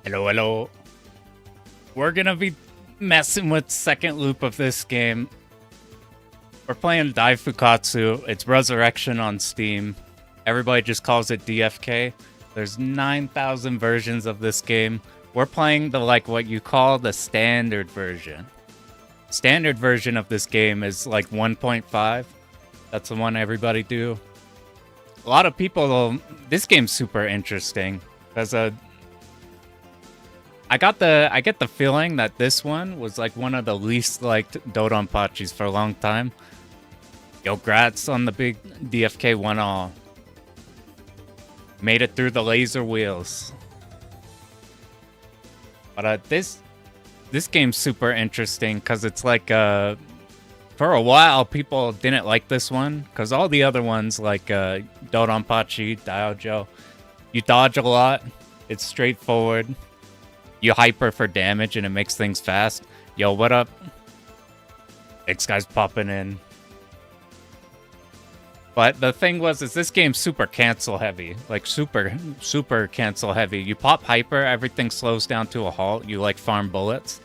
Hello, hello. We're gonna be messing with second loop of this game. We're playing Daifukkatsu. It's Resurrection on Steam. Everybody just calls it DFK. There's 9,000 versions of this game. We're playing the what you call the standard version. Standard version of this game is like 1.5. That's the one everybody do. A lot of people, this game's super interesting because I get the feeling that this one was like one of the least liked Dodonpachis for a long time. Yo, grats on the big DFK 1-all. Made it through the laser wheels. But this game's super interesting because it's like for a while people didn't like this one because all the other ones like Dodonpachi Daifukkatsu, you dodge a lot. It's straightforward. You hyper for damage and it makes things fast. Yo, what up? X guy's popping in. But the thing is this game's super cancel heavy. Like super cancel heavy. You pop hyper, everything slows down to a halt. You like farm bullets.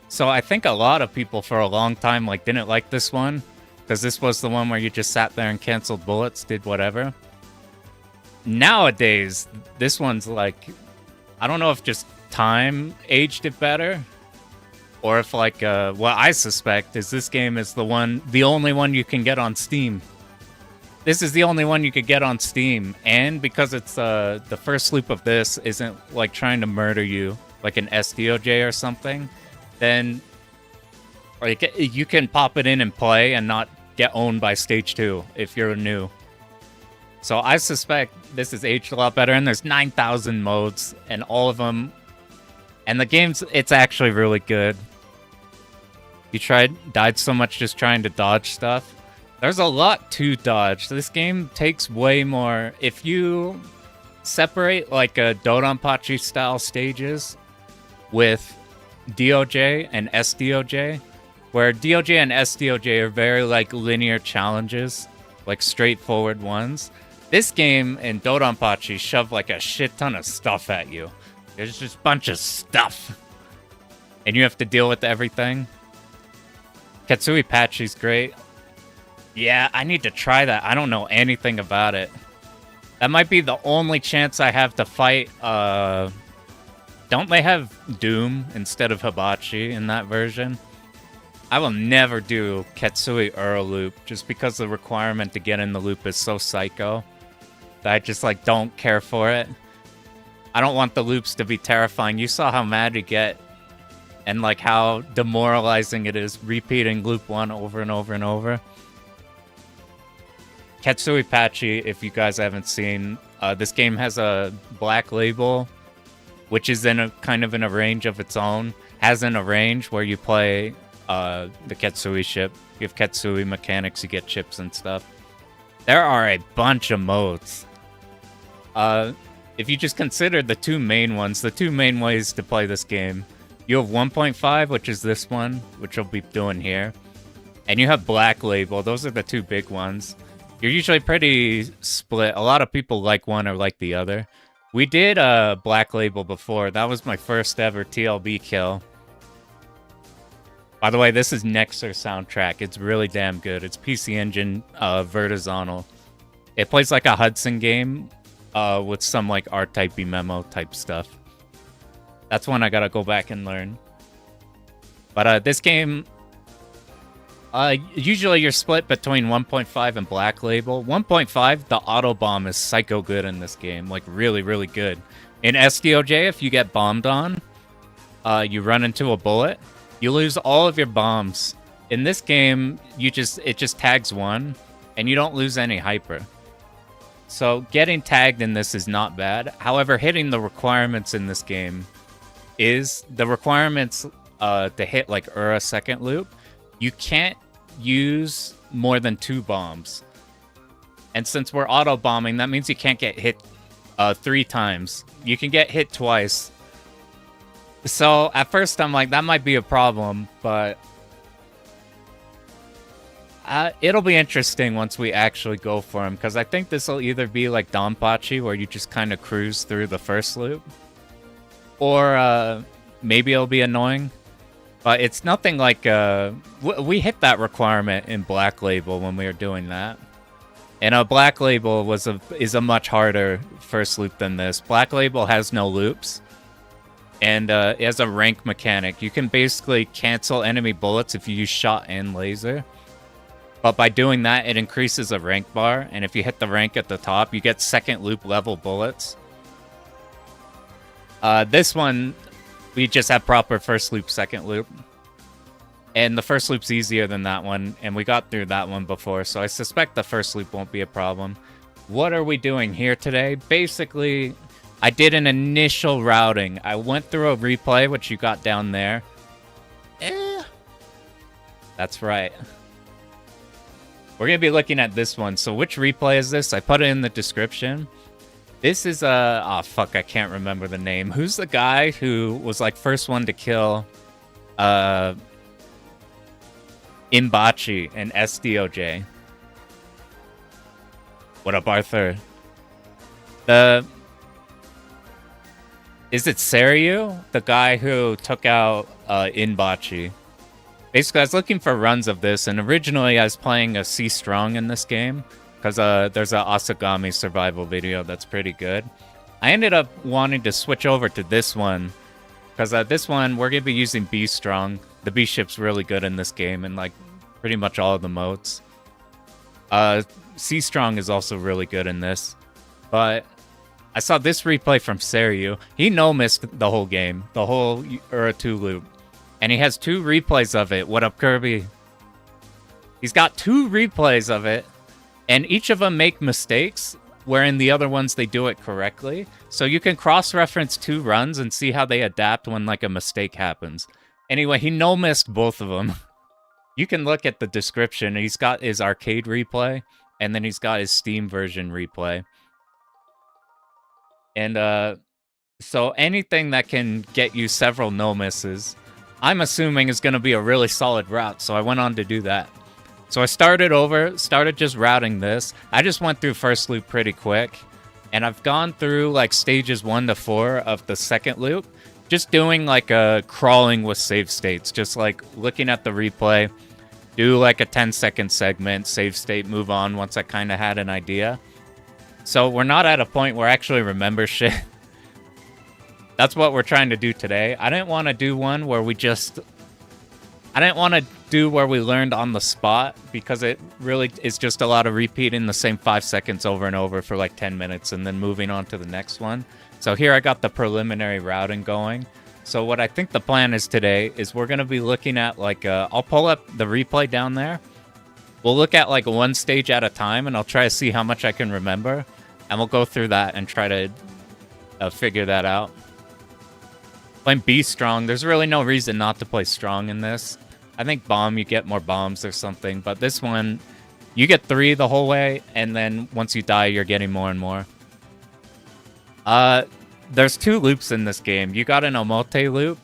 So I think a lot of people for a long time like didn't like this one. Because this was the one where you just sat there and canceled bullets, did whatever. Nowadays, this one's like, I don't know if just time aged it better, or if like what I suspect is this game is the only one you can get on Steam. This is the only one you could get on Steam, and because it's the first loop of this isn't like trying to murder you like an SDOJ or something, then like you can pop it in and play and not get owned by stage 2 if you're new. So I suspect this is aged a lot better, and there's 9,000 modes and all of them. And the game's, it's actually really good. You died so much just trying to dodge stuff. There's a lot to dodge. This game takes way more. If you separate like a Dodonpachi style stages with DOJ and SDOJ, where DOJ and SDOJ are very like linear challenges, like straightforward ones. This game in Dodonpachi shove like a shit ton of stuff at you. There's just a bunch of stuff. And you have to deal with everything. Katsui Patchy's great. Yeah, I need to try that. I don't know anything about it. That might be the only chance I have to fight. Don't they have Doom instead of Hibachi in that version? I will never do Katsui URA loop just because the requirement to get in the loop is so psycho that I just like don't care for it. I don't want the loops to be terrifying. You saw how mad you get and like how demoralizing it is repeating loop 1 over and over and over. Katsui Patchy, if you guys haven't seen, this game has a black label, which is in a kind of in a range of its own. Has in a range where you play the Katsui ship. You have Katsui mechanics, you get chips and stuff. There are a bunch of modes. If you just consider the two main ones, the two main ways to play this game, you have 1.5, which is this one, which I'll be doing here. And you have Black Label. Those are the two big ones. You're usually pretty split. A lot of people like one or like the other. We did Black Label before. That was my first ever TLB kill. By the way, this is Nexer soundtrack. It's really damn good. It's PC Engine verticizonal. It plays like a Hudson game with some like R-type memo type stuff. That's one I gotta go back and learn. But this game, usually you're split between 1.5 and Black Label. 1.5, the auto bomb is psycho good in this game, like really, really good. In SDOJ, if you get bombed on, you run into a bullet, you lose all of your bombs. In this game, it just tags one, and you don't lose any hyper. So getting tagged in this is not bad. However, hitting the requirements in this game is the requirements to hit like URA second loop. You can't use more than 2 bombs. And since we're auto bombing, that means you can't get hit 3 times. You can get hit twice. So at first I'm like, that might be a problem, but it'll be interesting once we actually go for him, because I think this will either be like Dodonpachi, where you just kind of cruise through the first loop, or maybe it'll be annoying. But it's nothing like we hit that requirement in Black Label when we were doing that. And a Black Label is a much harder first loop than this. Black Label has no loops, and it has a rank mechanic. You can basically cancel enemy bullets if you use shot and laser. But by doing that, it increases a rank bar, and if you hit the rank at the top, you get second loop level bullets. This one, we just have proper first loop, second loop. And the first loop's easier than that one, and we got through that one before, so I suspect the first loop won't be a problem. What are we doing here today? Basically, I did an initial routing. I went through a replay, which you got down there. That's right. We're going to be looking at this one. So which replay is this? I put it in the description. This is oh fuck, I can't remember the name. Who's the guy who was like first one to kill Imbachi and SDOJ? What up, Arthur? Is it Seryu? The guy who took out Imbachi. Basically, I was looking for runs of this, and originally I was playing a C Strong in this game, because there's a Asagami survival video that's pretty good. I ended up wanting to switch over to this one, because this one, we're going to be using B Strong. The B ship's really good in this game, and like pretty much all of the modes. C Strong is also really good in this, but I saw this replay from Seryu. He no-missed the whole game, the whole URA 2 loop. And he has 2 replays of it. What up, Kirby? He's got 2 replays of it, and each of them make mistakes, wherein the other ones, they do it correctly. So you can cross-reference 2 runs and see how they adapt when, like, a mistake happens. Anyway, he no-missed both of them. You can look at the description. He's got his arcade replay, and then he's got his Steam version replay. And, so anything that can get you several no-misses, I'm assuming is going to be a really solid route, so I went on to do that. So I started just routing this. I just went through first loop pretty quick, and I've gone through like stages 1 to 4 of the second loop, just doing like a crawling with save states, just like looking at the replay, do like a 10-second segment, save state, move on once I kind of had an idea. So we're not at a point where I actually remember shit. That's what we're trying to do today. I didn't want to do one where we learned on the spot, because it really is just a lot of repeating the same 5 seconds over and over for like 10 minutes and then moving on to the next one. So here I got the preliminary routing going. So what I think the plan is today is we're going to be looking at like, I'll pull up the replay down there. We'll look at like one stage at a time, and I'll try to see how much I can remember. And we'll go through that and try to figure that out. Playing B Strong, there's really no reason not to play Strong in this. I think Bomb, you get more bombs or something, but this one, you get 3 the whole way, and then once you die, you're getting more and more. There's 2 loops in this game. You got an Omote loop,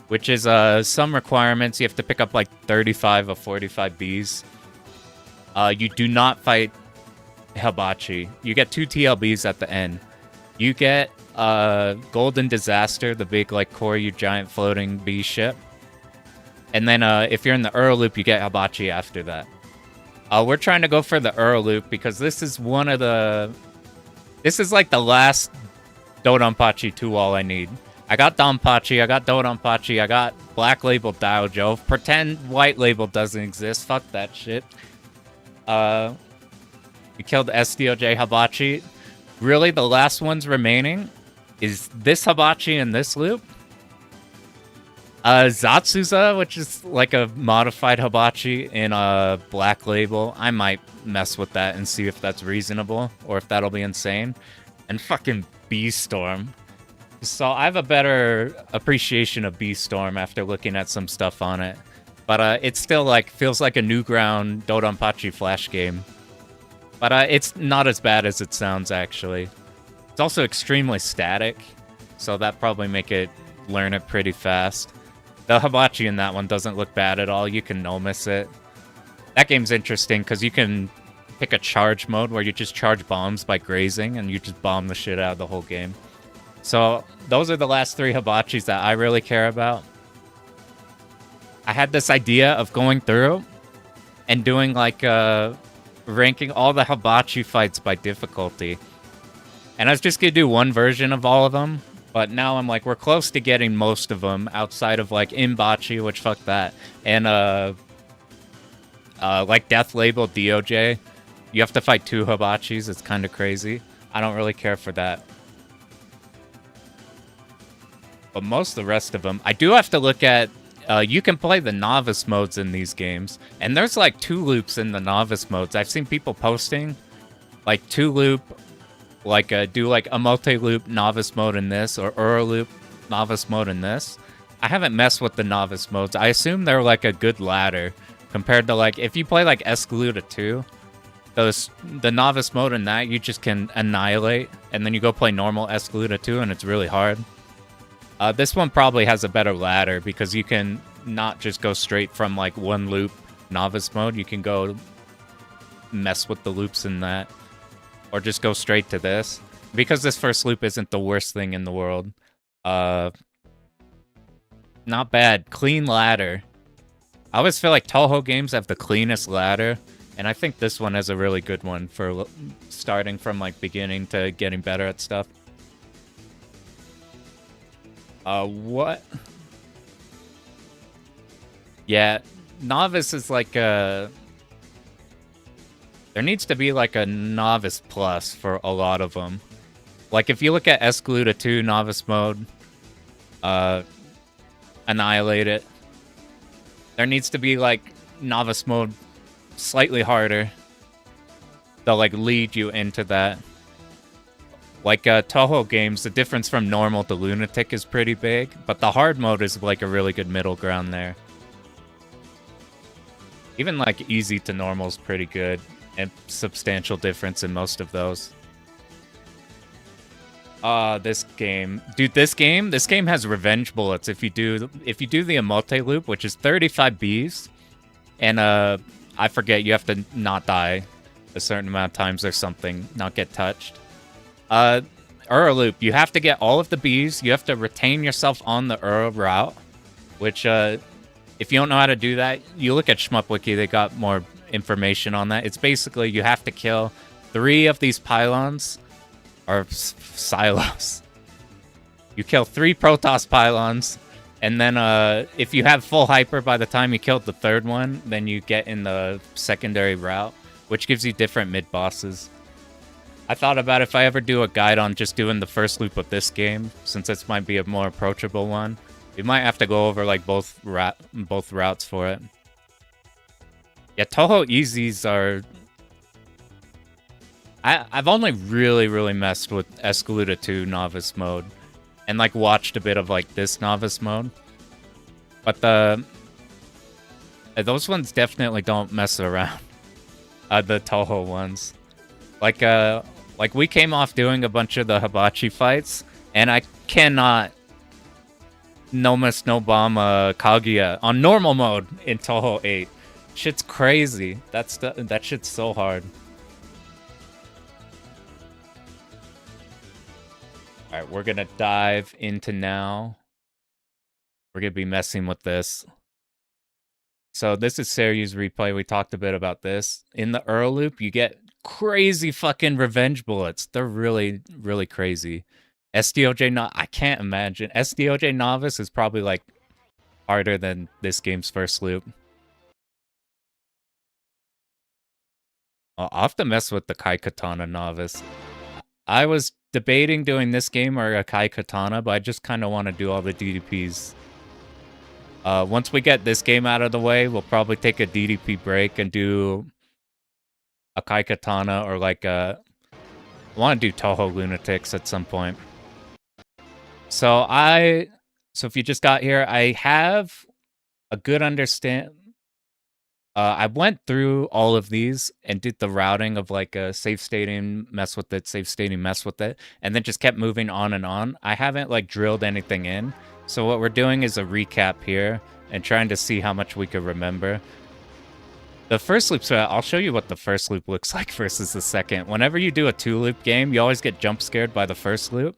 which is some requirements. You have to pick up like 35 of 45 Bs. You do not fight Hibachi. You get 2 TLBs at the end. You get Golden Disaster, the big like Koryu giant floating bee ship. And then if you're in the URA loop, you get Hibachi after that. We're trying to go for the URA loop because this is one of the... This is like the last Dodonpachi 2 all I need. I got Donpachi, I got Dodonpachi, I got Black Label Dojo. Pretend White Label doesn't exist. Fuck that shit. We killed SDOJ Hibachi. Really, the last ones remaining is this Hibachi in this loop. Zatsuza, which is like a modified Hibachi in a Black Label. I might mess with that and see if that's reasonable or if that'll be insane. And fucking B-Storm. So I have a better appreciation of B-Storm after looking at some stuff on it. But it still like feels like a Newground Dodonpachi Flash game. But it's not as bad as it sounds, actually. It's also extremely static, so that probably make it learn it pretty fast. The Hibachi in that one doesn't look bad at all. You can no-miss it. That game's interesting because you can pick a charge mode where you just charge bombs by grazing, and you just bomb the shit out of the whole game. So those are the last 3 hibachis that I really care about. I had this idea of going through and doing like ranking all the hibachi fights by difficulty. And I was just gonna do one version of all of them, but now I'm like, we're close to getting most of them outside of like Imbachi, which fuck that, and like Death Label DOJ. You have to fight 2 hibachis. It's kind of crazy. I don't really care for that. But most of the rest of them, I do have to look at. You can play the novice modes in these games, and there's like 2 loops in the novice modes. I've seen people posting like 2 loop. Like, do like a multi-loop novice mode in this, or URA loop novice mode in this. I haven't messed with the novice modes. I assume they're like a good ladder compared to like, if you play like Escaluda 2, the novice mode in that, you just can annihilate, and then you go play normal Escaluda 2, and it's really hard. This one probably has a better ladder, because you can not just go straight from like 1 loop novice mode. You can go mess with the loops in that. Or just go straight to this. Because this first loop isn't the worst thing in the world. Not bad. Clean ladder. I always feel like Toho games have the cleanest ladder. And I think this one has a really good one for starting from like beginning to getting better at stuff. What? Yeah, novice is like a... There needs to be like a novice plus for a lot of them. Like if you look at Escaluda 2 novice mode, annihilate it. There needs to be like novice mode slightly harder. They'll like lead you into that. Like Toho games, the difference from normal to lunatic is pretty big, but the hard mode is like a really good middle ground there. Even like easy to normal is pretty good. And substantial difference in most of those. This game. Dude, this game has revenge bullets if you do the multi loop, which is 35 Bs. And I forget, you have to not die a certain amount of times or something, not get touched. URA loop, you have to get all of the Bs, you have to retain yourself on the URA route, which if you don't know how to do that, you look at Shmup Wiki, they got more information on that. It's basically you have to kill 3 of these pylons, or silos. You kill 3 Protoss pylons, and then if you have full hyper by the time you killed the 3rd one, then you get in the secondary route, which gives you different mid-bosses. I thought about if I ever do a guide on just doing the first loop of this game, since this might be a more approachable one. We might have to go over like both routes for it. Yeah, Toho Easies are... I've only really messed with Escaluda 2 novice mode. And like watched a bit of like this novice mode. But those ones definitely don't mess around. The Toho ones. Like we came off doing a bunch of the hibachi fights. And I cannot... Nomas Nobama Kaguya on normal mode in Toho 8. Shit's crazy. That shit's so hard. Alright, we're gonna dive into now. We're gonna be messing with this. So this is Seryu's replay. We talked a bit about this. In the URA loop, you get crazy fucking revenge bullets. They're really crazy. SDOJ, I can't imagine. SDOJ Novice is probably like harder than this game's first loop. I'll have to mess with the Kai Katana Novice. I was debating doing this game or a Kai Katana, but I just kind of want to do all the DDPs. Once we get this game out of the way, we'll probably take a DDP break and do a Kai Katana or like a... I want to do Toho Lunatics at some point. So if you just got here, I have a good I went through all of these and did the routing of like a save stating, mess with it, save stating, mess with it, and then just kept moving on and on. I haven't like drilled anything in. So what we're doing is a recap here and trying to see how much we could remember. The first loop, so I'll show you what the first loop looks like versus the second. Whenever you do a 2-loop game, you always get jump scared by the first loop.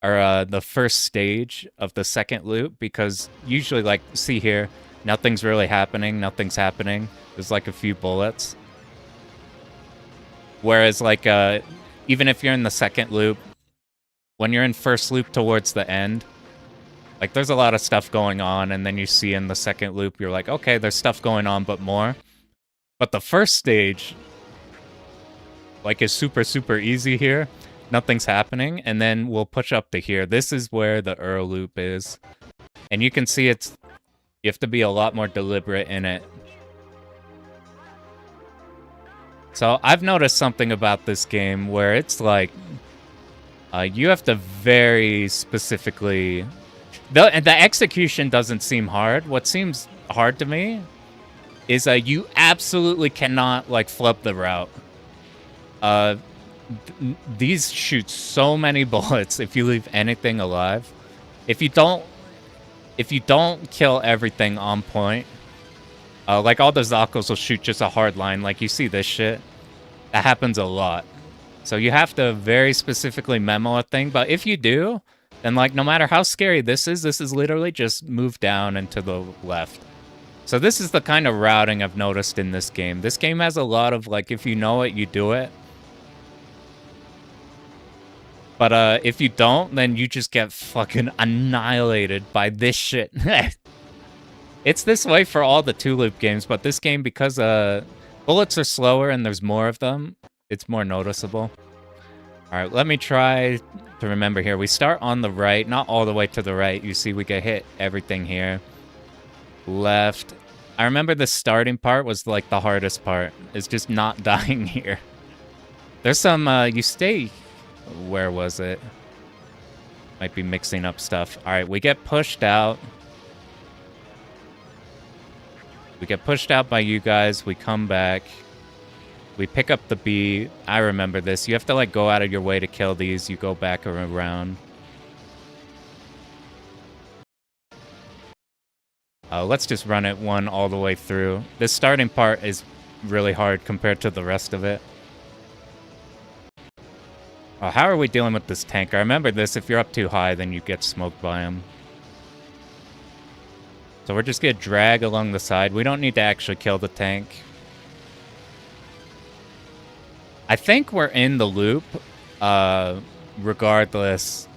or the first stage of the second loop, because usually, like, see here, nothing's really happening, nothing's happening. There's like a few bullets. Whereas, like, even if you're in the second loop, when you're in first loop towards the end, like, there's a lot of stuff going on, and then you see in the second loop, you're like, okay, there's stuff going on, but more. But the first stage, like, is super, super easy here. Nothing's happening, and then we'll push up to here. This is where the URA loop is. And you can see you have to be a lot more deliberate in it. So I've noticed something about this game where it's like, you have to very specifically... The execution doesn't seem hard. What seems hard to me is you absolutely cannot, like, flub the route. These shoot so many bullets if you leave anything alive. If you don't kill everything on point, like, all the Zakos will shoot just a hard line. Like, you see this shit? That happens a lot. So you have to very specifically memo a thing, but if you do, then, like, no matter how scary this is literally just move down and to the left. So this is the kind of routing I've noticed in this game. This game has a lot of, like, if you know it, you do it. But if you don't, then you just get fucking annihilated by this shit. It's this way for all the 2-loop games, but this game, because bullets are slower and there's more of them, it's more noticeable. Alright, let me try to remember here. We start on the right, not all the way to the right. You see we get hit everything here. Left. I remember the starting part was, like, the hardest part. It's just not dying here. There's some, you stay... Where was it? Might be mixing up stuff. Alright, we get pushed out. We get pushed out by you guys. We come back. We pick up the B. I remember this. You have to, like, go out of your way to kill these. You go back around. Let's just run it one all the way through. This starting part is really hard compared to the rest of it. Oh, how are we dealing with this tank? I remember this. If you're up too high, then you get smoked by him. So we're just gonna drag along the side. We don't need to actually kill the tank. I think we're in the loop, regardless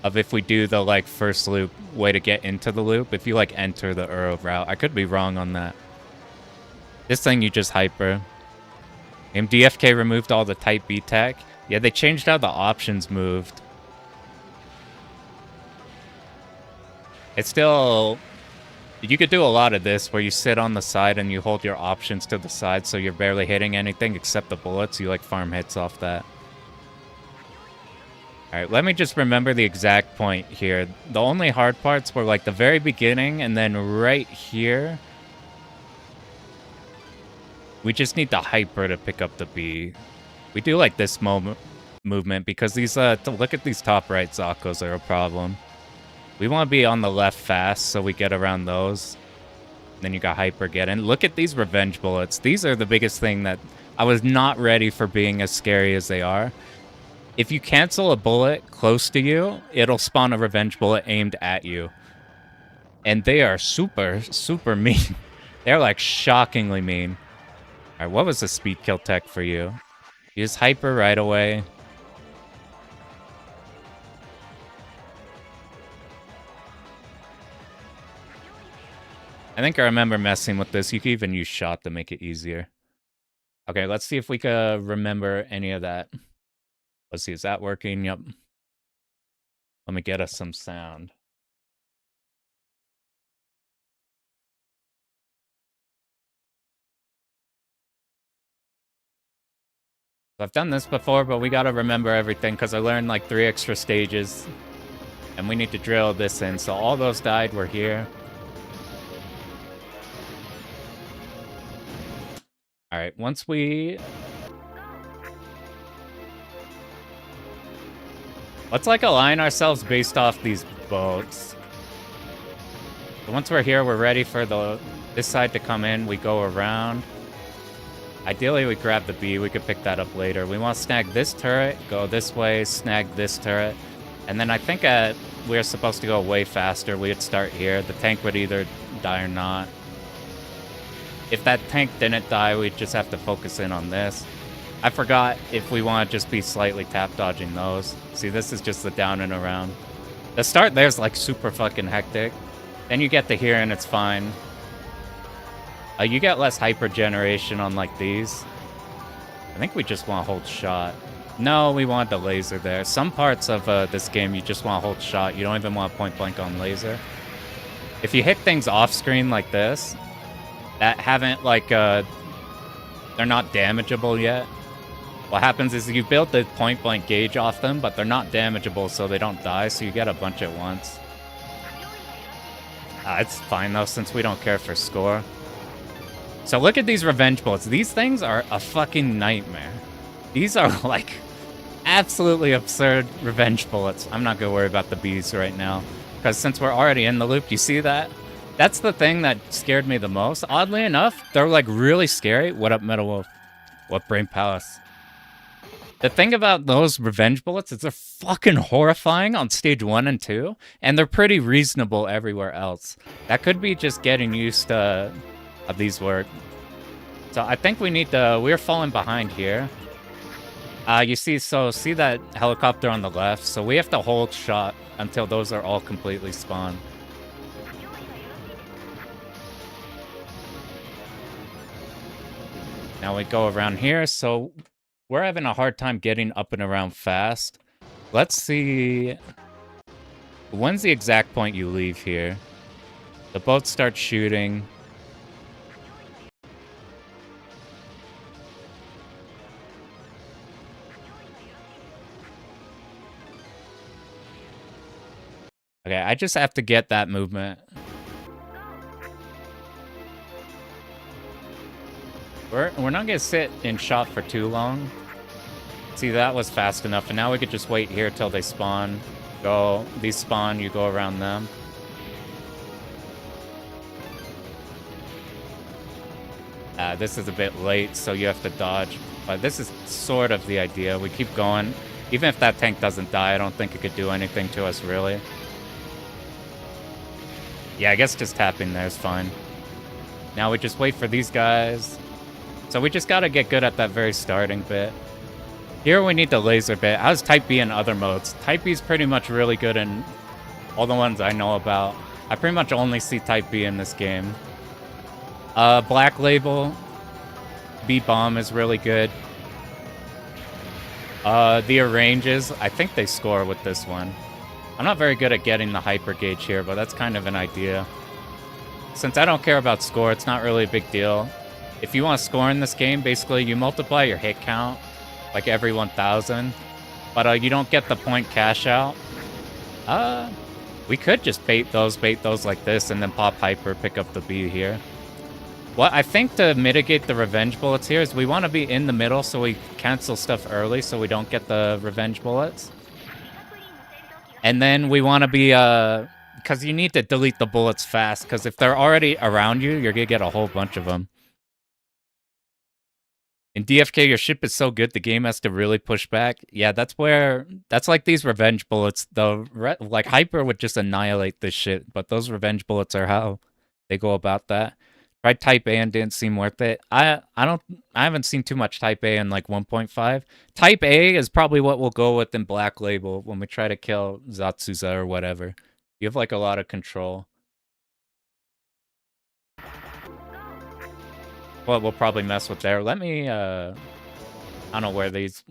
of if we do the, like, first loop way to get into the loop. If you, like, enter the URA route. I could be wrong on that. This thing you just hyper. DFK removed all the Type B tech. Yeah, they changed how the options moved. It's still... You could do a lot of this where you sit on the side and you hold your options to the side so you're barely hitting anything except the bullets. You, like, farm hits off that. Alright, let me just remember the exact point here. The only hard parts were, like, the very beginning and then right here. We just need the hyper to pick up the B. We do like this movement because these, look at these top right Zakos are a problem. We want to be on the left fast so we get around those. Then you got hyper get in. Look at these revenge bullets. These are the biggest thing that I was not ready for being as scary as they are. If you cancel a bullet close to you, it'll spawn a revenge bullet aimed at you. And they are super, super mean. They're, like, shockingly mean. Alright, what was the speed kill tech for you? Use hyper right away. I think I remember messing with this. You can even use shot to make it easier. Okay, let's see if we can remember any of that. Let's see, is that working? Yep. Let me get us some sound. I've done this before, but we gotta remember everything because I learned like 3 extra stages. And we need to drill this in. So all those died were here. Alright, once we... Let's like align ourselves based off these boats. So once we're here, we're ready for this side to come in. We go around. Ideally, we grab the B. We could pick that up later. We want to snag this turret, go this way, snag this turret. And then I think we're supposed to go way faster. We would start here. The tank would either die or not. If that tank didn't die, we'd just have to focus in on this. I forgot if we want to just be slightly tap dodging those. See, this is just the down and around. The start there's like super fucking hectic. Then you get to here and it's fine. You get less hyper generation on like these. I think we just want to hold shot. No, we want the laser there. Some parts of this game you just want to hold shot. You don't even want point blank on laser. If you hit things off screen like this, that haven't like they're not damageable yet. What happens is you build the point blank gauge off them, but they're not damageable, so they don't die. So you get a bunch at once. It's fine though, since we don't care for score. So look at these revenge bullets. These things are a fucking nightmare. These are like absolutely absurd revenge bullets. I'm not gonna worry about the bees right now, because since we're already in the loop, you see that? That's the thing that scared me the most. Oddly enough, they're like really scary. What up, Metal Wolf? What Brain Palace? The thing about those revenge bullets is they're fucking horrifying on stage 1 and 2, and they're pretty reasonable everywhere else. That could be just getting used to how these work. So I think we need to... We're falling behind here. You see, see that helicopter on the left? So we have to hold shot until those are all completely spawned. Now we go around here, so we're having a hard time getting up and around fast. Let's see... When's the exact point you leave here? The boat starts shooting. Okay, I just have to get that movement. We're not gonna sit in shot for too long. See, that was fast enough, and now we could just wait here till they spawn. These spawn, you go around them. This is a bit late, so you have to dodge. But this is sort of the idea. We keep going. Even if that tank doesn't die, I don't think it could do anything to us, really. Yeah, I guess just tapping there is fine. Now we just wait for these guys. So we just gotta get good at that very starting bit. Here we need the laser bit. How's Type B in other modes? Type B is pretty much really good in all the ones I know about. I pretty much only see Type B in this game. Black Label, B-Bomb is really good. The arranges, I think they score with this one. I'm not very good at getting the hyper gauge here, but that's kind of an idea. Since I don't care about score, it's not really a big deal. If you want to score in this game, basically you multiply your hit count like every 1,000, but you don't get the point cash out. We could just bait those like this, and then pop hyper, pick up the B here. What I think to mitigate the revenge bullets here is we want to be in the middle so we cancel stuff early so we don't get the revenge bullets. And then we want to be, because you need to delete the bullets fast, because if they're already around you, you're going to get a whole bunch of them. In DFK, your ship is so good, the game has to really push back. Yeah, that's like these revenge bullets. Like, Hyper would just annihilate this shit, but those revenge bullets are how they go about that. Tried Type A and didn't seem worth it. I haven't seen too much Type A in like 1.5. Type A is probably what we'll go with in Black Label when we try to kill Zatsuza or whatever. You have like a lot of control. Well, we'll probably mess with there. Let me, I don't know where these...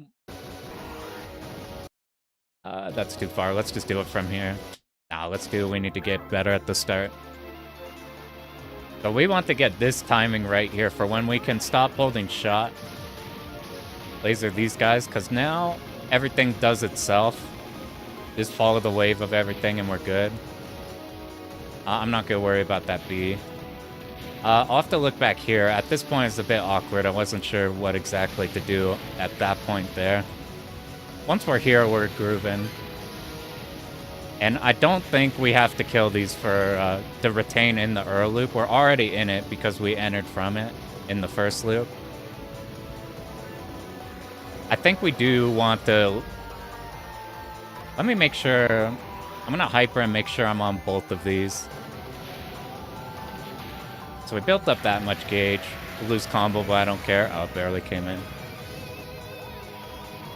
that's too far. Let's just do it from here. Nah, we need to get better at the start. So we want to get this timing right here for when we can stop holding shot. Laser these guys, because now everything does itself. Just follow the wave of everything and we're good. I'm not going to worry about that B. I'll have to look back here. At this point, it's a bit awkward. I wasn't sure what exactly to do at that point there. Once we're here, we're grooving. And I don't think we have to kill these for to retain in the Ur loop. We're already in it because we entered from it in the first loop. I think we do want to... Let me make sure. I'm gonna hyper and make sure I'm on both of these. So we built up that much gauge. We'll lose combo, but I don't care. Oh, it barely came in.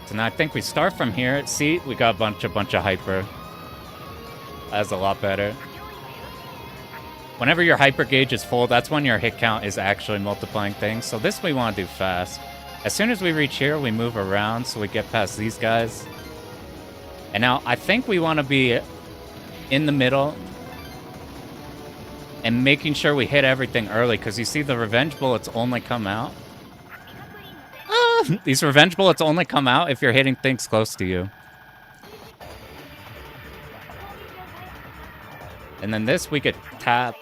So now I think we start from here. See, we got a bunch of hyper. That's a lot better. Whenever your hyper gauge is full, that's when your hit count is actually multiplying things. So this we want to do fast. As soon as we reach here, we move around so we get past these guys. And now I think we want to be in the middle and making sure we hit everything early, because you see the revenge bullets only come out. These revenge bullets only come out if you're hitting things close to you. And then this we could tap,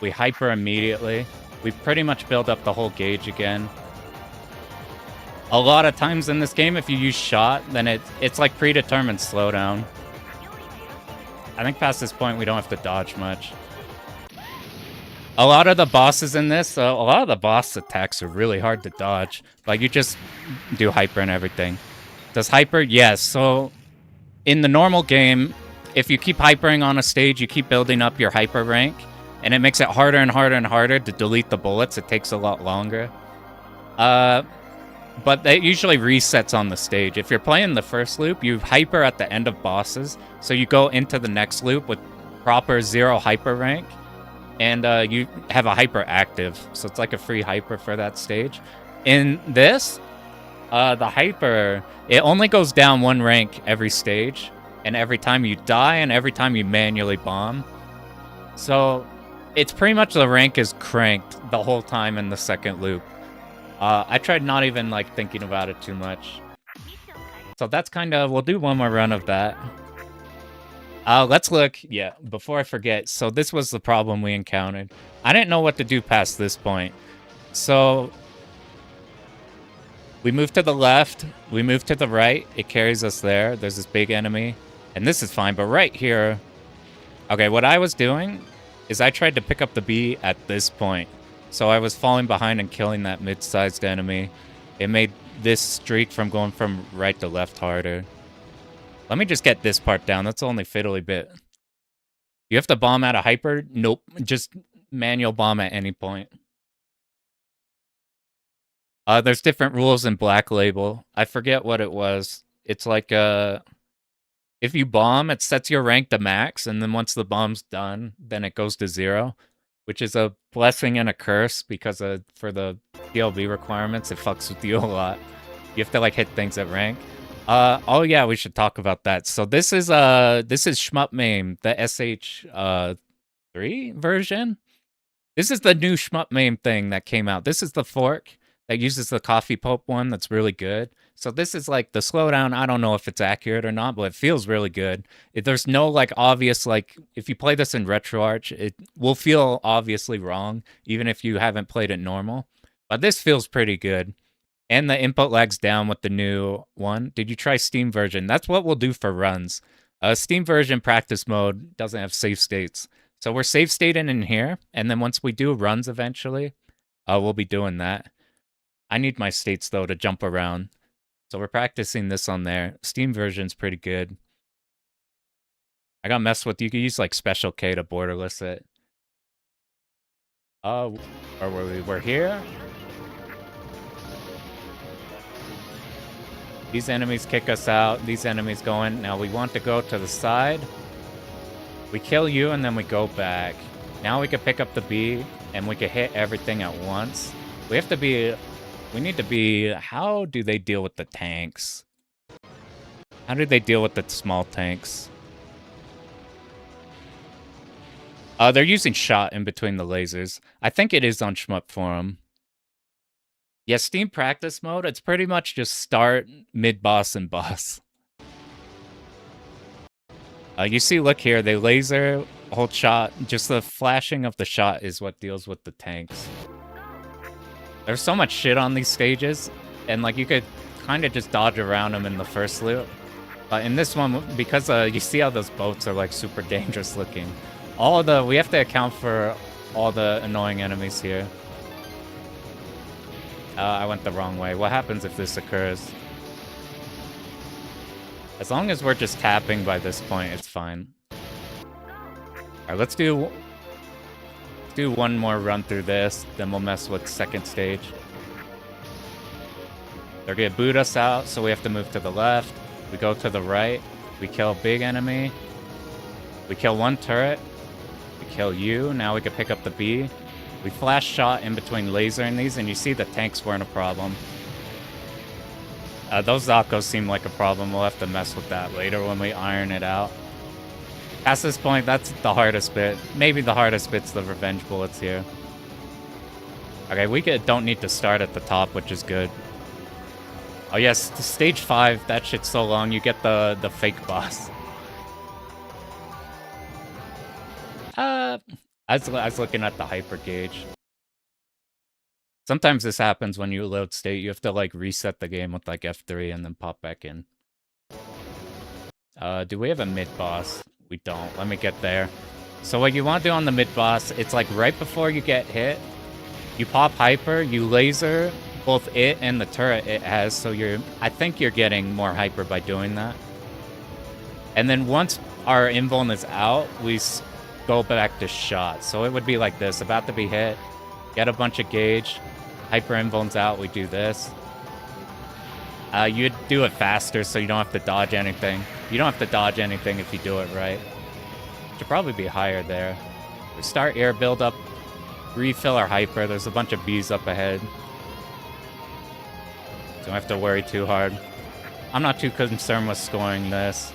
we hyper immediately. We pretty much build up the whole gauge again. A lot of times in this game, if you use shot, then it's like predetermined slowdown. I think past this point, we don't have to dodge much. A lot of the bosses in this, a lot of the boss attacks are really hard to dodge. Like, you just do hyper and everything. Does hyper? Yes. So, in the normal game, if you keep hypering on a stage, you keep building up your hyper rank, and it makes it harder and harder and harder to delete the bullets. It takes a lot longer. But it usually resets on the stage. If you're playing the first loop, you hyper at the end of bosses, so you go into the next loop with proper 0 hyper rank, and you have a hyper active, so it's like a free hyper for that stage. In this, the hyper, it only goes down 1 rank every stage, and every time you die, and every time you manually bomb. So it's pretty much the rank is cranked the whole time in the second loop. I tried not even like thinking about it too much. So that's kind of, we'll do one more run of that. Let's look, yeah, before I forget. So this was the problem we encountered. I didn't know what to do past this point. So we move to the left, we move to the right, it carries us there. There's this big enemy, and this is fine, but right here, okay, what I was doing is I tried to pick up the B at this point. So I was falling behind and killing that mid-sized enemy. It made this streak from going from right to left harder. Let me just get this part down. That's the only fiddly bit. You have to bomb out a hyper? Nope. Just manual bomb at any point. There's different rules in Black Label. I forget what it was. It's like, if you bomb, it sets your rank to max, and then once the bomb's done, then it goes to 0. Which is a blessing and a curse, because for the PLB requirements, it fucks with you a lot. You have to like hit things at rank. Oh yeah, we should talk about that. So this is Shmup Mame, the SH3 version. This is the new Shmup Mame thing that came out. This is the fork that uses the coffee pulp one that's really good. So this is like the slowdown. I don't know if it's accurate or not, but it feels really good. There's no like obvious, like if you play this in RetroArch, it will feel obviously wrong, even if you haven't played it normal. But this feels pretty good. And the input lag's down with the new one. Did you try Steam version? That's what we'll do for runs. Steam version practice mode doesn't have save states. So we're save stating in here. And then once we do runs eventually, we'll be doing that. I need my states though to jump around. So we're practicing this on there. Steam version's pretty good. I got messed with. You can use like Special K to borderless it. We're here. These enemies kick us out. These enemies go in. Now we want to go to the side. We kill you and then we go back. Now we can pick up the B and we can hit everything at once. We have to be... We need to be... How do they deal with the tanks? How do they deal with the small tanks? They're using shot in between the lasers. I think it is on Shmup Forum. Yeah, Steam practice mode, it's pretty much just start, mid-boss, and boss. You see, look here, they laser, hold shot. Just the flashing of the shot is what deals with the tanks. There's so much shit on these stages, and like you could kind of just dodge around them in the first loop. But in this one, because you see how those boats are like super dangerous looking. We have to account for all the annoying enemies here. I went the wrong way. What happens if this occurs? As long as we're just tapping by this point, it's fine. Alright, let's do one more run through this, then we'll mess with second stage. They're gonna boot us out, so we have to move to the left. We go to the right. We kill a big enemy. We kill one turret. We kill you. Now we can pick up the B. We flash shot in between lasering these, and you see the tanks weren't a problem. Those Zakos seem like a problem. We'll have to mess with that later when we iron it out. Past this point, that's the hardest bit. Maybe the hardest bit's the revenge bullets here. Okay, we don't need to start at the top, which is good. Oh yes, stage 5, that shit's so long, you get the fake boss. I was looking at the hyper gauge. Sometimes this happens when you load state. You have to like reset the game with like F3 and then pop back in. Do we have a mid boss? We don't. Let me get there. So what you want to do on the mid boss, it's like right before you get hit, you pop hyper, you laser both it and the turret it has, so I think you're getting more hyper by doing that. And then once our invuln is out, we go back to shot. So it would be like this, about to be hit, get a bunch of gauge, hyper invuln's out, we do this. You'd do it faster so you don't have to dodge anything. You don't have to dodge anything if you do it right. Should probably be higher there. We start air build up, refill our hyper. There's a bunch of bees up ahead. Don't have to worry too hard. I'm not too concerned with scoring this.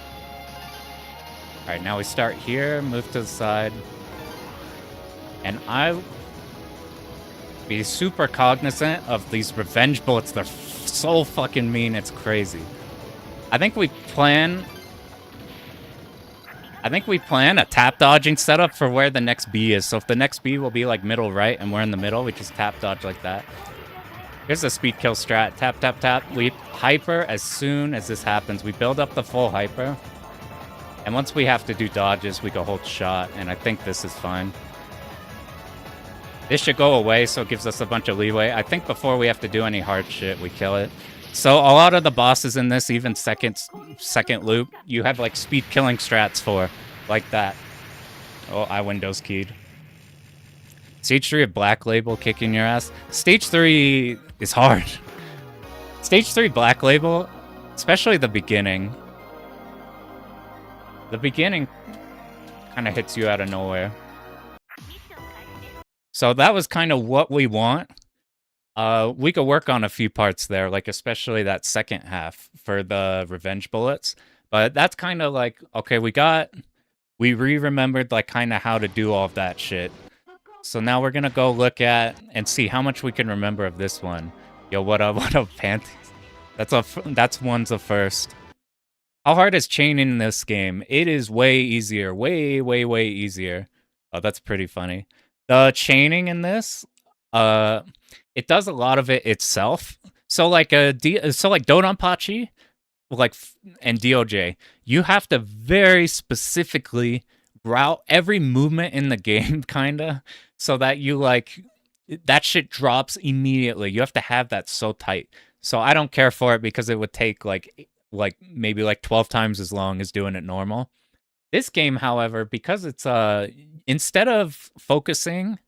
Alright, now we start here, move to the side. And I be super cognizant of these revenge bullets. They're so fucking mean, it's crazy. I think we plan a tap dodging setup for where the next B is. So if the next B will be like middle right and we're in the middle, we just tap dodge like that. Here's the speed kill strat. Tap, tap, tap. We hyper as soon as this happens. We build up the full hyper. And once we have to do dodges, we go hold shot. And I think this is fine. This should go away, so it gives us a bunch of leeway. I think before we have to do any hard shit, we kill it. So a lot of the bosses in this, even second loop, you have like speed killing strats for, like that. Oh, I Windows keyed. Stage 3 of Black Label kicking your ass. Stage 3 is hard. Stage 3 Black Label, especially the beginning. The beginning kind of hits you out of nowhere. So that was kind of what we want. We could work on a few parts there, like especially that second half for the revenge bullets. But that's kind of like, okay, we re-remembered like kind of how to do all of that shit. So now we're gonna go look at and see how much we can remember of this one. Yo, what up, panties? That's one's a first. How hard is chaining in this game? It is way easier, way, way, way easier. Oh, that's pretty funny. The chaining in this, it does a lot of it itself. So like Dodonpachi, like and DOJ, you have to very specifically route every movement in the game, kinda, so that you like that shit drops immediately. You have to have that so tight. So I don't care for it because it would take like maybe like 12 times as long as doing it normal. This game, however, because it's instead of focusing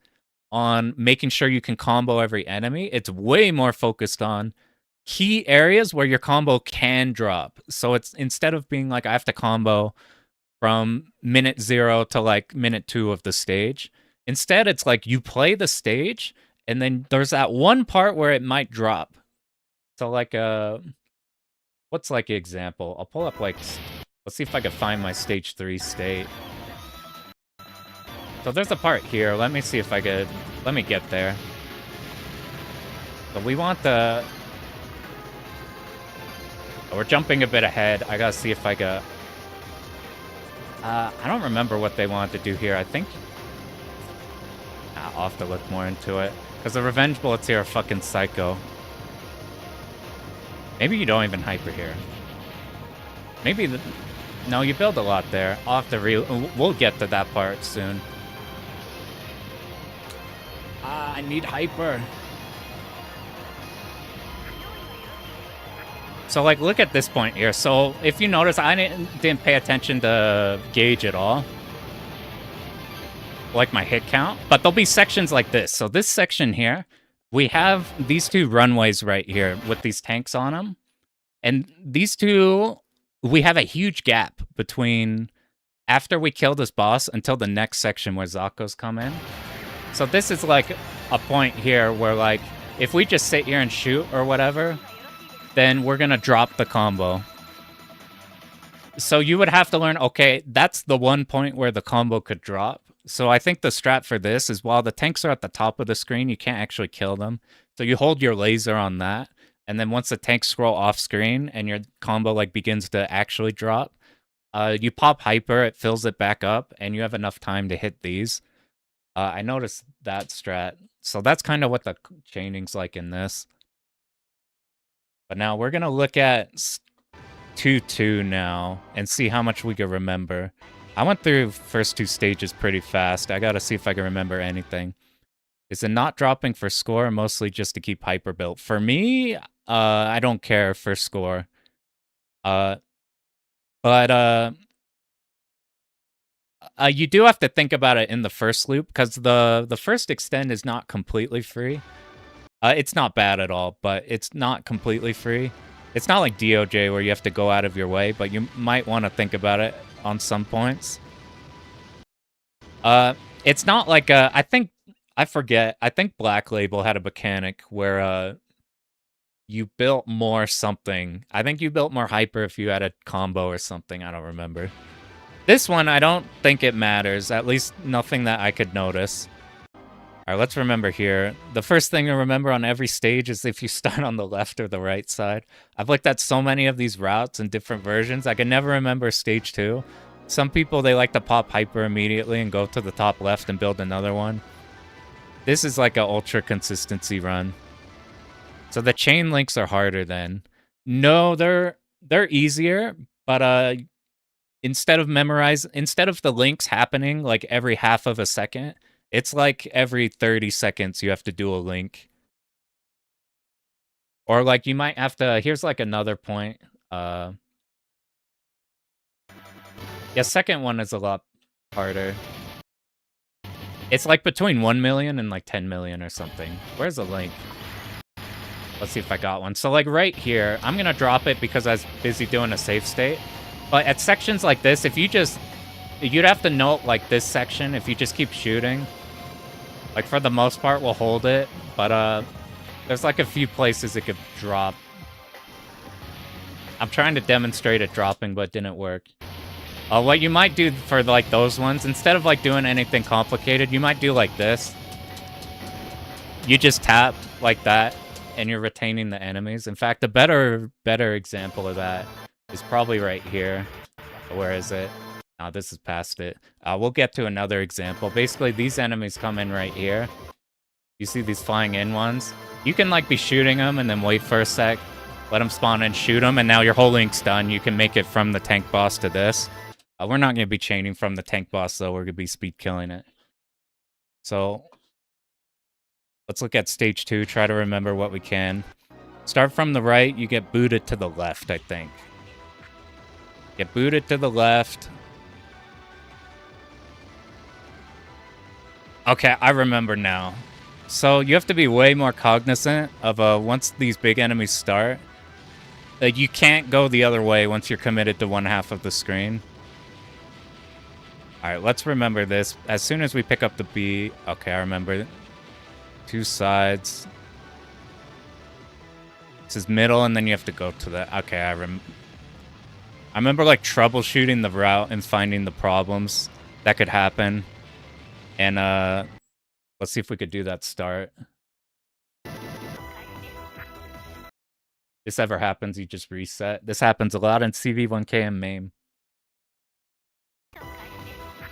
on making sure you can combo every enemy, it's way more focused on key areas where your combo can drop. So it's instead of being like I have to combo from minute 0 to like minute 2 of the stage, instead it's like you play the stage and then there's that one part where it might drop. So like what's like an example? I'll pull up like, let's see if I can find my stage 3 state. So there's a part here. Let me see if I could, let me get there. So we want the, oh, we're jumping a bit ahead. I gotta see if I could, I don't remember what they wanted to do here. I think, I'll have to look more into it. Because the revenge bullets here are fucking psycho. Maybe you don't even hyper here. Maybe no, you build a lot there. I'll have to we'll get to that part soon. I need hyper. So, like, look at this point here. So, if you notice, I didn't pay attention to gauge at all. Like my hit count. But there'll be sections like this. So, this section here, we have these two runways right here with these tanks on them. And these two, we have a huge gap between after we kill this boss until the next section where Zakos come in. So, this is like a point here where, like, if we just sit here and shoot or whatever, then we're going to drop the combo. So you would have to learn, okay, that's the one point where the combo could drop. So I think the strat for this is while the tanks are at the top of the screen, you can't actually kill them. So you hold your laser on that. And then once the tanks scroll off screen and your combo like begins to actually drop, you pop hyper, it fills it back up, and you have enough time to hit these. I noticed that strat. So that's kind of what the chaining's like in this. But now we're going to look at 2-2 now and see how much we can remember. I went through first two stages pretty fast. I got to see if I can remember anything. Is it not dropping for score, or mostly just to keep hyper built? For me, I don't care for score. But you do have to think about it in the first loop, because the first extend is not completely free. It's not bad at all, but it's not completely free. It's not like DOJ where you have to go out of your way, but you might want to think about it on some points. It's not like I think Black Label had a mechanic where you built more something. I think you built more hyper if you had a combo or something. I don't remember. This one, I don't think it matters. At least nothing that I could notice. All right, let's remember here. The first thing to remember on every stage is if you start on the left or the right side. I've looked at so many of these routes in different versions. I can never remember stage 2. Some people, they like to pop hyper immediately and go to the top left and build another one. This is like an ultra consistency run. So the chain links are harder then. No, they're easier, but instead of the links happening like every half of a second, it's like every 30 seconds you have to do a link. Or like you might have to, here's like another point. Yeah, second one is a lot harder. It's like between 1 million and like 10 million or something. Where's the link? Let's see if I got one. So like right here, I'm gonna drop it because I was busy doing a save state. But at sections like this, if you just, you'd have to note like this section, if you just keep shooting, like for the most part, we'll hold it. But there's like a few places it could drop. I'm trying to demonstrate it dropping, but it didn't work. What you might do for like those ones, instead of like doing anything complicated, you might do like this. You just tap like that, and you're retaining the enemies. In fact, a better example of that is probably right here. Where is it? Oh, this is past it. We'll get to another example. Basically, these enemies come in right here. You see these flying in ones? You can like be shooting them and then wait for a sec, let them spawn and shoot them, and now your whole link's done. You can make it from the tank boss to this. We're not going to be chaining from the tank boss, though. We're going to be speed killing it. So let's look at stage 2, try to remember what we can. Start from the right, you get booted to the left, I think. Get booted to the left. Okay, I remember now. So you have to be way more cognizant of once these big enemies start. You can't go the other way once you're committed to one half of the screen. Alright, let's remember this. As soon as we pick up the B... Okay, I remember. 2 sides. This is middle, and then you have to go to the... Okay, I remember, like, troubleshooting the route and finding the problems that could happen. And, let's see if we could do that start. This ever happens, you just reset. This happens a lot in CV1K and MAME.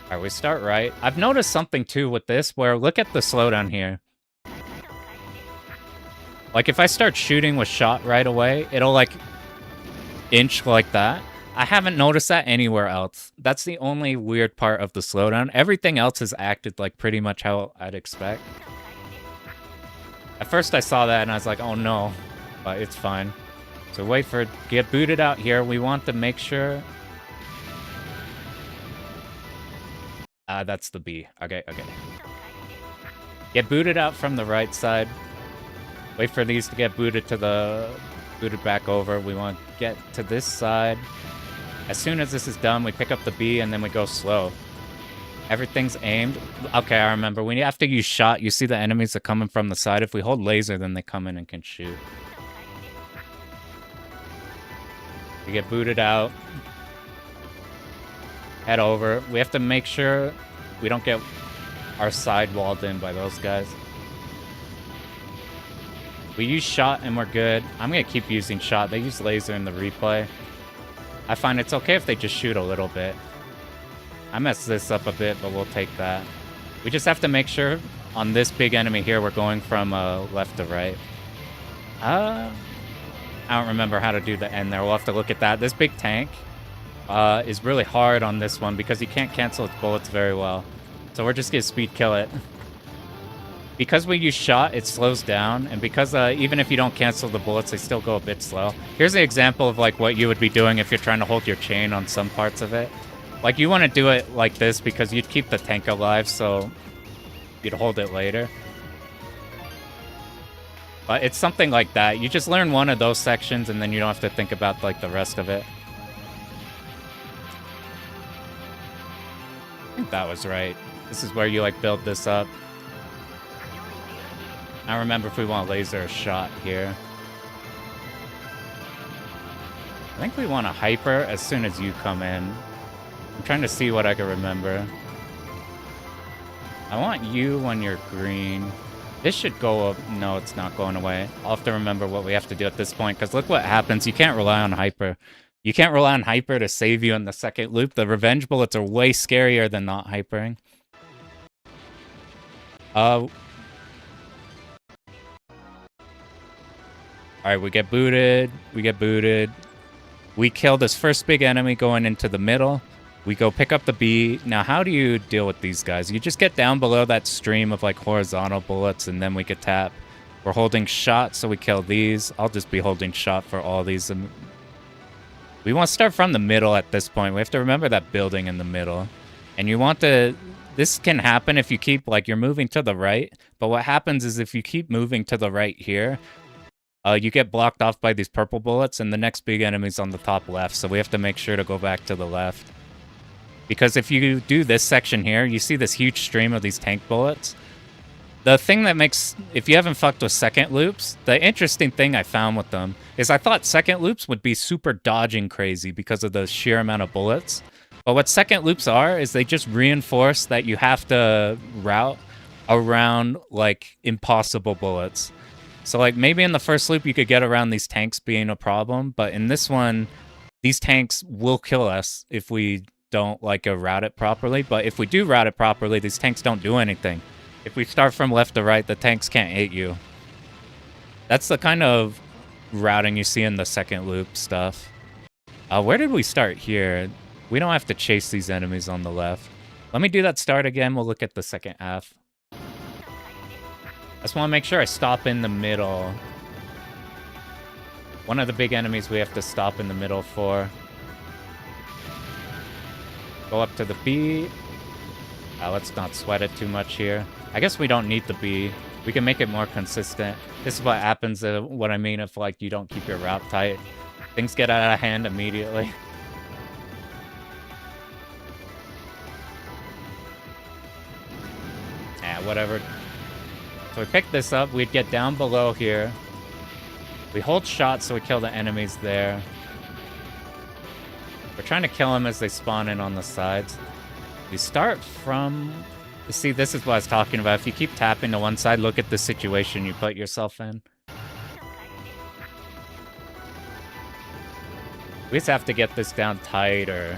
Alright, we start right. I've noticed something too with this, where look at the slowdown here. Like if I start shooting with shot right away, it'll like inch like that. I haven't noticed that anywhere else. That's the only weird part of the slowdown. Everything else has acted like pretty much how I'd expect. At first I saw that and I was like, oh no, but it's fine. So wait for it to get booted out here. We want to make sure... that's the B. Okay. Get booted out from the right side. Wait for these to get booted back over. We want to get to this side. As soon as this is done, we pick up the B and then we go slow. Everything's aimed. Okay, I remember. When you have to use shot, you see the enemies are coming from the side. If we hold laser, then they come in and can shoot. We get booted out. Head over. We have to make sure we don't get our side walled in by those guys. We use shot and we're good. I'm going to keep using shot. They use laser in the replay. I find it's okay if they just shoot a little bit. I messed this up a bit, but we'll take that. We just have to make sure on this big enemy here, we're going from left to right. I don't remember how to do the end there. We'll have to look at that. This big tank is really hard on this one because he can't cancel its bullets very well. So we're just going to speed kill it. Because we use shot, it slows down. And because even if you don't cancel the bullets, they still go a bit slow. Here's an example of like what you would be doing if you're trying to hold your chain on some parts of it. Like, you want to do it like this because you'd keep the tank alive, so you'd hold it later. But it's something like that. You just learn one of those sections, and then you don't have to think about, like, the rest of it. I think that was right. This is where you, like, build this up. I remember if we want laser or shot here. I think we want a hyper as soon as you come in. I'm trying to see what I can remember. I want you when you're green. This should go up. No, it's not going away. I'll have to remember what we have to do at this point, because look what happens. You can't rely on hyper. You can't rely on hyper to save you in the second loop. The revenge bullets are way scarier than not hypering. Alright, we get booted. We kill this first big enemy going into the middle. We go pick up the B. Now, how do you deal with these guys? You just get down below that stream of, like, horizontal bullets, and then we can tap. We're holding shot, so we kill these. I'll just be holding shot for all these. We want to start from the middle at this point. We have to remember that building in the middle. And you want to... This can happen if you keep, like, you're moving to the right. But what happens is if you keep moving to the right here, you get blocked off by these purple bullets, and the next big enemy's on the top left. So we have to make sure to go back to the left. Because if you do this section here, you see this huge stream of these tank bullets. The thing that makes, if you haven't fucked with second loops, the interesting thing I found with them is I thought second loops would be super dodging crazy because of the sheer amount of bullets. But what second loops are is they just reinforce that you have to route around, like, impossible bullets. So, like, maybe in the first loop you could get around these tanks being a problem, but in this one, these tanks will kill us if we don't, like, route it properly. But if we do route it properly, these tanks don't do anything. If we start from left to right, the tanks can't hit you. That's the kind of routing you see in the second loop stuff. Where did we start here? We don't have to chase these enemies on the left. Let me do that start again. We'll look at the second half. I just want to make sure I stop in the middle. One of the big enemies we have to stop in the middle for. Go up to the B. Let's not sweat it too much here. I guess we don't need the B. We can make it more consistent. This is what happens, what I mean if, like, you don't keep your route tight. Things get out of hand immediately. Whatever. So we pick this up. We'd get down below here. We hold shot so we kill the enemies there. We're trying to kill them as they spawn in on the sides. We start from... You see, this is what I was talking about. If you keep tapping to one side, look at the situation you put yourself in. We just have to get this down tight, or...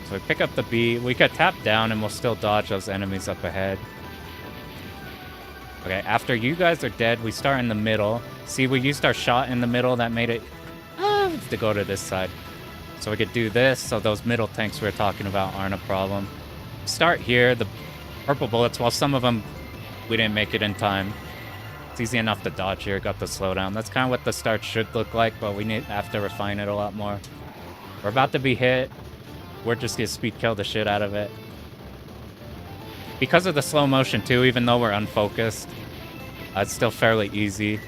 So we pick up the B. We could tap down and we'll still dodge those enemies up ahead. Okay, after you guys are dead, we start in the middle. See, we used our shot in the middle. That made it to go to this side. So we could do this, so those middle tanks we were talking about aren't a problem. Start here. The purple bullets, while some of them We didn't make it in time. It's easy enough to dodge here. Got the slowdown. That's kind of what the start should look like, but we have to refine it a lot more. We're about to be hit. We're just gonna speed kill the shit out of it. Because of the slow motion too, even though we're unfocused, it's still fairly easy.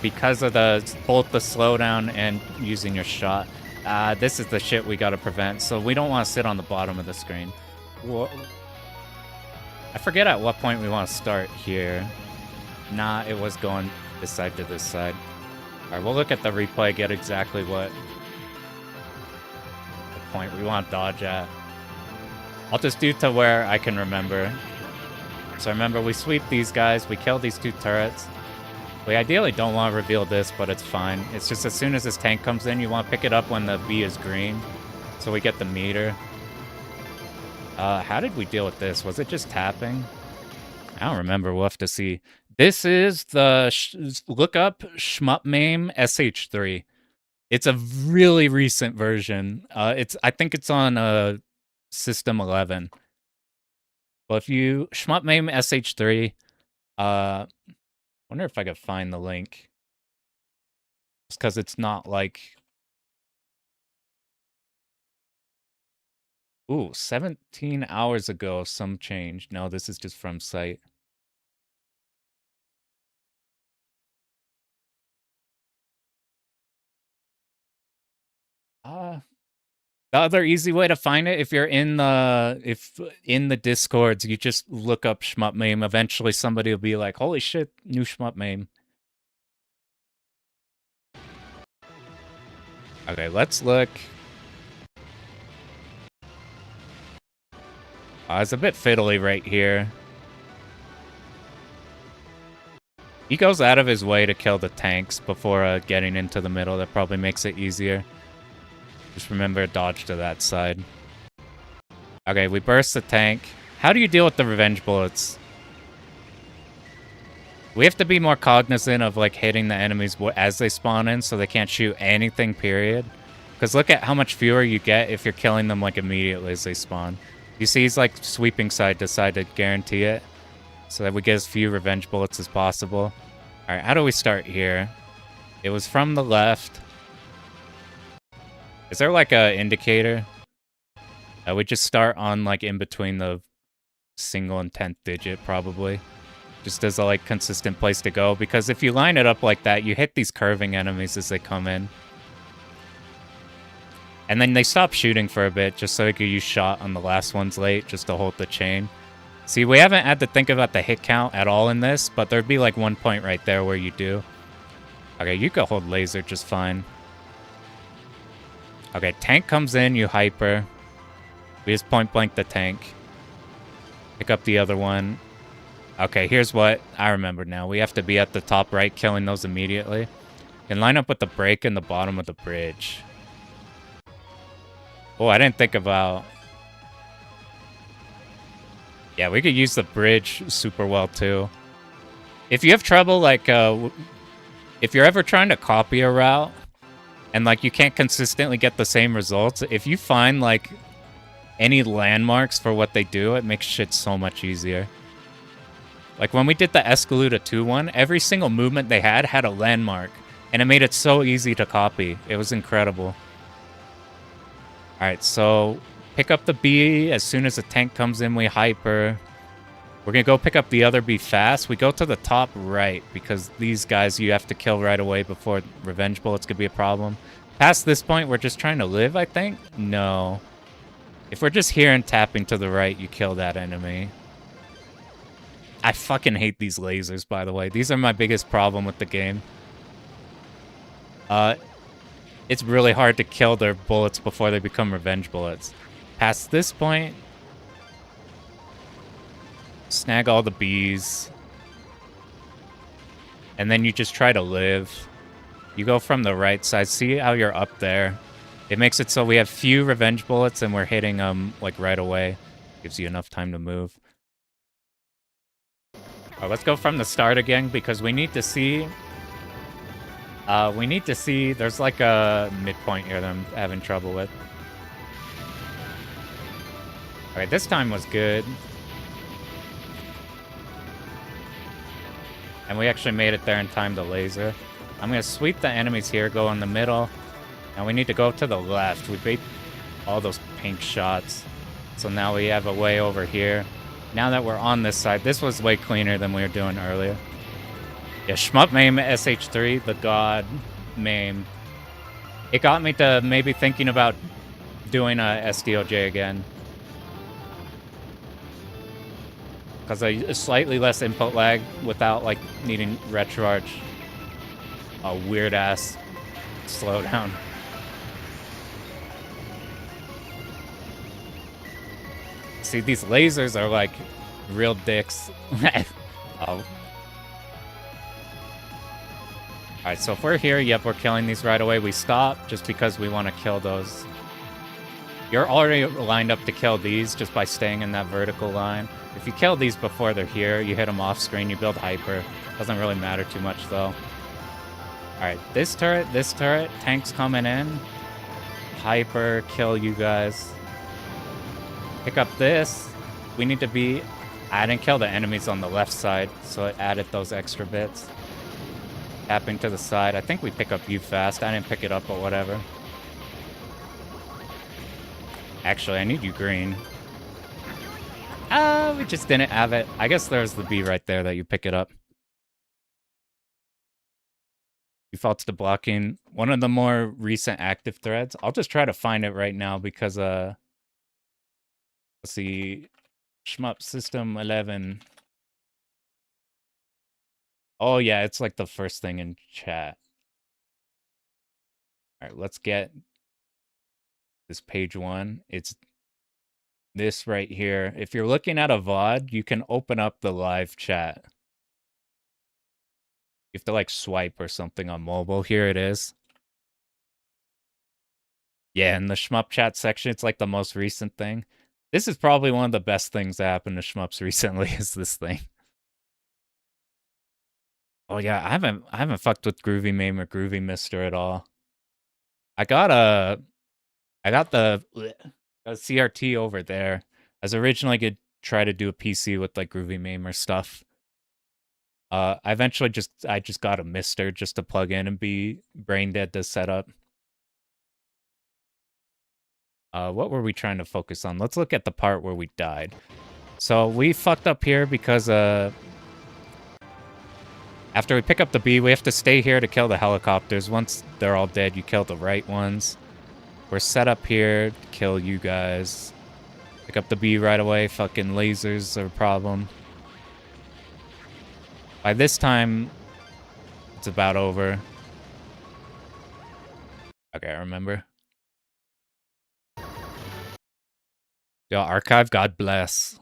Because of both the slowdown and using your shot. This is the shit we gotta prevent, so we don't want to sit on the bottom of the screen. I forget at what point we want to start here. Nah, it was going this side to this side. Alright, we'll look at the replay, get exactly what the point we want to dodge at. I'll just do to where I can remember. So remember, we sweep these guys, we kill these 2 turrets. We ideally don't want to reveal this, but it's fine. It's just as soon as this tank comes in, you want to pick it up when the B is green. So we get the meter. How did we deal with this? Was it just tapping? I don't remember. We'll have to see. This is the look up Shmupmame SH3. It's a really recent version. I think it's on System 11. Well, if you Shmupmame SH3, wonder if I could find the link. Just because it's not like... Ooh, 17 hours ago, some change. No, this is just from site. The other easy way to find it, if you're in the Discords, you just look up Shmupmame. Eventually somebody will be like, holy shit, new Shmupmame. Okay, let's look. It's a bit fiddly right here. He goes out of his way to kill the tanks before getting into the middle. That probably makes it easier. Just remember, dodge to that side. Okay, we burst the tank. How do you deal with the revenge bullets? We have to be more cognizant of like hitting the enemies as they spawn in so they can't shoot anything, period. Because look at how much fewer you get if you're killing them like immediately as they spawn. You see he's like sweeping side to side to guarantee it. So that we get as few revenge bullets as possible. Alright, how do we start here? It was from the left. Is there like a indicator? We just start on like in between the single and 10th digit probably. Just as a like consistent place to go. Because if you line it up like that, you hit these curving enemies as they come in. And then they stop shooting for a bit just so they could use shot on the last ones late just to hold the chain. See, we haven't had to think about the hit count at all in this, but there'd be like 1 point right there where you do. Okay, you could hold laser just fine. Okay, tank comes in, you hyper. We just point blank the tank. Pick up the other one. Okay, here's what I remember now. We have to be at the top right, killing those immediately. And line up with the break in the bottom of the bridge. Oh, I didn't think about... Yeah, we could use the bridge super well, too. If you have trouble, like, if you're ever trying to copy a route, and, like, you can't consistently get the same results, if you find, like, any landmarks for what they do, it makes shit so much easier. Like, when we did the Escaluda 2 one, every single movement they had a landmark, and it made it so easy to copy. It was incredible. Alright, so... pick up the B. As soon as the tank comes in, we hyper. We're going to go pick up the other B fast. We go to the top right because these guys you have to kill right away before revenge bullets could be a problem. Past this point, we're just trying to live, I think? No. If we're just here and tapping to the right, you kill that enemy. I fucking hate these lasers, by the way. These are my biggest problem with the game. It's really hard to kill their bullets before they become revenge bullets. Past this point, snag all the bees, and then you just try to live. You go from the right side. See how you're up there? It makes it so we have few revenge bullets and we're hitting them like right away. Gives you enough time to move. Alright, let's go from the start again because we need to see... there's like a midpoint here that I'm having trouble with. Alright, this time was good. And we actually made it there in time to laser. I'm going to sweep the enemies here, go in the middle. Now we need to go to the left. We beat all those pink shots. So now we have a way over here. Now that we're on this side, this was way cleaner than we were doing earlier. Yeah, Shmup Mame SH3, the god Mame. It got me to maybe thinking about doing a SDOJ again. Because a slightly less input lag without, like, needing RetroArch. A weird-ass slowdown. See, these lasers are, like, real dicks. Oh. Alright, so if we're here, yep, we're killing these right away. We stop just because we want to kill those. You're already lined up to kill these just by staying in that vertical line. If you kill these before they're here, you hit them off screen, you build hyper. Doesn't really matter too much, though. Alright, this turret, tanks coming in. Hyper, kill you guys. Pick up this. We need to be... I didn't kill the enemies on the left side, so it added those extra bits. Tapping to the side. I think we pick up you fast. I didn't pick it up, but whatever. Actually, I need you green. We just didn't have it. I guess there's the B right there that you pick it up. Defaults to blocking. One of the more recent active threads. I'll just try to find it right now because, let's see. Shmup System 11. Oh, yeah, it's like the first thing in chat. All right, let's get this page 1. It's this right here. If you're looking at a VOD, you can open up the live chat. You have to, like, swipe or something on mobile. Here it is. Yeah, in the Shmup chat section, it's like the most recent thing. This is probably one of the best things that happened to Shmups recently is this thing. Oh yeah, I haven't fucked with Groovy Mame or Groovy Mister at all. I got the CRT over there. I was originally gonna try to do a PC with like Groovy Mame or stuff. I eventually just got a Mister just to plug in and be brain dead to set up. What were we trying to focus on? Let's look at the part where we died. So we fucked up here because after we pick up the B, we have to stay here to kill the helicopters. Once they're all dead, you kill the right ones. We're set up here to kill you guys. Pick up the B right away. Fucking lasers are a problem. By this time, it's about over. Okay, I remember. Yo, Archive, God bless.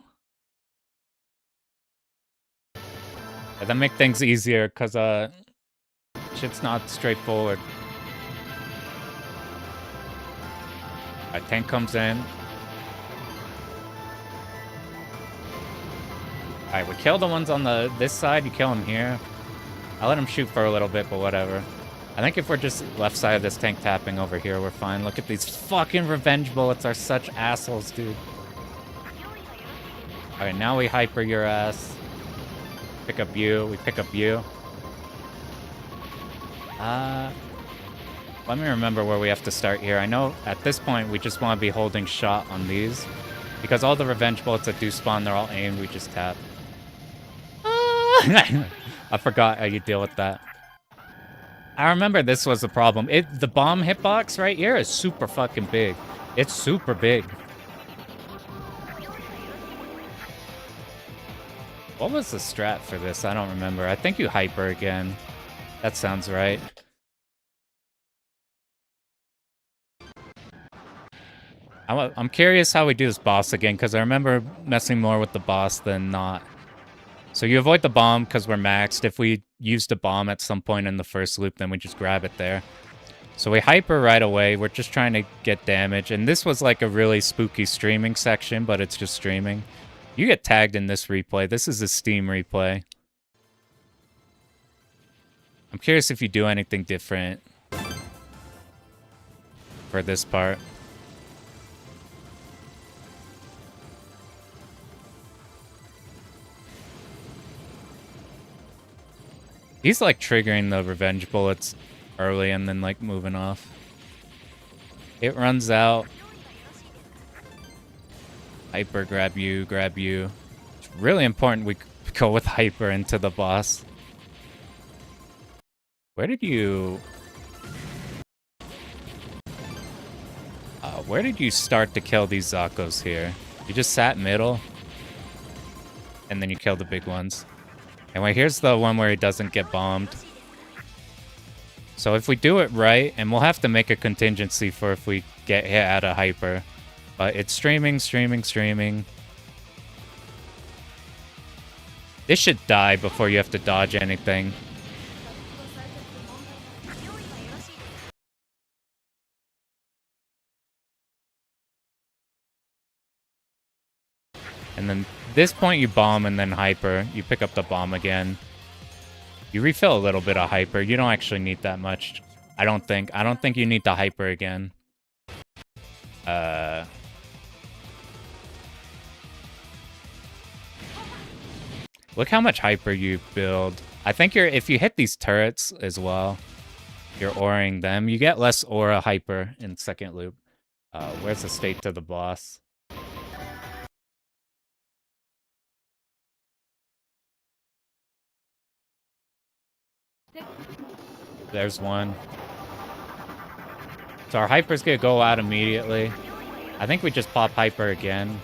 Yeah, that make things easier, because, shit's not straightforward. A tank comes in. Alright, we kill the ones on this side, you kill them here. I let them shoot for a little bit, but whatever. I think if we're just left side of this tank tapping over here, we're fine. Look at these fucking revenge bullets are such assholes, dude. Alright, now we hyper your ass. Pick up you, we pick up you. Let me remember where we have to start here. I know at this point we just want to be holding shot on these. Because all the revenge bullets that do spawn, they're all aimed, we just tap. I forgot how you deal with that. I remember this was a problem. The bomb hitbox right here is super fucking big. It's super big. What was the strat for this? I don't remember. I think you hyper again. That sounds right. I'm curious how we do this boss again, because I remember messing more with the boss than not. So you avoid the bomb because we're maxed. If we used a bomb at some point in the first loop, then we just grab it there. So we hyper right away. We're just trying to get damage. And this was like a really spooky streaming section, but it's just streaming. You get tagged in this replay. This is a Steam replay. I'm curious if you do anything different for this part. He's like triggering the revenge bullets early and then like moving off. It runs out. Hyper, grab you, grab you. It's really important we go with Hyper into the boss. Where did you... where did you start to kill these Zakos here? You just sat middle? And then you kill the big ones. Anyway, here's the one where he doesn't get bombed. So if we do it right, and we'll have to make a contingency for if we get hit at a Hyper. But it's streaming, streaming, streaming. This should die before you have to dodge anything. And then this point you bomb and then Hyper. You pick up the bomb again. You refill a little bit of Hyper. You don't actually need that much. I don't think. I don't think you need the Hyper again. Look how much Hyper you build. I think if you hit these turrets as well, you're auring them. You get less aura Hyper in second loop. Where's the state to the boss? There's one. So our Hyper's gonna go out immediately. I think we just pop Hyper again.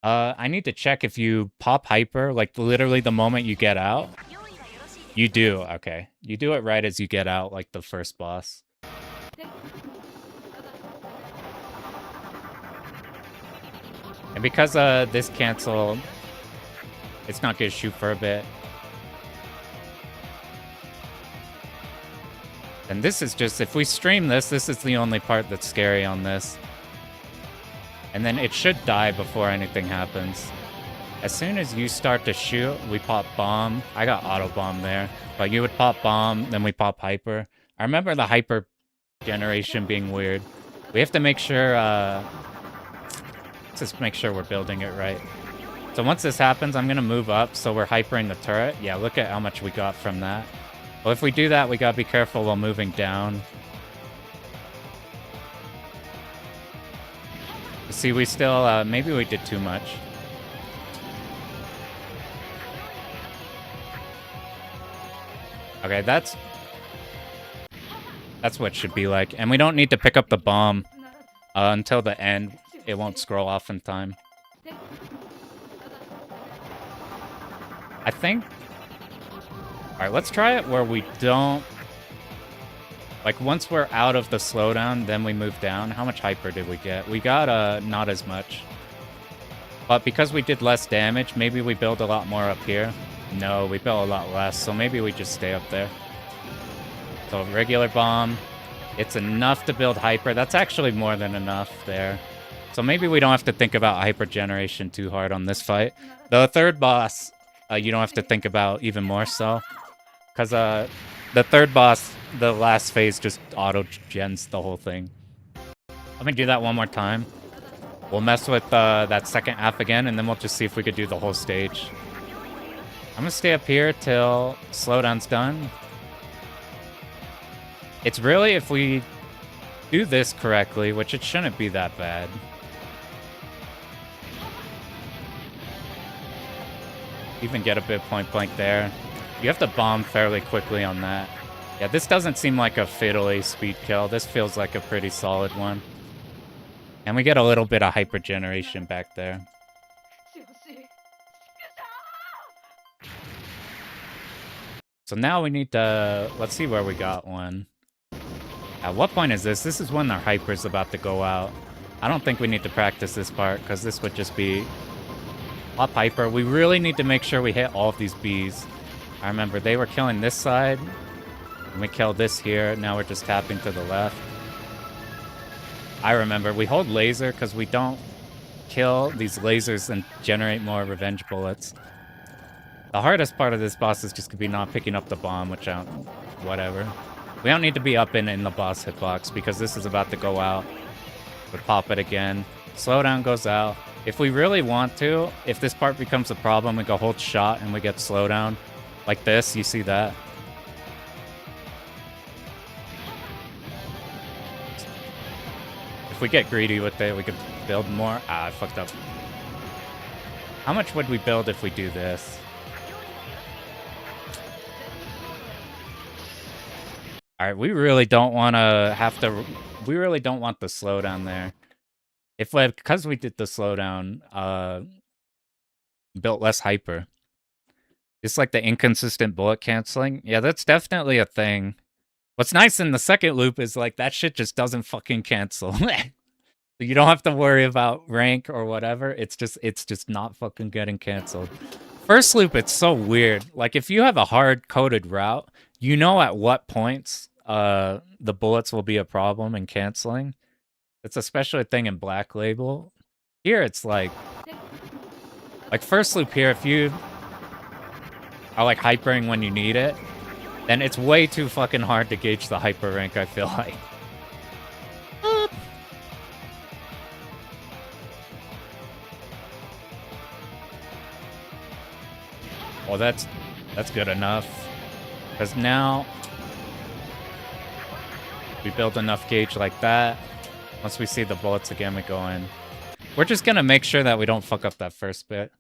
I need to check if you pop Hyper, like literally the moment you get out. You do, okay. You do it right as you get out, like the first boss. And because this cancel, it's not gonna shoot for a bit. And this is just, if we stream this is the only part that's scary on this. And then it should die before anything happens. As soon as you start to shoot, we pop bomb. I got auto bomb there. But you would pop bomb, then we pop Hyper. I remember the Hyper generation being weird. We have to make sure, let's just make sure we're building it right. So once this happens, I'm gonna move up so we're Hypering the turret. Yeah, look at how much we got from that. Well, if we do that, we gotta be careful while moving down. See, we still, maybe we did too much. Okay, that's what it should be like. And we don't need to pick up the bomb until the end. It won't scroll off in time. I think... Alright, let's try it where we don't... Like, once we're out of the slowdown, then we move down. How much Hyper did we get? We got, not as much. But because we did less damage, maybe we build a lot more up here. No, we built a lot less, so maybe we just stay up there. So, regular bomb. It's enough to build Hyper. That's actually more than enough there. So maybe we don't have to think about Hyper generation too hard on this fight. The third boss, you don't have to think about even more so. Because, the third boss, the last phase, just auto-gens the whole thing. Let me do that one more time. We'll mess with that second half again, and then we'll just see if we could do the whole stage. I'm gonna stay up here till slowdown's done. It's really, if we do this correctly, which it shouldn't be that bad. Even get a bit point blank there. You have to bomb fairly quickly on that. Yeah, this doesn't seem like a fiddly speed kill. This feels like a pretty solid one. And we get a little bit of Hyper generation back there. So now we need to... Let's see where we got one. At what point is this? This is when our Hyper's about to go out. I don't think we need to practice this part, because this would just be... Pop Hyper. We really need to make sure we hit all of these Bs. I remember they were killing this side, and we killed this here. Now we're just tapping to the left. I remember we hold laser because we don't kill these lasers and generate more revenge bullets. The hardest part of this boss is just gonna be not picking up the bomb, which I don't... whatever. We don't need to be up in the boss hitbox because this is about to go out. We pop it again. Slowdown goes out. If we really want to, if this part becomes a problem, we go hold shot and we get slowdown. Like this, you see that? If we get greedy with it, we could build more. Ah, I fucked up. How much would we build if we do this? Alright, we really don't want to have to... We really don't want the slowdown there. If we... Because we did the slowdown, built less hyper. It's like the inconsistent bullet canceling. Yeah, that's definitely a thing. What's nice in the second loop is like that shit just doesn't fucking cancel. You don't have to worry about rank or whatever. It's just not fucking getting canceled. First loop, it's so weird. Like if you have a hard-coded route, you know at what points the bullets will be a problem in canceling. It's especially a thing in Black Label. Here it's like first loop here, if you are like hypering when you need it, then it's way too fucking hard to gauge the hyper rank, I feel like. Well, that's good enough. Because now we build enough gauge like that. Once we see the bullets again, we go in. We're just gonna make sure that we don't fuck up that first bit.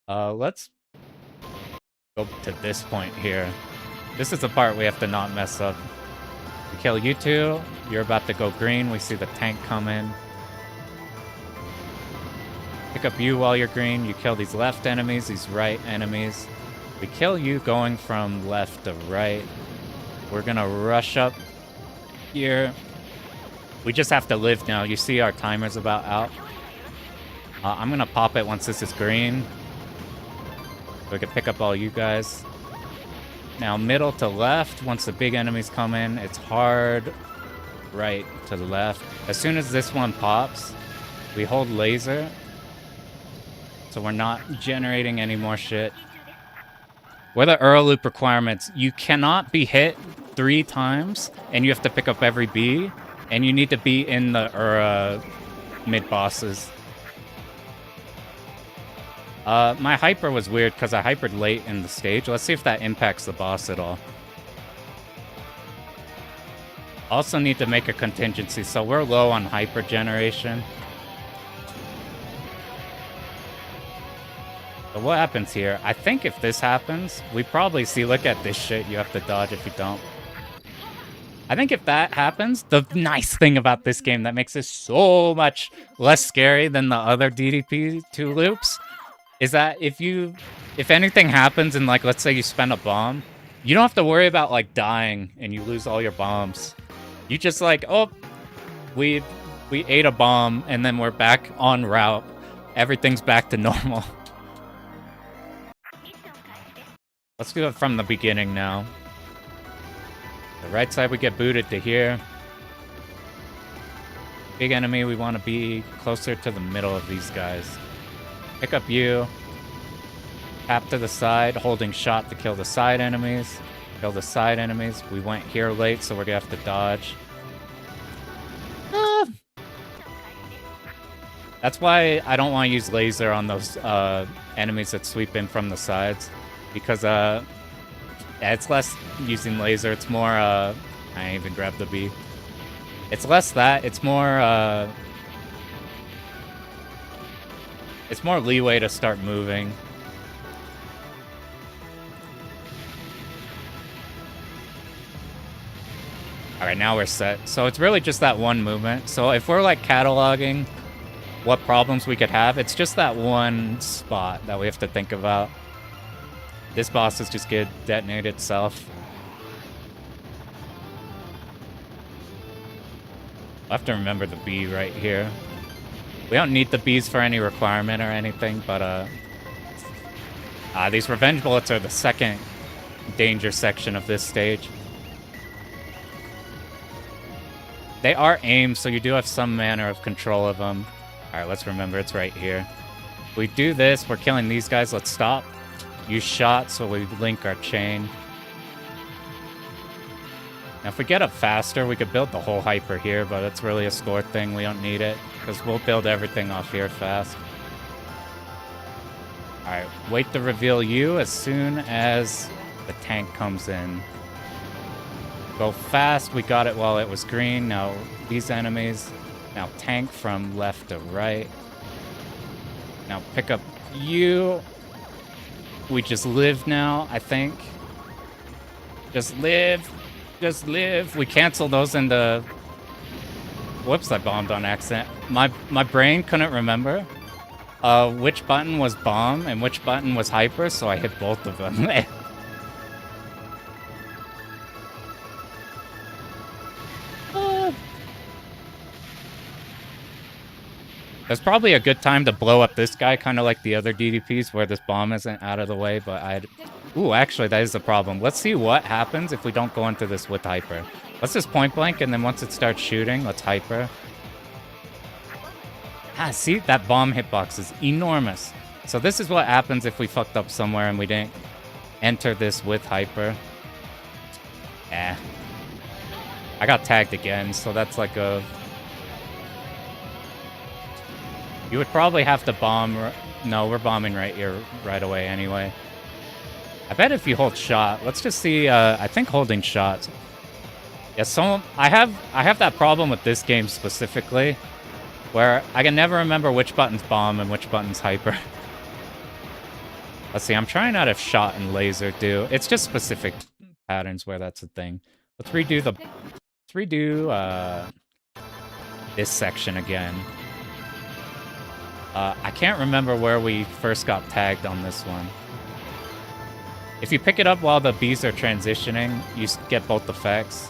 Let's go to this point here. This is the part we have to not mess up. We kill you two. You're about to go green. We see the tank come in. Pick up you while you're green. You kill these left enemies, these right enemies. We kill you going from left to right. We're gonna rush up here. We just have to live now. You see our timer's about out. I'm gonna pop it once this is green. So we can pick up all you guys. Now middle to left. Once the big enemies come in, it's hard right to the left. As soon as this one pops, we hold laser. So we're not generating any more shit. With the URA loop requirements, you cannot be hit 3 times, and you have to pick up every B, and you need to be in the URA mid-bosses. My hyper was weird because I hypered late in the stage. Let's see if that impacts the boss at all. Also need to make a contingency, so we're low on hyper generation. So what happens here? I think if this happens, we probably see, look at this shit, you have to dodge if you don't. I think if that happens, the nice thing about this game that makes it so much less scary than the other DDP 2 loops is that if anything happens and like, let's say you spend a bomb, you don't have to worry about like dying and you lose all your bombs. You just like, oh, we ate a bomb and then we're back en route. Everything's back to normal. Let's do it from the beginning now. The right side, we get booted to here. Big enemy, we want to be closer to the middle of these guys. Pick up you. Tap to the side, holding shot to kill the side enemies. Kill the side enemies. We went here late, so we're going to have to dodge. That's why I don't want to use laser on those enemies that sweep in from the sides. Because, yeah, it's less using laser. It's more, I didn't even grab the B. It's less that. It's more leeway to start moving. Alright, now we're set. So it's really just that one movement. So if we're, like, cataloging what problems we could have, it's just that one spot that we have to think about. This boss is just gonna detonate itself. I'll have to remember the B right here. We don't need the Bs for any requirement or anything, but these revenge bullets are the second danger section of this stage. They are aimed, so you do have some manner of control of them. Alright, let's remember it's right here. If we do this, we're killing these guys, let's stop. Use shot so we link our chain. Now if we get up faster, we could build the whole hyper here, but it's really a score thing. We don't need it, because we'll build everything off here fast. Alright, wait to reveal you as soon as the tank comes in. Go fast. We got it while it was green. Now these enemies. Now tank from left to right. Now pick up you. We just live now, I think. Just live. Just live. We cancel those in the... Whoops, I bombed on accident. My brain couldn't remember which button was bomb and which button was hyper, so I hit both of them. There's probably a good time to blow up this guy, kind of like the other DDPs where this bomb isn't out of the way, but I'd... Ooh, actually, that is the problem. Let's see what happens if we don't go into this with hyper. Let's just point blank, and then once it starts shooting, let's hyper. Ah, see? That bomb hitbox is enormous. So this is what happens if we fucked up somewhere and we didn't enter this with hyper. Eh. I got tagged again, so that's like a... You would probably have to bomb... No, we're bombing right here right away anyway. I bet if you hold shot... Let's just see... I think holding shot... Yeah, so I have that problem with this game specifically, where I can never remember which button's bomb and which button's hyper. Let's see, I'm trying out if shot and laser do. It's just specific patterns where that's a thing. Let's redo the... Let's redo this section again. I can't remember where we first got tagged on this one. If you pick it up while the bees are transitioning, you get both effects.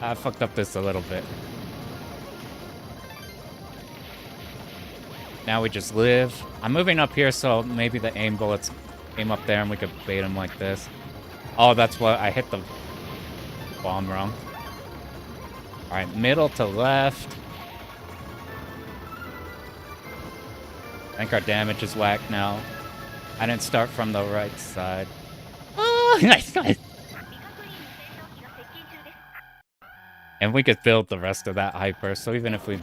I fucked up this a little bit. Now we just live. I'm moving up here, so maybe the aim bullets aim up there and we could bait them like this. Oh, that's what I hit the bomb wrong. Alright, middle to left. I think our damage is whack now. I didn't start from the right side. Oh, nice. And we could build the rest of that hyper, so even if we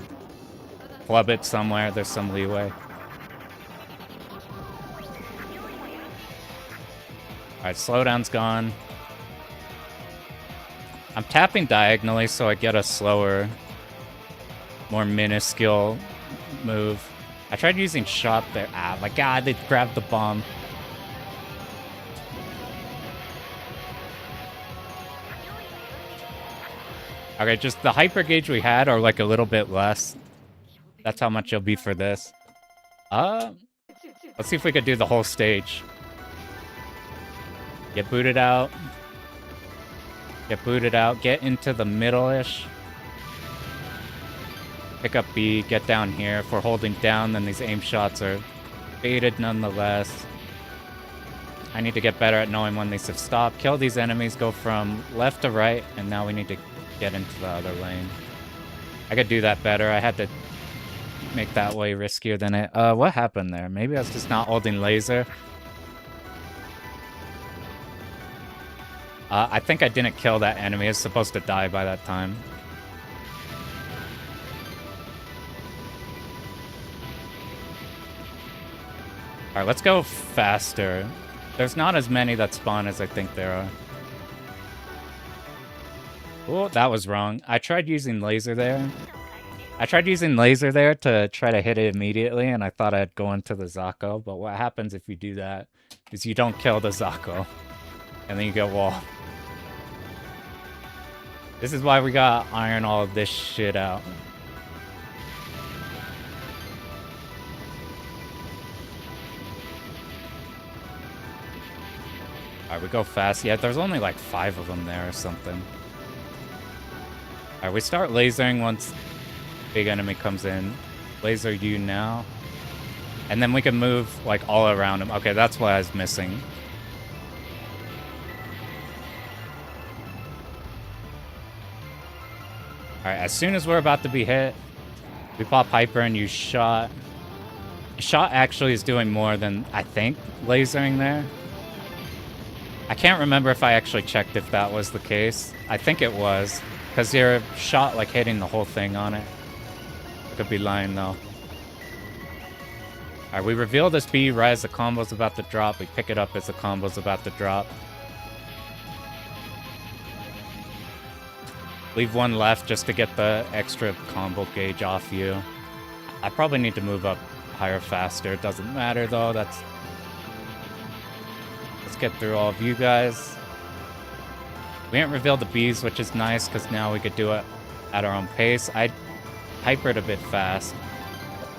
club it somewhere, there's some leeway. Alright, slowdown's gone. I'm tapping diagonally so I get a slower, more minuscule move. I tried using shot there. Ah, my god, they grabbed the bomb. Okay, just the hyper gauge we had are like a little bit less. That's how much it'll be for this. Let's see if we could do the whole stage. Get booted out. Get booted out. Get into the middle-ish. Pick up B. Get down here. If we're holding down, then these aim shots are baited nonetheless. I need to get better at knowing when these have stopped. Kill these enemies. Go from left to right. And now we need to get into the other lane. I could do that better. I had to make that way riskier than it. What happened there? Maybe I was just not holding laser. I think I didn't kill that enemy. It's supposed to die by that time. Alright, let's go faster. There's not as many that spawn as I think there are. Oh, that was wrong. I tried using laser there. I tried using laser there to try to hit it immediately, and I thought I'd go into the Zako, but what happens if you do that is you don't kill the Zako, and then you get wall. This is why we gotta iron all of this shit out. Alright, we go fast. Yeah, there's only like 5 of them there or something. Alright, we start lasering once big enemy comes in. Laser you now. And then we can move like all around him. Okay, that's what I was missing. Alright, as soon as we're about to be hit, we pop hyper and use shot. Shot actually is doing more than, I think, lasering there. I can't remember if I actually checked if that was the case. I think it was, because your shot like hitting the whole thing on it. I could be lying though. Alright, we reveal this B right as the combo's about to drop. We pick it up as the combo's about to drop. Leave one left just to get the extra combo gauge off you. I probably need to move up higher faster. It doesn't matter though. Let's get through all of you guys. We didn't reveal the Bs, which is nice because now we could do it at our own pace. I hypered a bit fast.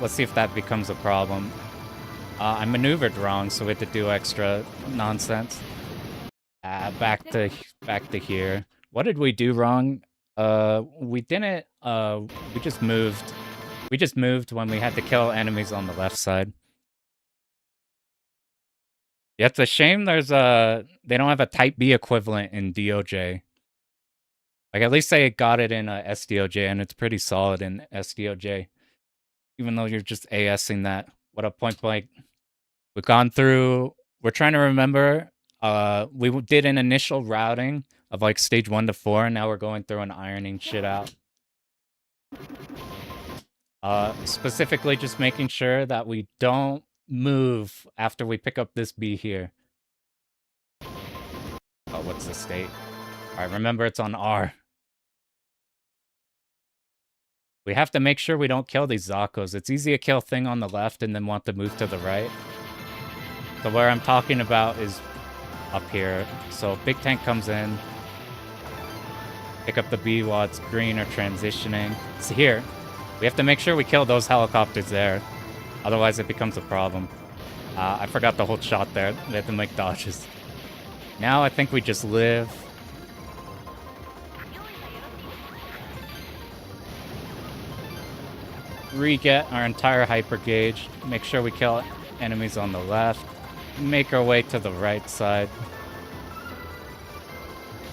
Let's see if that becomes a problem. I maneuvered wrong, so we had to do extra nonsense. Back to here. What did we do wrong? We didn't. We just moved. We just moved when we had to kill enemies on the left side. Yeah, it's a shame there's they don't have a Type B equivalent in DOJ. Like, at least they got it in SDOJ, and it's pretty solid in SDOJ. Even though you're just ASing that. What a point blank. We've gone through... We're trying to remember... we did an initial routing of, like, stage 1 to 4, and now we're going through and ironing shit out. Specifically just making sure that we don't move after we pick up this B here. Oh, what's the state? Alright, remember it's on R. We have to make sure we don't kill these Zakos. It's easy to kill thing on the left and then want to move to the right. So where I'm talking about is up here. So big tank comes in. Pick up the B while it's green or transitioning. It's here. We have to make sure we kill those helicopters there. Otherwise it becomes a problem. I forgot the whole shot there. We have to make dodges. Now I think we just live. Re-get our entire hyper gauge. Make sure we kill enemies on the left. Make our way to the right side.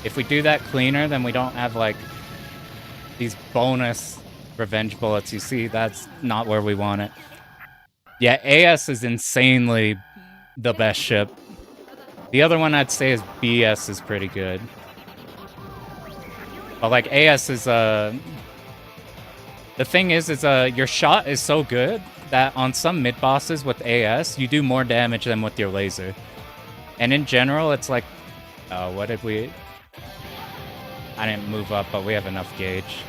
If we do that cleaner, then we don't have, like, these bonus revenge bullets. You see, that's not where we want it. Yeah, AS is insanely the best ship. The other one I'd say is BS is pretty good. But, like, AS is, the thing is your shot is so good that on some mid-bosses with AS, you do more damage than with your laser. And in general, it's like... what did we... I didn't move up, but we have enough gauge.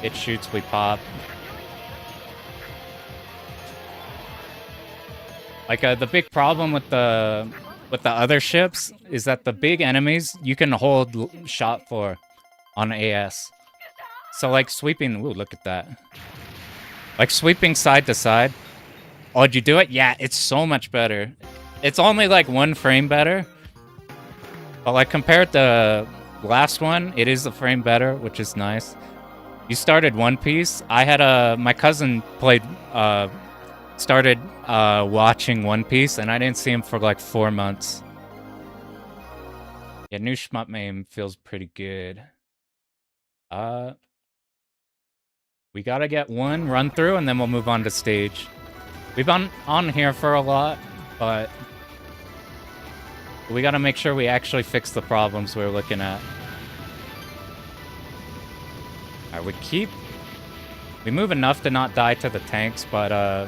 It shoots, we pop. Like, the big problem with the other ships is that the big enemies, you can hold shot for on AS. So, like, sweeping... Ooh, look at that. Like, sweeping side to side. Oh, did you do it? Yeah, it's so much better. It's only, like, 1 frame better. But, like, compared to the last one, it is a frame better, which is nice. You started One Piece. I had my cousin played... started watching One Piece, and I didn't see him for, like, 4 months. Yeah, new shmup name feels pretty good. We gotta get one run through, and then we'll move on to stage. We've been on here for a lot, but we gotta make sure we actually fix the problems we're looking at. Alright, we move enough to not die to the tanks, but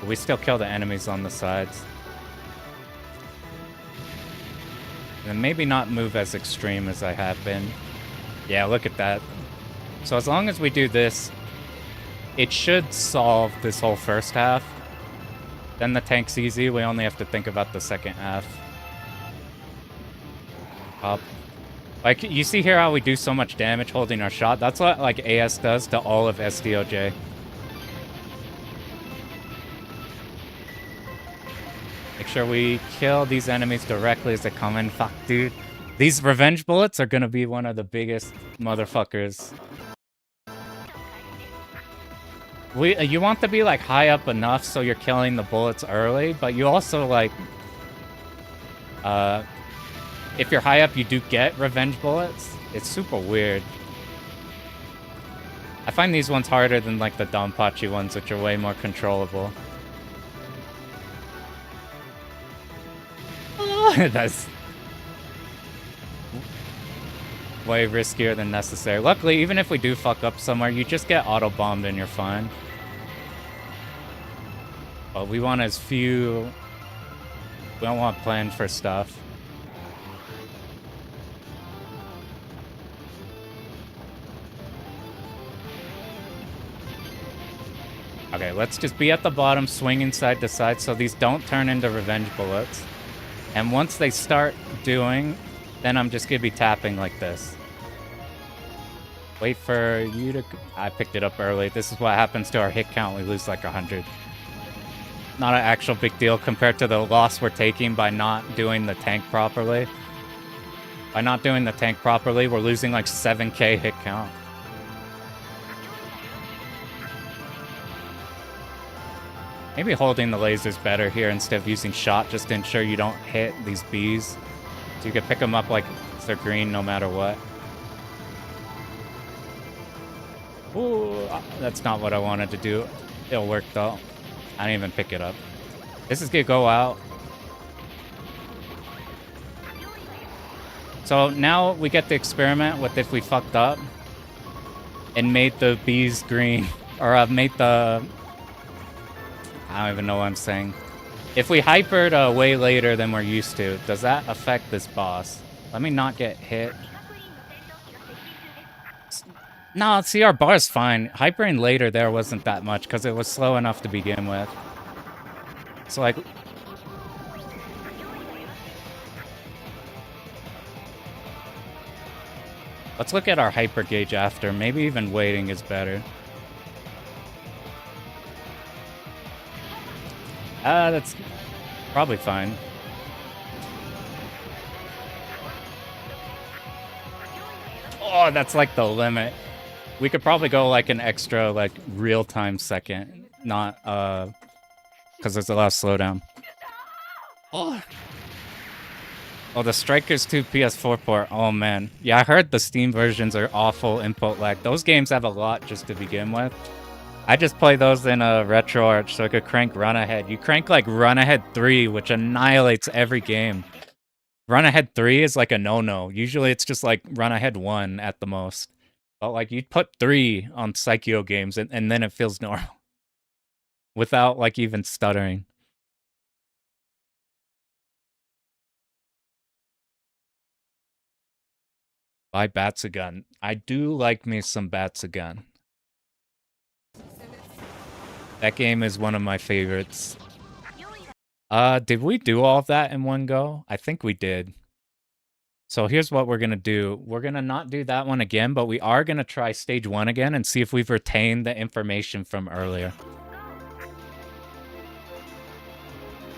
we still kill the enemies on the sides. And maybe not move as extreme as I have been. Yeah, look at that. So as long as we do this, it should solve this whole first half. Then the tank's easy. We only have to think about the second half. Up. Like, you see here how we do so much damage holding our shot? That's what, like, AS does to all of SDOJ. Make sure we kill these enemies directly as they come in. Fuck, dude. These revenge bullets are gonna be one of the biggest motherfuckers. You want to be, like, high up enough so you're killing the bullets early, but you also, like... if you're high up, you do get revenge bullets. It's super weird. I find these ones harder than, like, the Dodonpachi ones, which are way more controllable. That's way riskier than necessary. Luckily, even if we do fuck up somewhere, you just get auto-bombed and you're fine. But we want as few... We don't want plan for stuff. Okay, let's just be at the bottom, swinging side to side so these don't turn into revenge bullets. And once they start doing, then I'm just gonna be tapping like this. Wait for you to... I picked it up early. This is what happens to our hit count. We lose like 100. Not an actual big deal compared to the loss we're taking by not doing the tank properly. By not doing the tank properly, we're losing like 7k hit count. Maybe holding the laser's better here instead of using shot, just to ensure you don't hit these bees. So you can pick them up like they're green no matter what. Ooh, that's not what I wanted to do. It'll work though. I didn't even pick it up. This is gonna go out. So now we get to experiment with if we fucked up and made the bees green, or made the... I don't even know what I'm saying. If we hypered way later than we're used to, does that affect this boss? Let me not get hit. No, see, our bar's fine. Hypering later there wasn't that much because it was slow enough to begin with. So, like... Let's look at our hyper gauge after. Maybe even waiting is better. That's probably fine. Oh, that's like the limit. We could probably go like an extra, like, real-time second. Not, because there's a lot of slowdown. Oh. Oh, the Strikers 2 PS4 port. Oh, man. Yeah, I heard the Steam versions are awful input lag. Those games have a lot just to begin with. I just play those in a RetroArch so I could crank Run Ahead. You crank like Run Ahead 3, which annihilates every game. Run Ahead 3 is like a no-no. Usually it's just like Run Ahead 1 at the most. But like you'd put 3 on Psycho games and then it feels normal. Without like even stuttering. Buy Batsugun. I do like me some Batsugun. That game is one of my favorites. Did we do all of that in one go? I think we did. So here's what we're gonna do. We're gonna not do that one again, but we are gonna try stage 1 again and see if we've retained the information from earlier.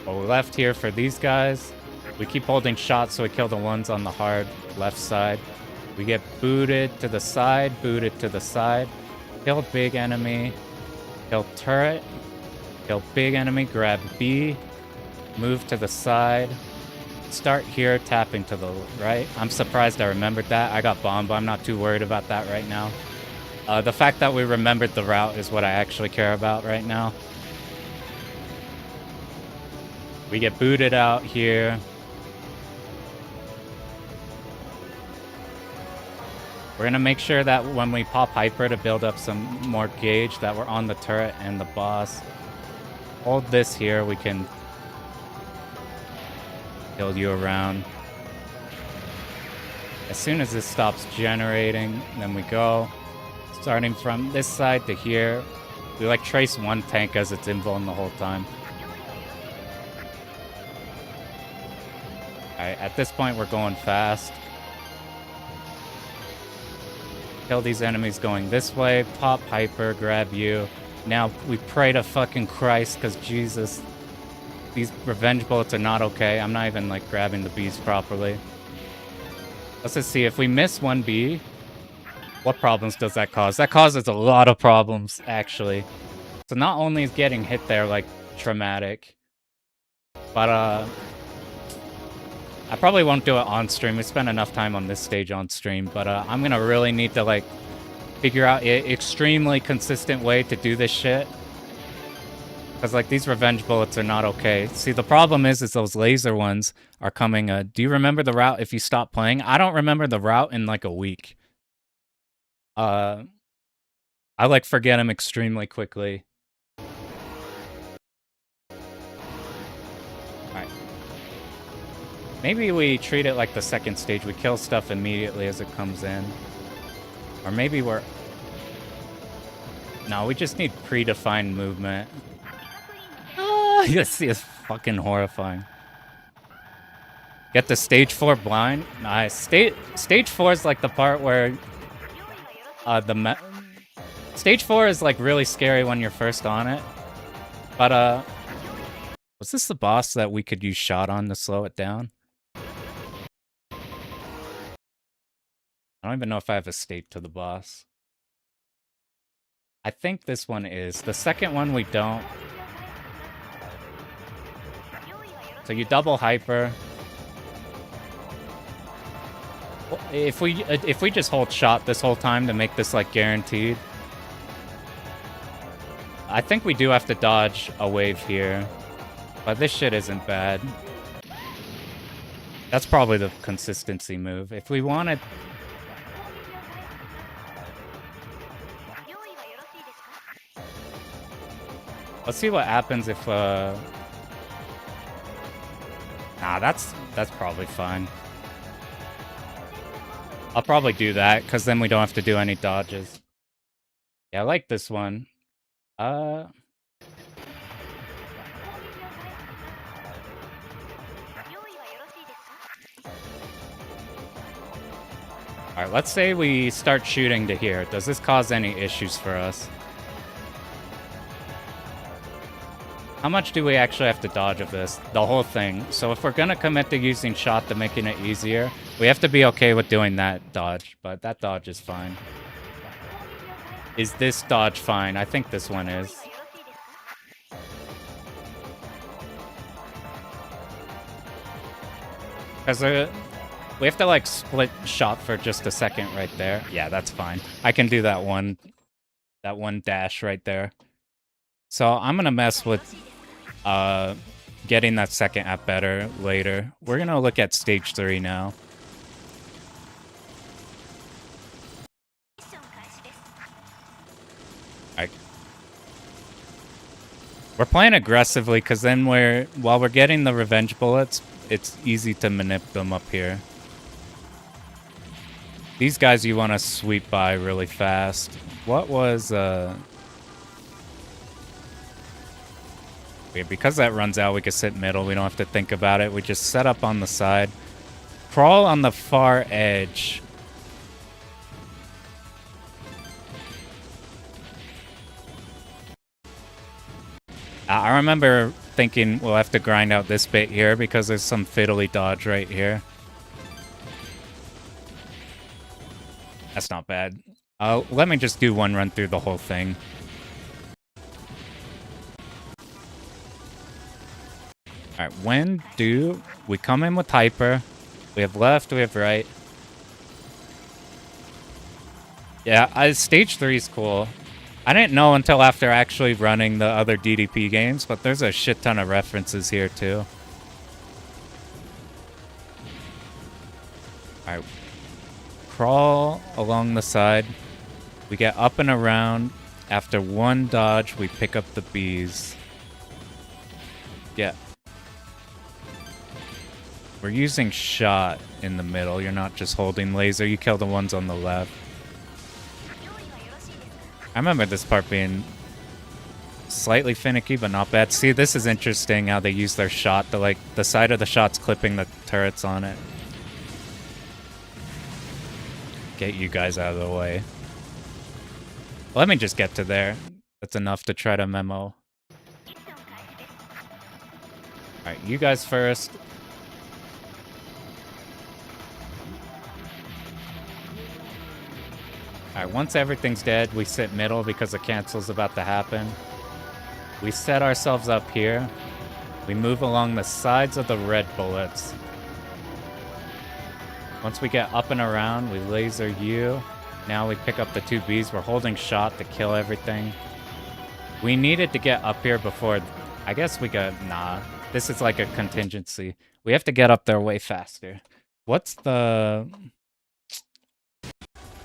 Well, we left here for these guys. We keep holding shots so we kill the ones on the hard left side. We get booted to the side, booted to the side. Kill big enemy. Kill turret. Kill big enemy, grab B. Move to the side. Start here, tapping to the right. I'm surprised I remembered that. I got bombed, but I'm not too worried about that right now. The fact that we remembered the route is what I actually care about right now. We get booted out here. We're gonna make sure that when we pop hyper to build up some more gauge that we're on the turret and the boss. Hold this here, we can kill you around. As soon as this stops generating, then we go. Starting from this side to here. We like trace one tank as it's invuln the whole time. Alright, at this point we're going fast. Kill these enemies going this way, pop hyper, grab you. Now we pray to fucking Christ, because Jesus, these revenge bullets are not okay. I'm not even like grabbing the bees properly. Let's just see, if we miss one bee, what problems does that cause? That causes a lot of problems, actually. So not only is getting hit there like traumatic, but I probably won't do it on stream. We spent enough time on this stage on stream, but I'm gonna really need to like figure out an extremely consistent way to do this shit. Because like these revenge bullets are not okay. See, the problem is those laser ones are coming. Do you remember the route if you stop playing? I don't remember the route in like a week. I like forget them extremely quickly. Maybe we treat it like the second stage. We kill stuff immediately as it comes in. Or maybe we're... No, we just need predefined movement. Ah, this is fucking horrifying. Get the stage 4 blind. Nice. Stage 4 is like the part where... Stage 4 is like really scary when you're first on it. But, was this the boss that we could use shot on to slow it down? I don't even know if I have a state to the boss. I think this one is. The second one we don't. So you double hyper. If we just hold shot this whole time to make this like guaranteed. I think we do have to dodge a wave here. But this shit isn't bad. That's probably the consistency move. If we wanted... Let's see what happens if, Nah, that's probably fine. I'll probably do that, because then we don't have to do any dodges. Yeah, I like this one. Alright, let's say we start shooting to here. Does this cause any issues for us? How much do we actually have to dodge of this? The whole thing. So if we're gonna commit to using shot to making it easier, we have to be okay with doing that dodge. But that dodge is fine. Is this dodge fine? I think this one is. Because we have to like split shot for just a second right there. Yeah, that's fine. I can do that one dash right there. So I'm gonna mess with getting that second app better later. We're gonna look at stage 3 now. Alright. We're playing aggressively because then while we're getting the revenge bullets, it's easy to manip them up here. These guys you want to sweep by really fast. What was because that runs out, we can sit middle. We don't have to think about it. We just set up on the side. Crawl on the far edge. I remember thinking we'll have to grind out this bit here because there's some fiddly dodge right here. That's not bad. Let me just do one run through the whole thing. Alright, when do we come in with hyper? We have left, we have right. Yeah, stage 3 is cool. I didn't know until after actually running the other DDP games, but there's a shit ton of references here too. Alright. Crawl along the side. We get up and around. After one dodge, we pick up the bees. Yeah. We're using shot in the middle. You're not just holding laser. You kill the ones on the left. I remember this part being slightly finicky, but not bad. See, this is interesting how they use their shot. The side of the shot's clipping the turrets on it. Get you guys out of the way. Let me just get to there. That's enough to try to memo. Alright, you guys first. Alright, once everything's dead, we sit middle because the cancel's about to happen. We set ourselves up here. We move along the sides of the red bullets. Once we get up and around, we laser you. Now we pick up the 2 Bs. We're holding shot to kill everything. We needed to get up here before... I guess we got... Nah. This is like a contingency. We have to get up there way faster. What's the...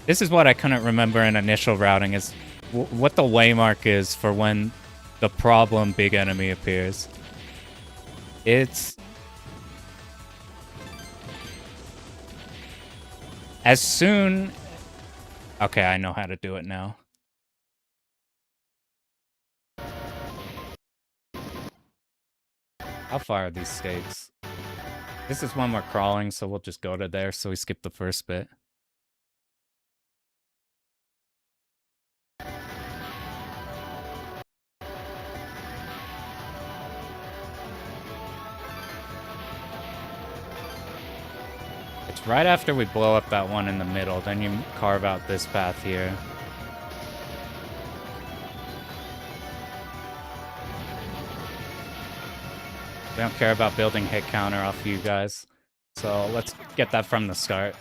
This is what I couldn't remember in initial routing, is what the waymark is for when the problem big enemy appears. It's... As soon... Okay, I know how to do it now. How far are these stakes? This is when we're crawling, so we'll just go to there, so we skip the first bit. It's right after we blow up that one in the middle, then you carve out this path here. We don't care about building hit counter off you guys, so let's get that from the start.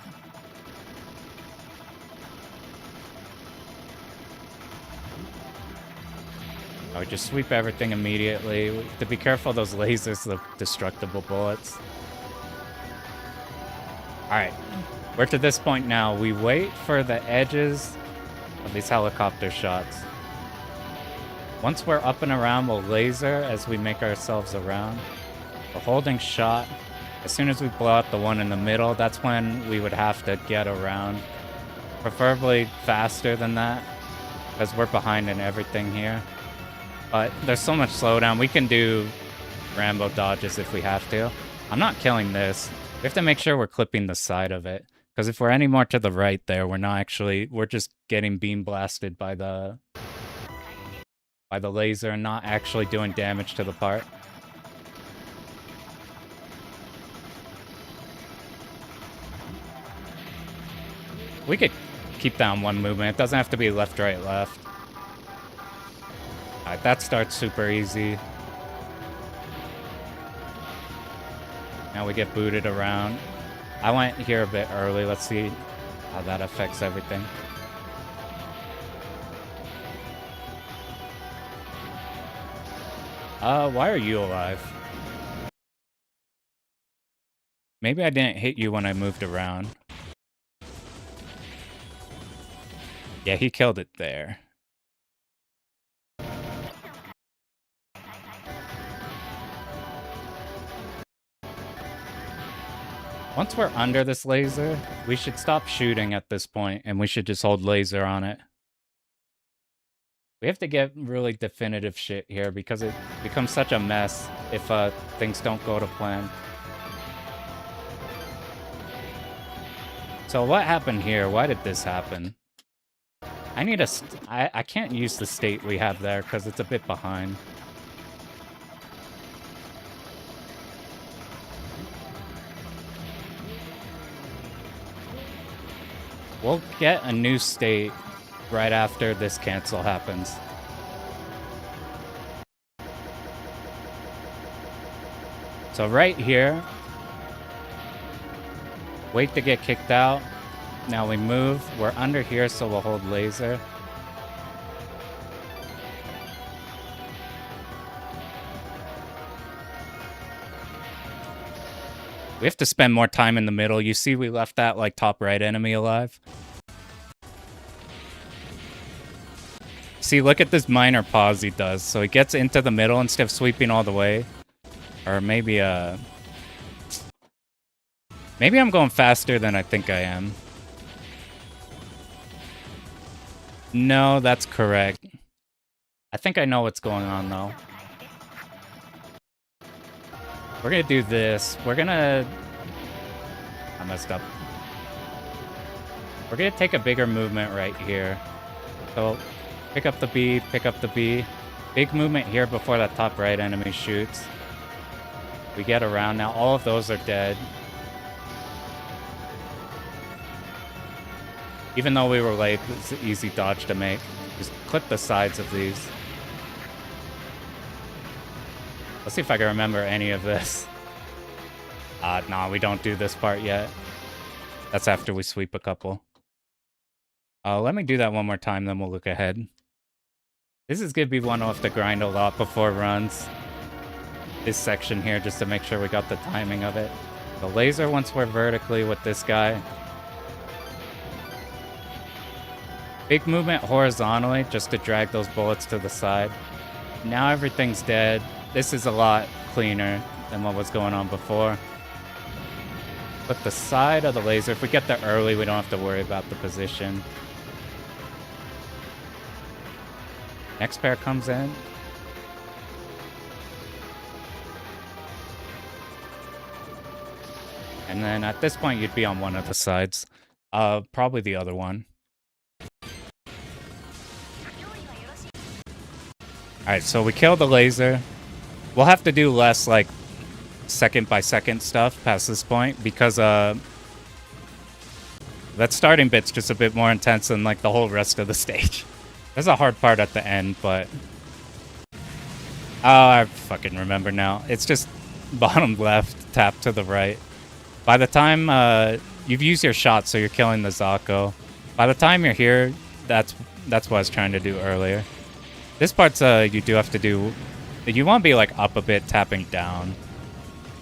I would just sweep everything immediately. We have to be careful of those lasers, the destructible bullets. Alright, we're to this point now. We wait for the edges of these helicopter shots. Once we're up and around, we'll laser as we make ourselves around. We're holding shot. As soon as we blow out the one in the middle, that's when we would have to get around. Preferably faster than that, because we're behind in everything here. But there's so much slowdown. We can do Rambo dodges if we have to. I'm not killing this. We have to make sure we're clipping the side of it. Because if we're any more to the right there, we're not actually... We're just getting beam blasted by the laser and not actually doing damage to the part. We could keep down one movement. It doesn't have to be left, right, left. Alright, that starts super easy. Now we get booted around. I went here a bit early. Let's see how that affects everything. Why are you alive? Maybe I didn't hit you when I moved around. Yeah, he killed it there. Once we're under this laser, we should stop shooting at this point, and we should just hold laser on it. We have to get really definitive shit here, because it becomes such a mess if things don't go to plan. So what happened here? Why did this happen? I need a... I can't use the state we have there, because it's a bit behind. We'll get a new state right after this cancel happens. So right here, wait to get kicked out. Now we move. We're under here, so we'll hold laser. We have to spend more time in the middle. You see we left that like top right enemy alive. See, look at this minor pause he does. So he gets into the middle instead of sweeping all the way. Or maybe maybe I'm going faster than I think I am. No, that's correct. I think I know what's going on though. We're gonna do this. We're gonna... I messed up. We're gonna take a bigger movement right here. So, pick up the B, pick up the B. Big movement here before that top right enemy shoots. We get around now. All of those are dead. Even though we were late, it's an easy dodge to make. Just clip the sides of these. Let's see if I can remember any of this. Nah, we don't do this part yet. That's after we sweep a couple. Let me do that one more time, then we'll look ahead. This is gonna be one we'll have to grind a lot before runs. This section here, just to make sure we got the timing of it. The laser once we're vertically with this guy. Big movement horizontally, just to drag those bullets to the side. Now everything's dead. This is a lot cleaner than what was going on before. Put the side of the laser. If we get there early, we don't have to worry about the position. Next pair comes in. And then at this point, you'd be on one of the sides. Probably the other one. Alright, so we kill the laser. We'll have to do less, like, second by second stuff past this point, because, that starting bit's just a bit more intense than, like, the whole rest of the stage. There's a hard part at the end, but... Oh, I fucking remember now. It's just bottom left, tap to the right. By the time, you've used your shot, so you're killing the Zako. By the time you're here, that's what I was trying to do earlier. This part's, you do have to do... You want to be, like, up a bit, tapping down.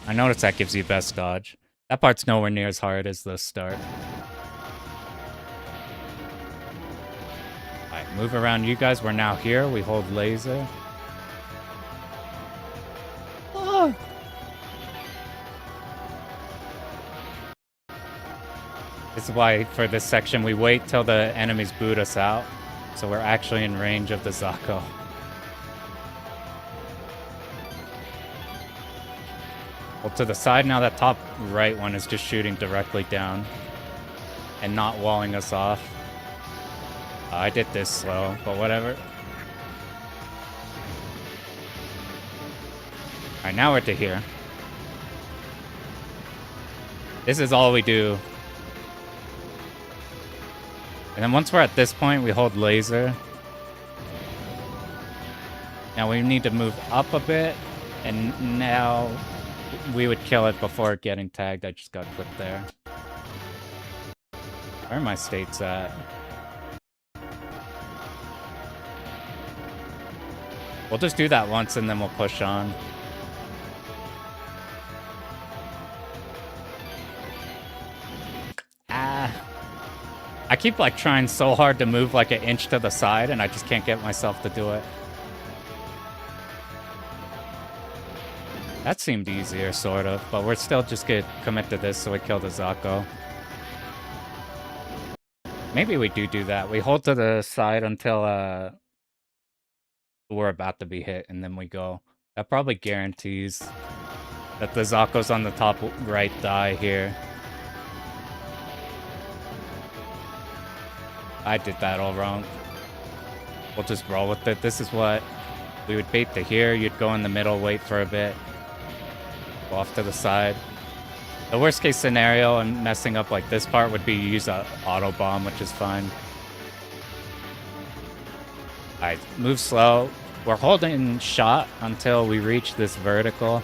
I noticed that gives you best dodge. That part's nowhere near as hard as the start. Alright, move around you guys. We're now here. We hold laser. Oh. This is why, for this section, we wait till the enemies boot us out. So we're actually in range of the Zako. Well, to the side now, that top right one is just shooting directly down. And not walling us off. I did this slow, but whatever. Alright, now we're to here. This is all we do. And then once we're at this point, we hold laser. Now we need to move up a bit. And now we would kill it before getting tagged. I just got clipped there. Where are my states at? We'll just do that once and then we'll push on. I keep like trying so hard to move like an inch to the side and I just can't get myself to do it. That seemed easier, sort of, but we're still just gonna commit to this so we kill the Zako. Maybe we do that. We hold to the side until we're about to be hit and then we go. That probably guarantees that the Zako's on the top right die here. I did that all wrong. We'll just roll with it. This is what we would bait to here. You'd go in the middle, wait for a bit. Go off to the side. The worst case scenario and messing up like this part would be use a auto bomb, which is fine. Alright, move slow. We're holding shot until we reach this vertical.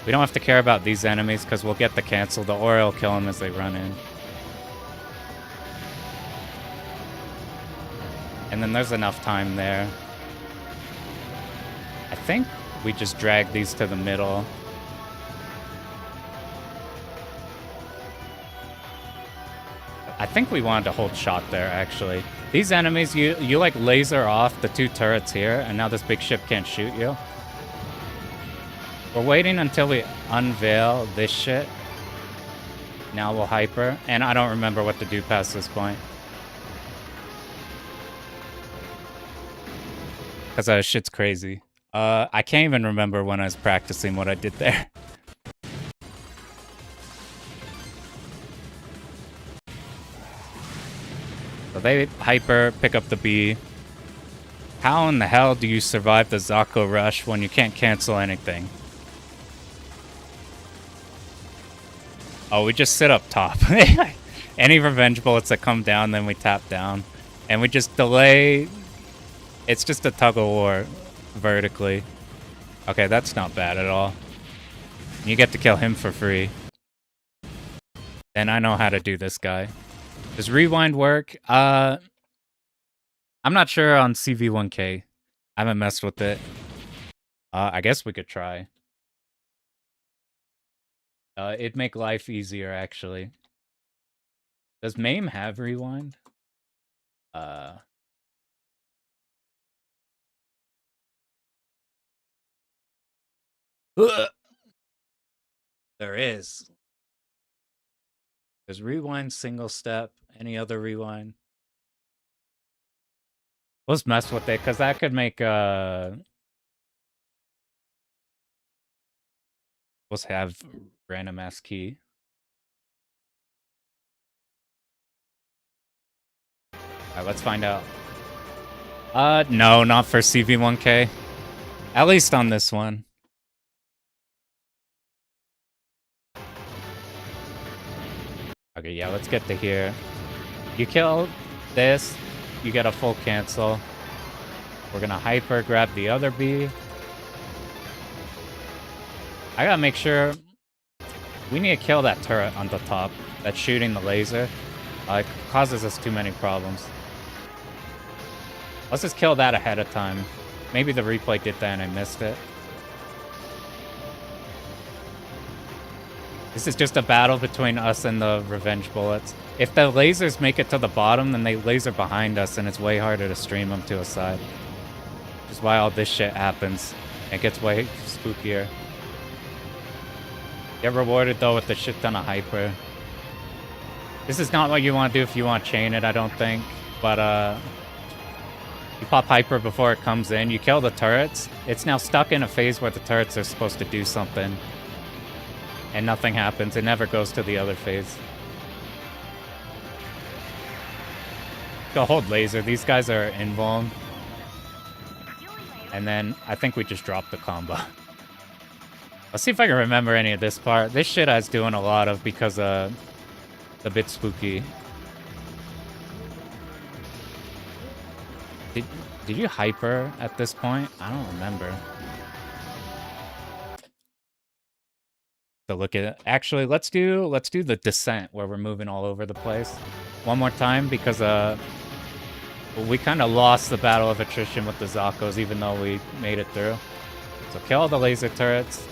We don't have to care about these enemies because we'll get the cancel. The aura will kill them as they run in. And then there's enough time there. I think we just drag these to the middle. I think we wanted to hold shot there, actually. These enemies, you like laser off the two turrets here, and now this big ship can't shoot you. We're waiting until we unveil this shit. Now we'll hyper, and I don't remember what to do past this point. Because shit's crazy. I can't even remember when I was practicing what I did there. So they hyper, pick up the B. How in the hell do you survive the Zako rush when you can't cancel anything? Oh, we just sit up top. Any revenge bullets that come down, then we tap down. And we just delay. It's just a tug of war vertically. Okay, that's not bad at all. You get to kill him for free. Then I know how to do this guy. Does rewind work? I'm not sure on CV1K. I haven't messed with it. I guess we could try. It'd make life easier, actually. Does MAME have rewind? There is. There's rewind, single step, any other rewind. Let's mess with it, because that could make, let's have random ass key. Alright, let's find out. No, not for CV1K. At least on this one. Okay, yeah, let's get to here. You kill this, you get a full cancel. We're gonna hyper grab the other B. I gotta make sure... We need to kill that turret on the top that's shooting the laser. It causes us too many problems. Let's just kill that ahead of time. Maybe the replay did that and I missed it. This is just a battle between us and the revenge bullets. If the lasers make it to the bottom, then they laser behind us and it's way harder to stream them to a side. Which is why all this shit happens. It gets way spookier. Get rewarded though with the shit ton of hyper. This is not what you want to do if you want to chain it, I don't think. But you pop hyper before it comes in. You kill the turrets. It's now stuck in a phase where the turrets are supposed to do something. And nothing happens. It never goes to the other phase. Go hold laser. These guys are invuln. And then I think we just dropped the combo. Let's see if I can remember any of this part. This shit I was doing a lot of because it's a bit spooky. Did you hyper at this point? I don't remember. So look at it. Actually, let's do the descent where we're moving all over the place one more time because we kind of lost the battle of attrition with the Zakos even though we made it through. So kill all the laser turrets.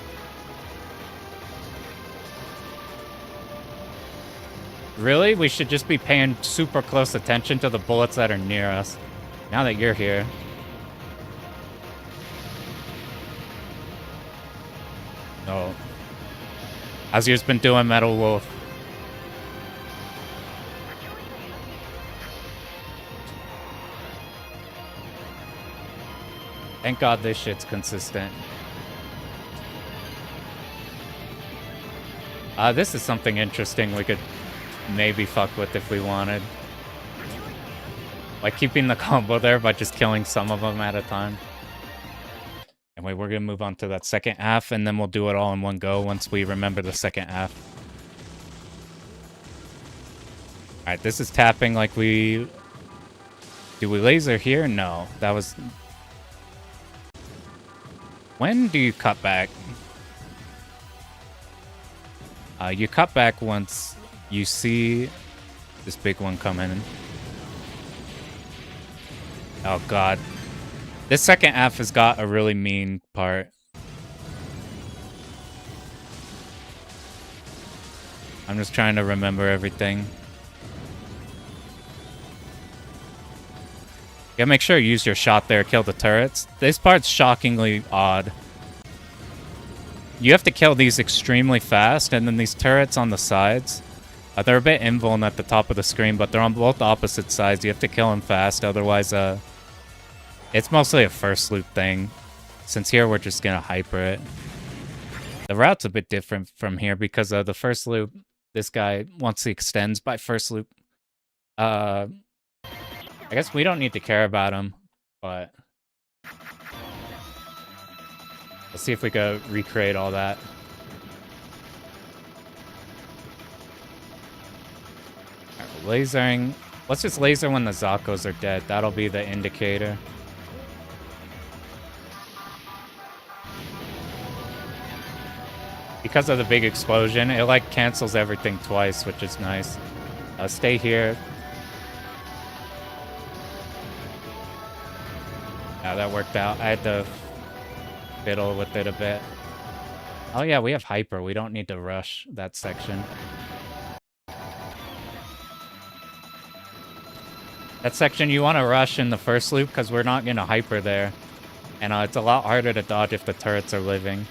Really? We should just be paying super close attention to the bullets that are near us. Now that you're here. No. Azir's been doing Metal Wolf. Thank God this shit's consistent. This is something interesting we could maybe fuck with if we wanted. Like keeping the combo there by just killing some of them at a time. Anyway, we're gonna move on to that second half, and then we'll do it all in one go once we remember the second half. Alright, this is tapping like we... Do we laser here? No. That was... When do you cut back? You cut back once you see this big one coming. Oh god. This second half has got a really mean part. I'm just trying to remember everything. Yeah, make sure you use your shot there, kill the turrets. This part's shockingly odd. You have to kill these extremely fast, and then these turrets on the sides. They're a bit invuln at the top of the screen, but they're on both opposite sides. You have to kill them fast, otherwise, it's mostly a first loop thing. Since here, we're just gonna hyper it. The route's a bit different from here because the first loop, this guy, once he extends by first loop, I guess we don't need to care about him, but let's see if we can recreate all that. Right, lasering. Let's just laser when the Zakos are dead. That'll be the indicator. Because of the big explosion, it like cancels everything twice, which is nice. Stay here. Yeah, that worked out. I had to fiddle with it a bit. Oh yeah, we have hyper. We don't need to rush that section. That section you want to rush in the first loop because we're not going to hyper there. And it's a lot harder to dodge if the turrets are living.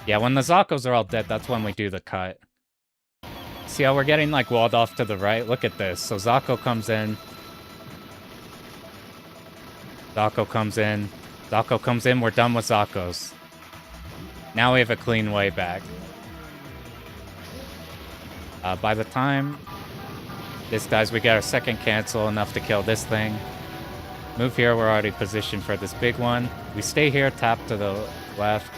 Yeah, when the Zakos are all dead, that's when we do the cut. See how we're getting like walled off to the right? Look at this. So Zako comes in. Zako comes in. Zako comes in. We're done with Zakos. Now we have a clean way back. By the time this dies, we get our second cancel, enough to kill this thing. Move here, we're already positioned for this big one. We stay here, tap to the left.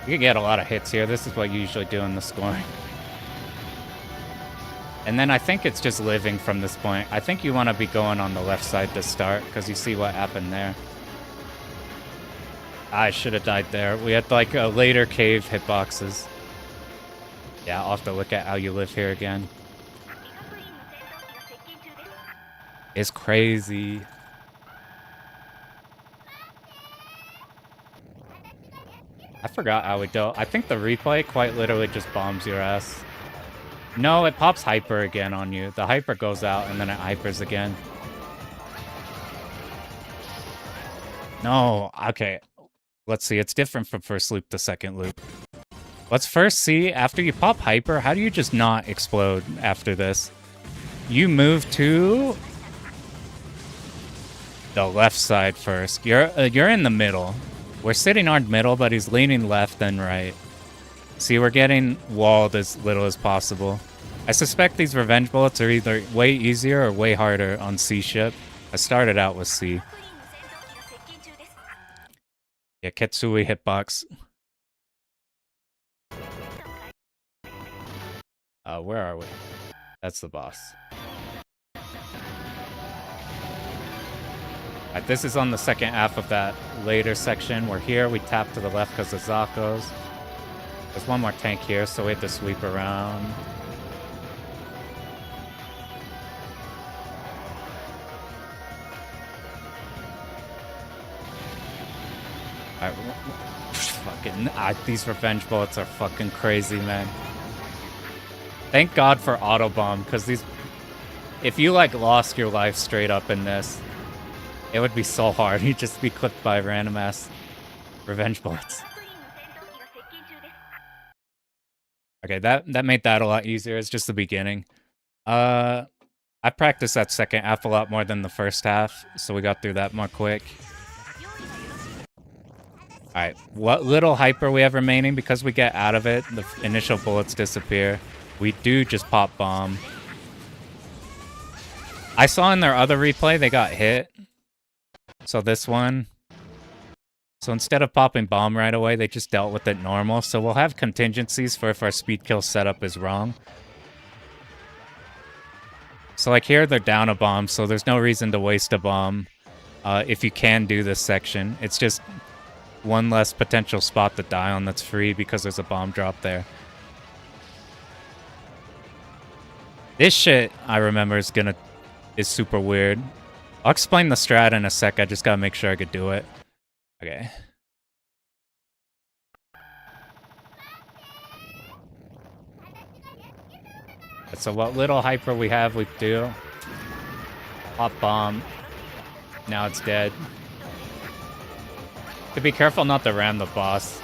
You can get a lot of hits here. This is what you usually do in the scoring. And then I think it's just living from this point. I think you want to be going on the left side to start, because you see what happened there. I should have died there. We had like a later cave hitboxes. Yeah, I'll have to look at how you live here again. It's crazy. I forgot how we dealt. I think the replay quite literally just bombs your ass. No, it pops hyper again on you. The hyper goes out and then it hypers again. No, okay. Let's see, it's different from first loop to second loop. Let's first see, after you pop hyper, how do you just not explode after this? You move to the left side first. You're in the middle. We're sitting on middle, but he's leaning left and right. See, we're getting walled as little as possible. I suspect these revenge bullets are either way easier or way harder on C ship. I started out with C. Yeah, Ketsui hitbox. Where are we? That's the boss. Alright, this is on the second half of that later section. We're here, we tap to the left because of Zakos. There's one more tank here, so we have to sweep around. Alright, fucking, these revenge bullets are fucking crazy, man. Thank God for auto bomb, because these, if you like lost your life straight up in this, it would be so hard. You'd just be clipped by random ass revenge bullets. Okay, that made that a lot easier. It's just the beginning. I practiced that second half a lot more than the first half, so we got through that more quick. Alright, what little hyper we have remaining, because we get out of it, the initial bullets disappear. We do just pop bomb. I saw in their other replay they got hit. So this one. So instead of popping bomb right away, they just dealt with it normal. So we'll have contingencies for if our speed kill setup is wrong. So like here, they're down a bomb, so there's no reason to waste a bomb if you can do this section. It's just one less potential spot to die on that's free because there's a bomb drop there. This shit, I remember, is super weird. I'll explain the strat in a sec. I just gotta make sure I could do it. Okay. So what little hyper we have, we do. Pop bomb. Now it's dead. To be careful not to ram the boss.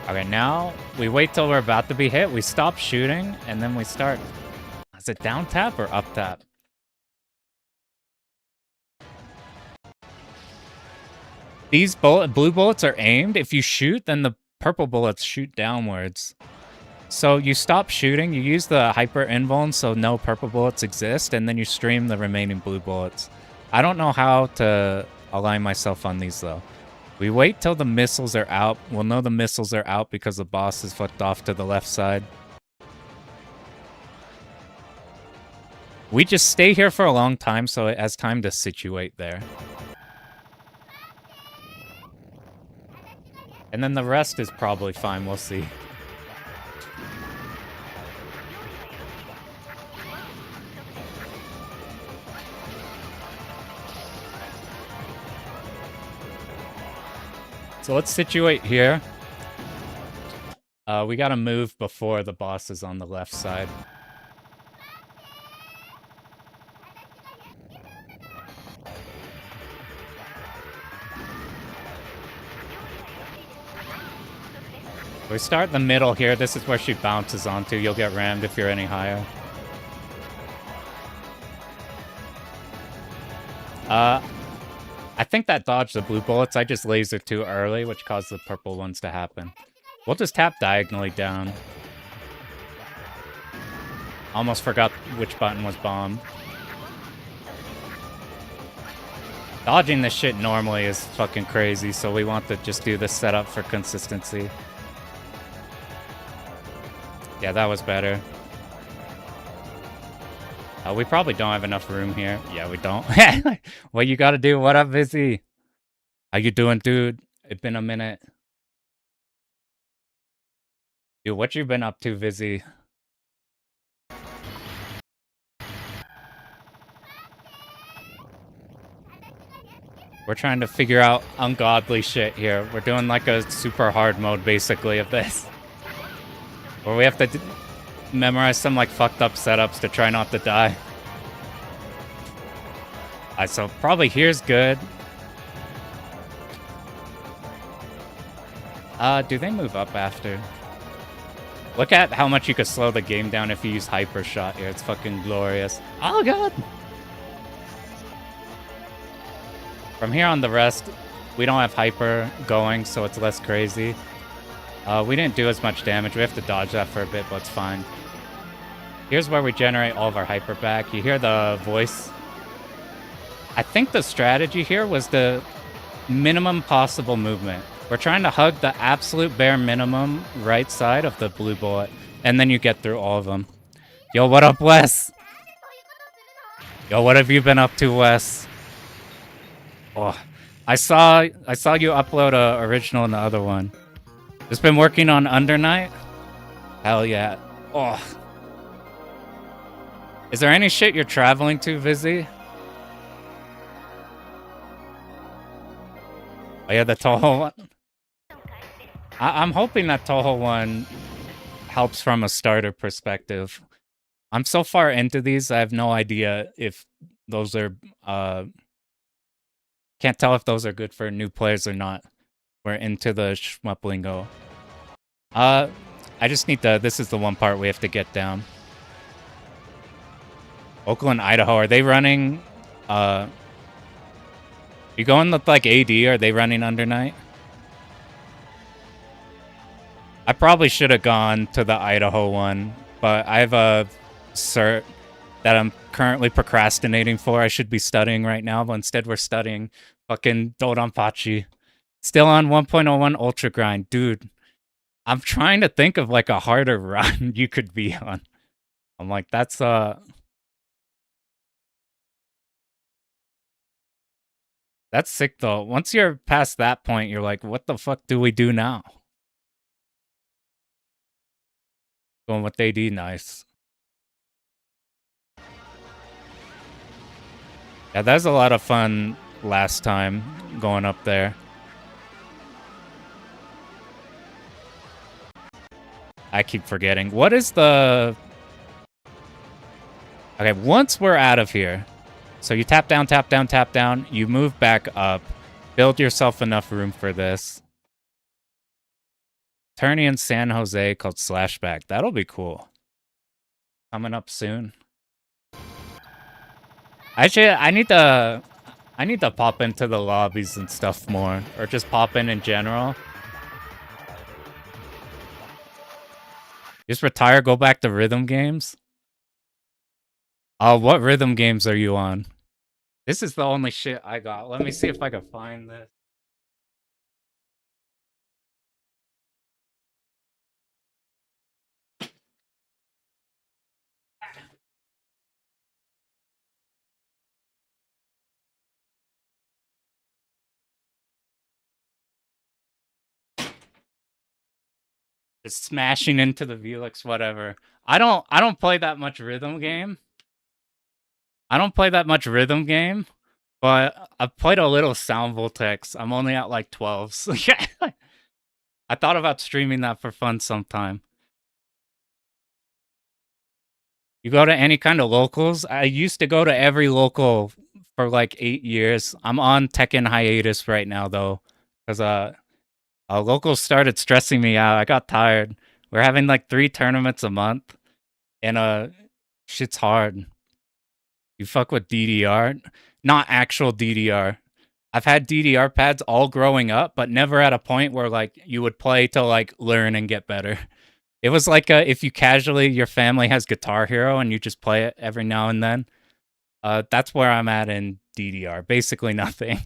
Okay, now we wait till we're about to be hit. We stop shooting, and then we start. Is it down tap or up tap? These blue bullets are aimed. If you shoot, then the purple bullets shoot downwards. So you stop shooting, you use the hyper invuln so no purple bullets exist, and then you stream the remaining blue bullets. I don't know how to align myself on these though. We wait till the missiles are out. We'll know the missiles are out because the boss is flipped off to the left side. We just stay here for a long time so it has time to situate there. And then the rest is probably fine, we'll see. So let's situate here. We gotta move before the boss is on the left side. We start in the middle here. This is where she bounces onto. You'll get rammed if you're any higher. I think that dodged the blue bullets. I just lasered too early, which caused the purple ones to happen. We'll just tap diagonally down. Almost forgot which button was bomb. Dodging this shit normally is fucking crazy, so we want to just do this setup for consistency. Yeah, that was better. We probably don't have enough room here. Yeah, we don't. What you gotta do? What up, Vizzy? How you doing, dude? It's been a minute. Dude, what you been up to, Vizzy? We're trying to figure out ungodly shit here. We're doing like a super hard mode, basically, of this. Where we have to memorize some like fucked up setups to try not to die. Alright, so probably here's good. Do they move up after? Look at how much you could slow the game down if you use Hyper Shot here. It's fucking glorious. Oh god! From here on the rest, we don't have Hyper going, so it's less crazy. We didn't do as much damage. We have to dodge that for a bit, but it's fine. Here's where we generate all of our Hyper back. You hear the voice. I think the strategy here was the minimum possible movement. We're trying to hug the absolute bare minimum right side of the blue bullet, and then you get through all of them. Yo, what up, Wes? Yo, what have you been up to, Wes? Oh, I saw you upload a original in the other one. Just been working on Under Night? Hell yeah. Oh. Is there any shit you're traveling to, Vizzy? Oh yeah, the Toho one. I'm hoping that Toho one helps from a starter perspective. I'm so far into these, I have no idea if those are... Can't tell if those are good for new players or not. We're into the shmup lingo. I just need to... This is the one part we have to get down. Oakland, Idaho, are they running... You going with like AD? Are they running Under Night? I probably should have gone to the Idaho one, but I have a cert that I'm currently procrastinating for. I should be studying right now, but instead we're studying fucking Dodonpachi. Still on 1.01 Ultra Grind. Dude, I'm trying to think of like a harder run you could be on. I'm like, that's sick though. Once you're past that point, you're like, what the fuck do we do now? Going with AD, nice. Yeah, that was a lot of fun last time going up there. I keep forgetting. What is the... Okay, once we're out of here, so you tap down, tap down, tap down, you move back up, build yourself enough room for this. Tourney in San Jose called Slashback. That'll be cool. Coming up soon. Actually, I need to pop into the lobbies and stuff more, or just pop in general. Just retire, go back to rhythm games. What rhythm games are you on? This is the only shit I got. Let me see if I can find this. Just smashing into the Velix, whatever. I don't play that much rhythm game. But I've played a little Sound Voltex. I'm only at like 12. So yeah. I thought about streaming that for fun sometime. You go to any kind of locals? I used to go to every local for like 8 years. I'm on Tekken hiatus right now though. Because Locals started stressing me out. I got tired. We're having like 3 tournaments a month, and shit's hard. You fuck with DDR, not actual DDR. I've had DDR pads all growing up, but never at a point where like you would play to like learn and get better. It was like if you casually, your family has Guitar Hero and you just play it every now and then. That's where I'm at in DDR. Basically nothing.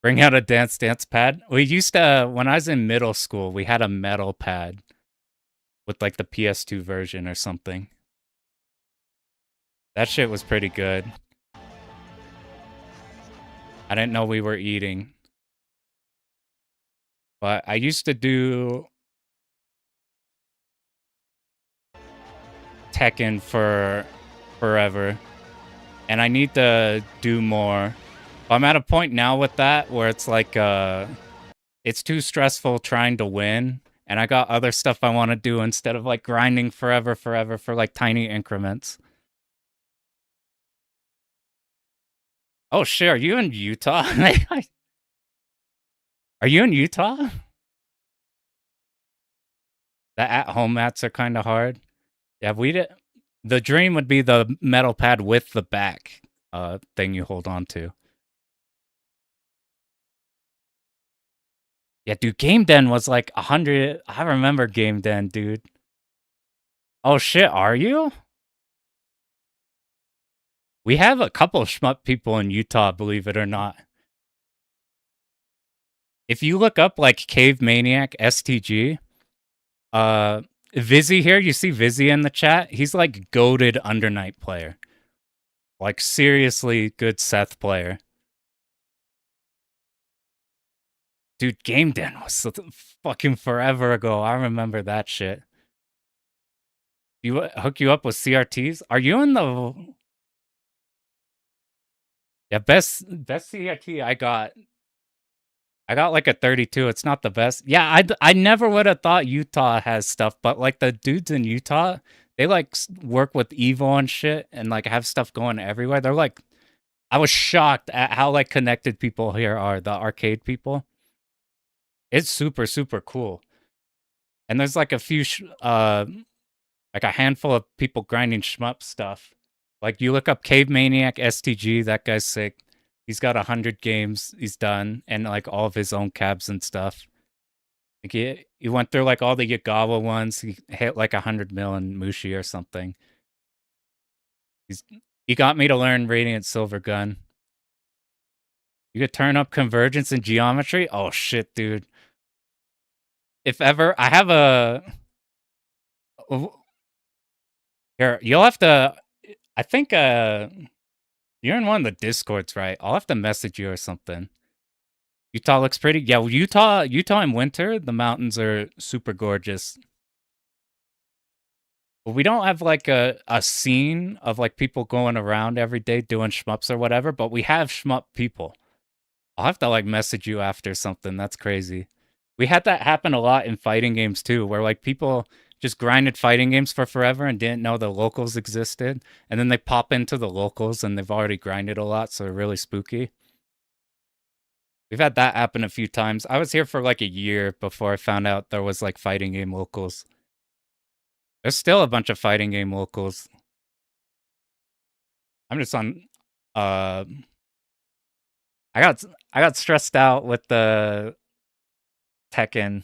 Bring out a Dance Dance pad. We used to, when I was in middle school, we had a metal pad with like the PS2 version or something. That shit was pretty good. I didn't know we were eating. But I used to do Tekken for forever. And I need to do more. I'm at a point now with that where it's like it's too stressful trying to win. And I got other stuff I want to do instead of like grinding forever for like tiny increments. Oh shit, are you in Utah? Are you in Utah? The at-home mats are kind of hard. Yeah, the dream would be the metal pad with the back thing you hold on to. Yeah, dude, Game Den was like 100. I remember Game Den, dude. Oh shit, are you? We have a couple of shmup people in Utah, believe it or not. If you look up like Cave Maniac STG, Vizzy here, you see Vizzy in the chat? He's like goated Undernight player. Like seriously good Seth player. Dude, Game Den was fucking forever ago. I remember that shit. You hook you up with CRTs? Are you in the... Yeah, best CRT I got like a 32. It's not the best. Yeah, I never would have thought Utah has stuff, but like the dudes in Utah, they like work with Evo and shit and like have stuff going everywhere. They're like, I was shocked at how like connected people here are, the arcade people. It's super, super cool. And there's like a few, like a handful of people grinding shmup stuff. Like you look up Cave Maniac STG, that guy's sick. He's got 100 games he's done and like all of his own cabs and stuff. Like he went through like all the Yagawa ones. He hit like 100 mil in Mushi or something. He got me to learn Radiant Silver Gun. You could turn up convergence and geometry? Oh shit, dude. If ever I have a here, you'll have to I think you're in one of the Discords, right? I'll have to message you or something. Utah looks pretty. Yeah, Utah in winter, the mountains are super gorgeous. But we don't have like a scene of like people going around every day doing shmups or whatever, but we have shmup people. I'll have to like message you after something. That's crazy. We had that happen a lot in fighting games too, where like people just grinded fighting games for forever and didn't know the locals existed. And then they pop into the locals and they've already grinded a lot, so they're really spooky. We've had that happen a few times. I was here for like a year before I found out there was like fighting game locals. There's still a bunch of fighting game locals. I'm just on I got stressed out with the Tekken.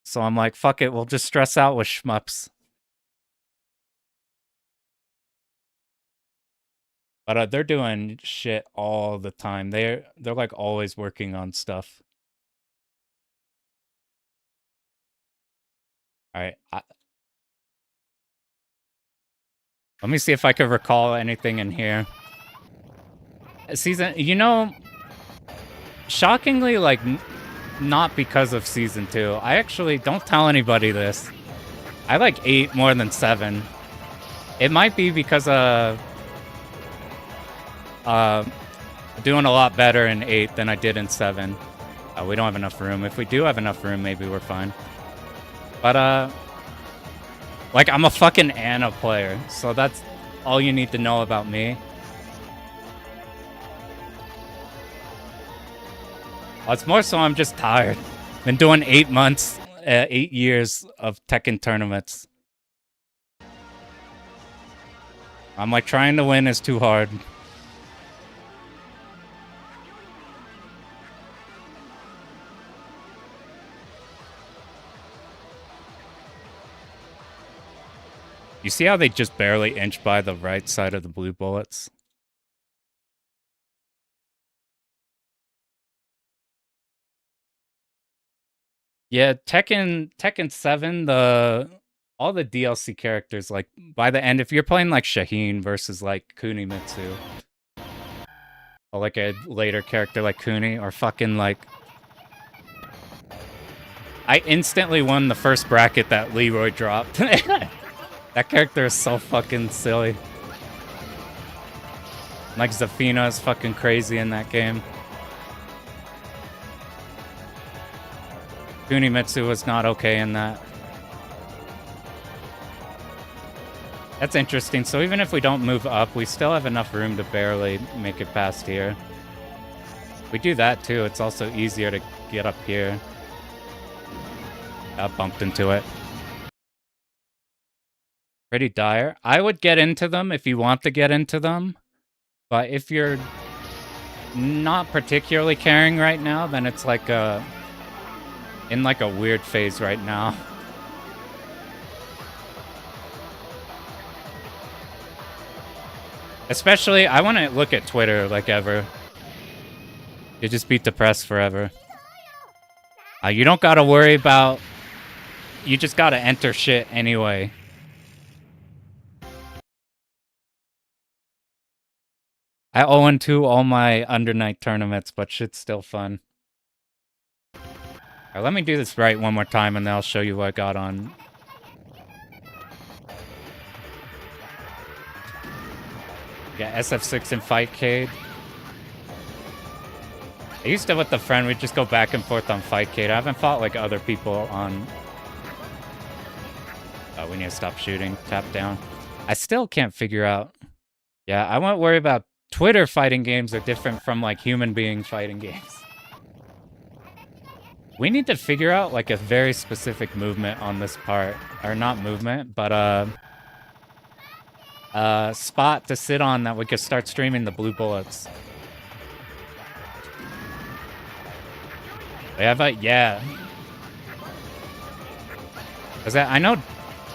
So I'm like, fuck it, we'll just stress out with shmups. But they're doing shit all the time. They're like always working on stuff. All right. Let me see if I could recall anything in here. Season, you know, shockingly, like, not because of season 2. I actually, don't tell anybody this. I like 8 more than 7. It might be because doing a lot better in 8 than I did in 7. We don't have enough room. If we do have enough room, maybe we're fine. But like I'm a fucking Anna player, so that's all you need to know about me. It's more so I'm just tired. Been doing 8 months, 8 years of Tekken tournaments. I'm like, trying to win is too hard. You see how they just barely inch by the right side of the blue bullets? Yeah, Tekken 7, all the DLC characters, like, by the end, if you're playing, like, Shaheen versus, like, Kunimitsu, or, like, a later character like Kuni, or fucking, like... I instantly won the first bracket that Leroy dropped. That character is so fucking silly. Like, Zafina is fucking crazy in that game. Kunimitsu was not okay in that. That's interesting. So even if we don't move up, we still have enough room to barely make it past here. We do that too. It's also easier to get up here. Got bumped into it. Pretty dire. I would get into them if you want to get into them. But if you're not particularly caring right now, then it's like in like a weird phase right now. Especially, I want to look at Twitter like ever. You just be depressed forever. You don't gotta worry about... You just gotta enter shit anyway. I 0-2 all my Undernight tournaments, but shit's still fun. Alright, let me do this right one more time, and then I'll show you what I got on. Yeah, SF6 and Fightcade. I used to with a friend, we'd just go back and forth on Fightcade. I haven't fought like other people on... Oh, we need to stop shooting. Tap down. I still can't figure out... Yeah, I won't worry about... Twitter fighting games are different from like human being fighting games. We need to figure out like a very specific movement on this part. Or not movement, but spot to sit on that we could start streaming the blue bullets. We have a... Yeah. I know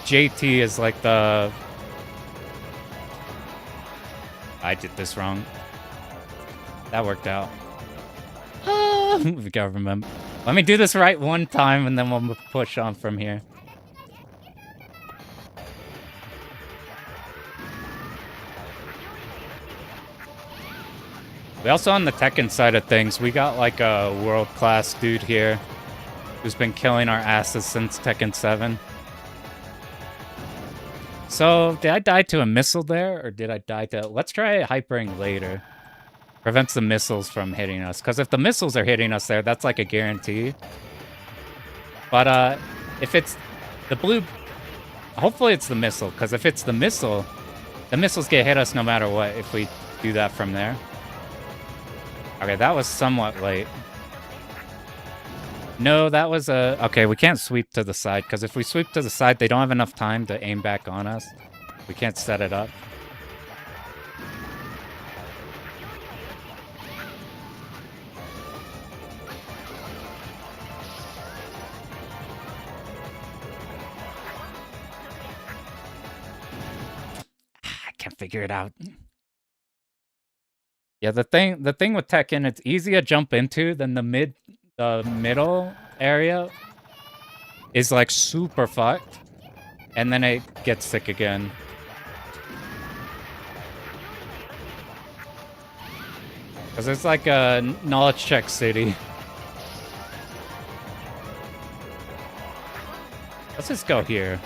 JT is like the... I did this wrong. That worked out. We gotta remember. Let me do this right one time and then we'll push on from here. We also, on the Tekken side of things, we got like a world-class dude here who's been killing our asses since Tekken 7. So, did I die to a missile there, or did I die to... Let's try hypering later. Prevents the missiles from hitting us. Because if the missiles are hitting us there, that's like a guarantee. But, if it's the blue... Hopefully it's the missile, because if it's the missiles get hit us no matter what if we do that from there. Okay, that was somewhat late. No, that was a... Okay, we can't sweep to the side, because if we sweep to the side, they don't have enough time to aim back on us. We can't set it up. I can't figure it out. Yeah, the thing with Tekken, it's easy to jump into than the middle area is like super fucked, and then it gets sick again. Because it's like a knowledge check city. Let's just go here.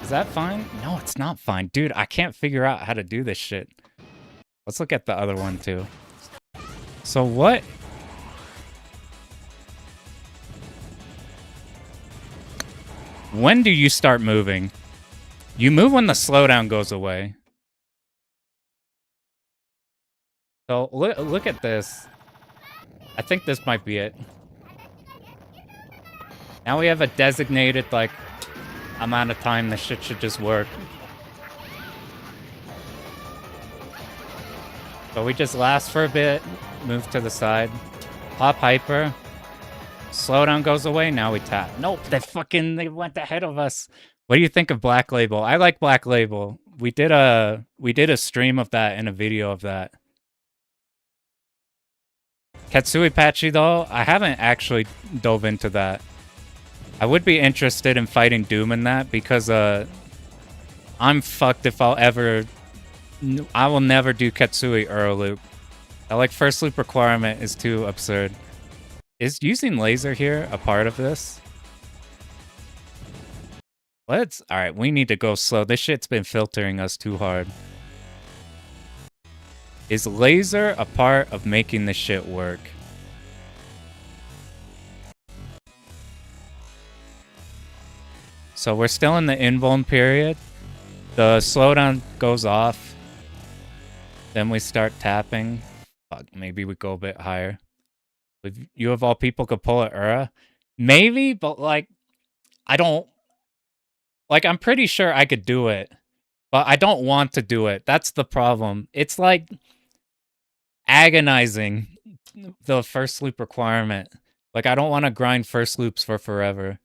Is that fine? No, it's not fine. Dude, I can't figure out how to do this shit. Let's look at the other one too. So what? When do you start moving? You move when the slowdown goes away. So look at this. I think this might be it. Now we have a designated, like, amount of time this shit should just work. So we just last for a bit, move to the side, pop hyper, slowdown goes away, now we tap. Nope, they went ahead of us. What do you think of Black Label? I like Black Label. We did a stream of that and a video of that. Katsuipachi though, I haven't actually dove into that. I would be interested in fighting Doom in that because I'm fucked if I'll ever... I will never do Katsui Ura loop. That like first loop requirement is too absurd. Is using laser here a part of this? Alright, we need to go slow. This shit's been filtering us too hard. Is laser a part of making this shit work? So we're still in the invuln period. The slowdown goes off. Then we start tapping. Fuck, maybe we go a bit higher. If you of all people could pull a Ura? Maybe, but like, I don't... Like, I'm pretty sure I could do it. But I don't want to do it. That's the problem. It's like agonizing, the first loop requirement. Like, I don't want to grind first loops for forever.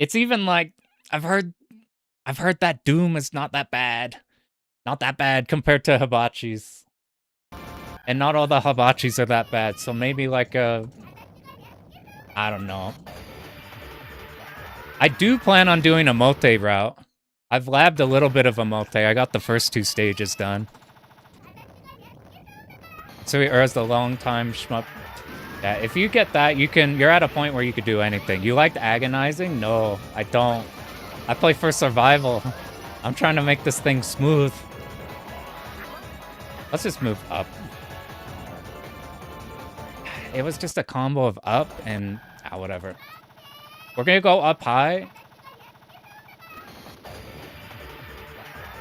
It's even like, I've heard that Doom is not that bad. Not that bad compared to hibachis. And not all the hibachis are that bad, so maybe like a... I don't know. I do plan on doing a mote route. I've labbed a little bit of a mote. I got the first 2 stages done. So Ura's the long time shmup. Yeah, if you get that, you're at a point where you could do anything. You liked agonizing? No, I don't. I play for survival. I'm trying to make this thing smooth. Let's just move up. It was just a combo of up and... whatever. We're gonna go up high.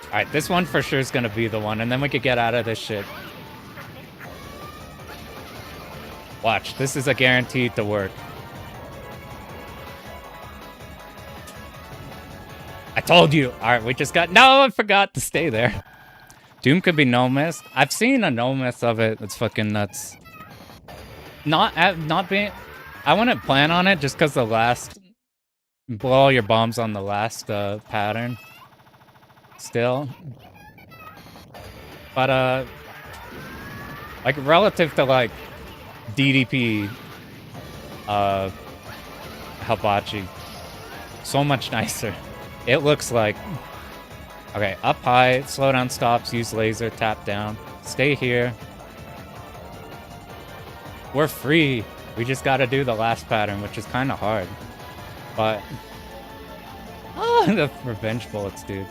Alright, this one for sure is gonna be the one, and then we could get out of this shit. Watch, this is a guaranteed to work. I told you! Alright, we just got... No, I forgot to stay there. Doom could be no miss. I've seen a no miss of it. That's fucking nuts. Not being... I wouldn't plan on it just because the last... Blow all your bombs on the last pattern. Still. But, like, relative to, like, DDP... Hibachi. So much nicer. It looks like... Okay, up high, slowdown stops, use laser, tap down. Stay here. We're free. We just gotta do the last pattern, which is kind of hard. But... Oh, the revenge bullets, dude.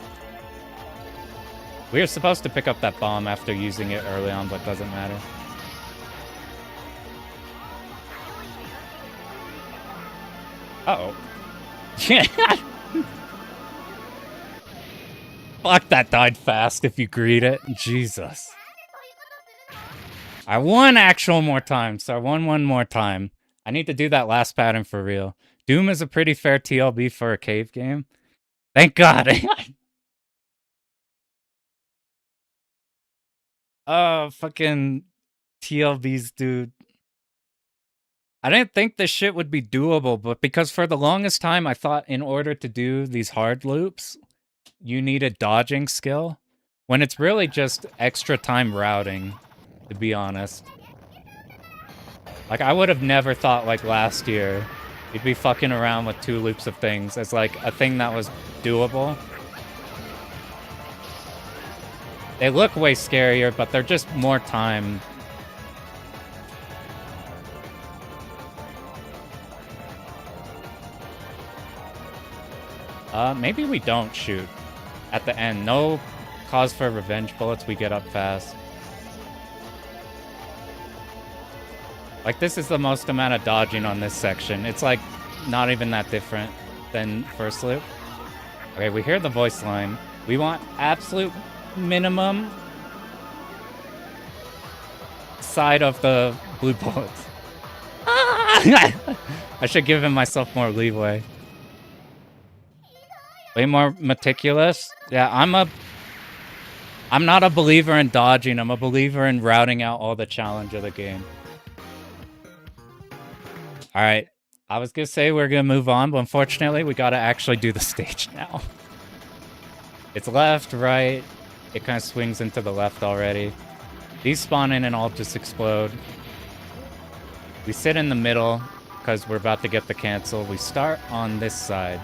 We were supposed to pick up that bomb after using it early on, but doesn't matter. Uh-oh. Yeah. Fuck, that died fast if you greet it. Jesus. I won actual more time, so I won one more time. I need to do that last pattern for real. Doom is a pretty fair TLB for a cave game. Thank God. Oh, fucking TLBs, dude. I didn't think this shit would be doable, but because for the longest time I thought in order to do these hard loops, you needed dodging skill, when it's really just extra time routing, to be honest. Like, I would have never thought, like, last year, you'd be fucking around with 2 loops of things as, like, a thing that was doable. They look way scarier, but they're just more time. Maybe we don't shoot at the end. No cause for revenge bullets, we get up fast. Like, this is the most amount of dodging on this section. It's, like, not even that different than first loop. Okay, we hear the voice line. We want absolute minimum. side of the blue bullets. I should give myself more leeway. Way more meticulous. Yeah, I'm not a believer in dodging. I'm a believer in routing out all the challenge of the game. All right. I was going to say we're going to move on, but unfortunately, we got to actually do the stage now. It's left, right. It kind of swings into the left already. These spawn in and all just explode. We sit in the middle because we're about to get the cancel. We start on this side.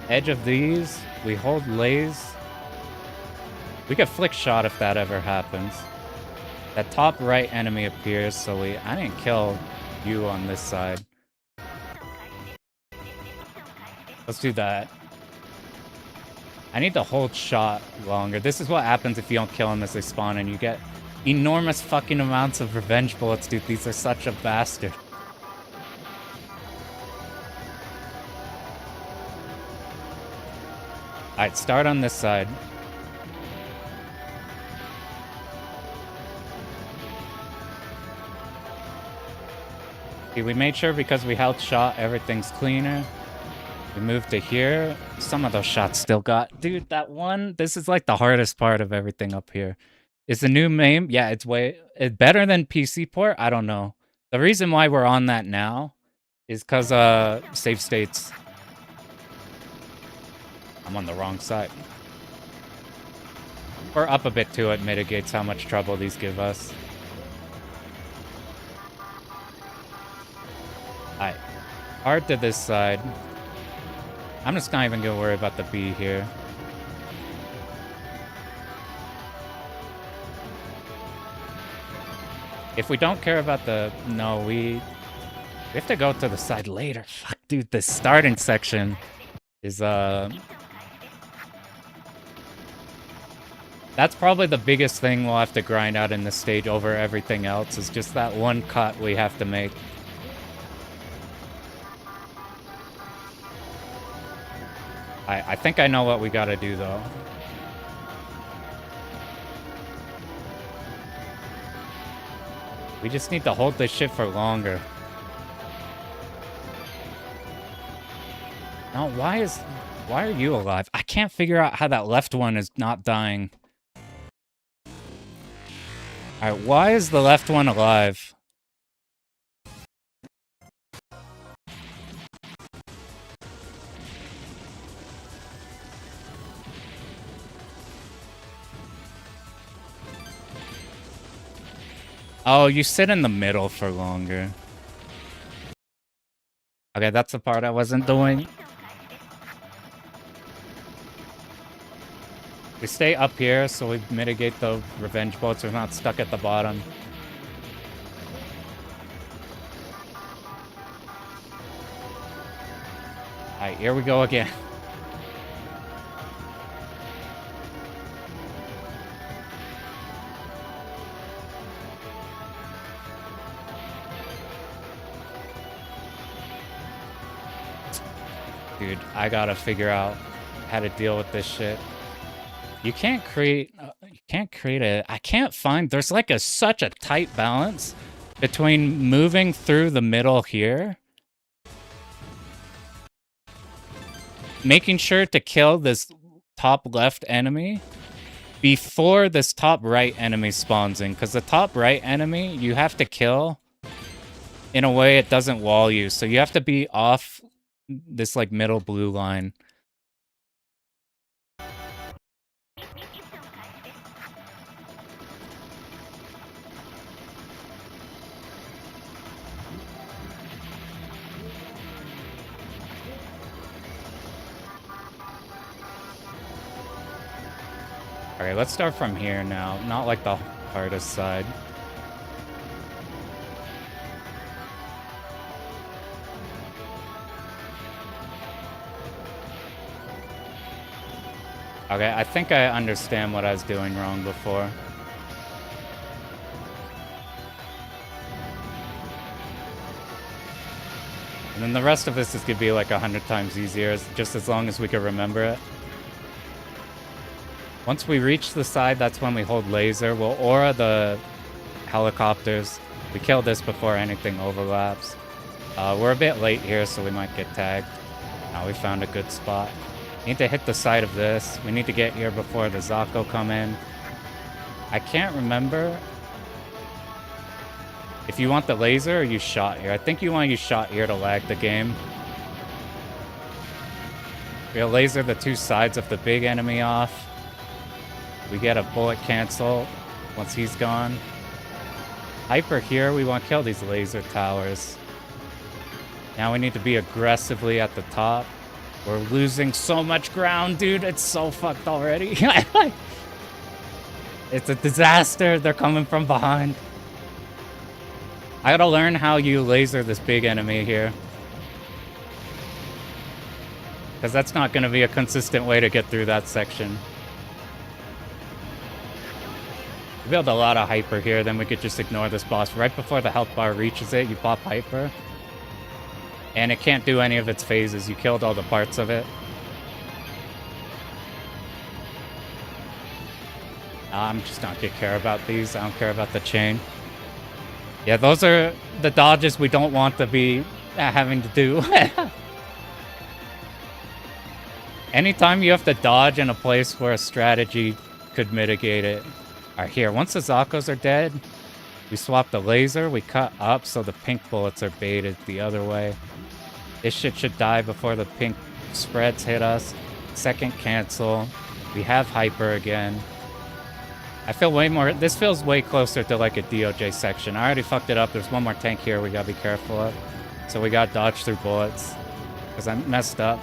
Edge of these, we hold lays. We get flick shot if that ever happens. That top right enemy appears, so I didn't kill you on this side. Let's do that. I need to hold shot longer. This is what happens if you don't kill them as they spawn, and you get enormous fucking amounts of revenge bullets, dude. These are such a bastard. Alright, start on this side. Okay, we made sure because we held shot, everything's cleaner. We moved to here. Some of those shots still got... Dude, that one... This is like the hardest part of everything up here. Is the new MAME? Yeah, it's better than PC port? I don't know. The reason why we're on that now is because save states. I'm on the wrong side. We're up a bit too. It mitigates how much trouble these give us. Alright. Hard to this side. I'm just not even gonna worry about the B here. If we don't care about the... No, we have to go to the side later. Fuck, dude, this starting section is, That's probably the biggest thing we'll have to grind out in this stage over everything else, is just that one cut we have to make. I think I know what we gotta do, though. We just need to hold this shit for longer. No, why are you alive? I can't figure out how that left one is not dying. Alright, why is the left one alive? Oh, you sit in the middle for longer. Okay, that's the part I wasn't doing. We stay up here so we mitigate the revenge boats. We're not stuck at the bottom. Alright, here we go again. Dude, I gotta figure out how to deal with this shit. You can't create a... I can't find... There's like such a tight balance between moving through the middle here, making sure to kill this top left enemy before this top right enemy spawns in, because the top right enemy you have to kill in a way it doesn't wall you, so you have to be off this like middle blue line. Alright, let's start from here now. Not like the hardest side. Okay, I think I understand what I was doing wrong before. And then the rest of this is gonna be like 100 times easier, just as long as we can remember it. Once we reach the side, that's when we hold laser. We'll aura the helicopters. We kill this before anything overlaps. We're a bit late here, so we might get tagged. Now we found a good spot. Need to hit the side of this. We need to get here before the Zako come in. I can't remember if you want the laser or you shot here. I think you want to use shot here to lag the game. We'll laser the two sides of the big enemy off. We get a bullet cancel once he's gone. Hyper here, we want to kill these laser towers. Now we need to be aggressively at the top. We're losing so much ground, dude. It's so fucked already. It's a disaster. They're coming from behind. I gotta learn how you laser this big enemy here. Because that's not gonna be a consistent way to get through that section. We build a lot of hyper here, then we could just ignore this boss. Right before the health bar reaches it, you pop hyper. And it can't do any of its phases. You killed all the parts of it. I'm just not gonna care about these. I don't care about the chain. Yeah, those are the dodges we don't want to be having to do. Anytime you have to dodge in a place where a strategy could mitigate it. Alright, here. Once the Zakos are dead, we swap the laser. We cut up so the pink bullets are baited the other way. This shit should die before the pink spreads hit us. Second cancel. We have hyper again. I feel way more... This feels way closer to like a DOJ section. I already fucked it up. There's one more tank here we gotta be careful of. So we gotta dodge through bullets. Because I messed up.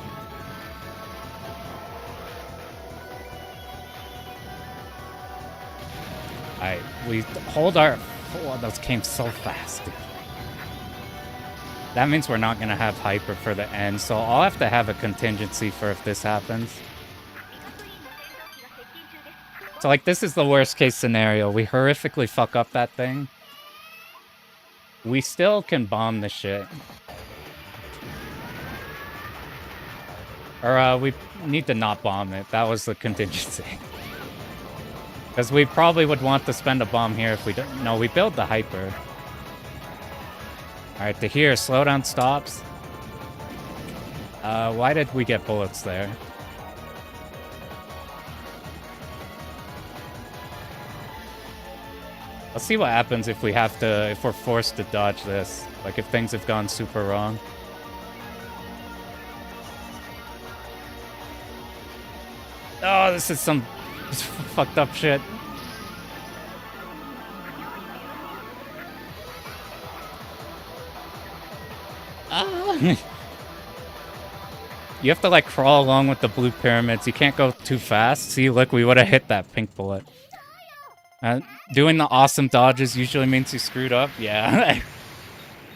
Alright, we hold our... Oh, those came so fast, dude. That means we're not going to have hyper for the end, so I'll have to have a contingency for if this happens. So, like, this is the worst case scenario. We horrifically fuck up that thing. We still can bomb the shit. Or, we need to not bomb it. That was the contingency. Because we probably would want to spend a bomb here if we don't... No, we build the hyper. Alright, to here, slowdown stops. Why did we get bullets there? Let's see what happens if we have to... If we're forced to dodge this. Like, if things have gone super wrong. Oh, this is some... fucked up shit. You have to like crawl along with the blue pyramids. You can't go too fast. See, look, we would have hit that pink bullet. Doing the awesome dodges usually means you screwed up. Yeah.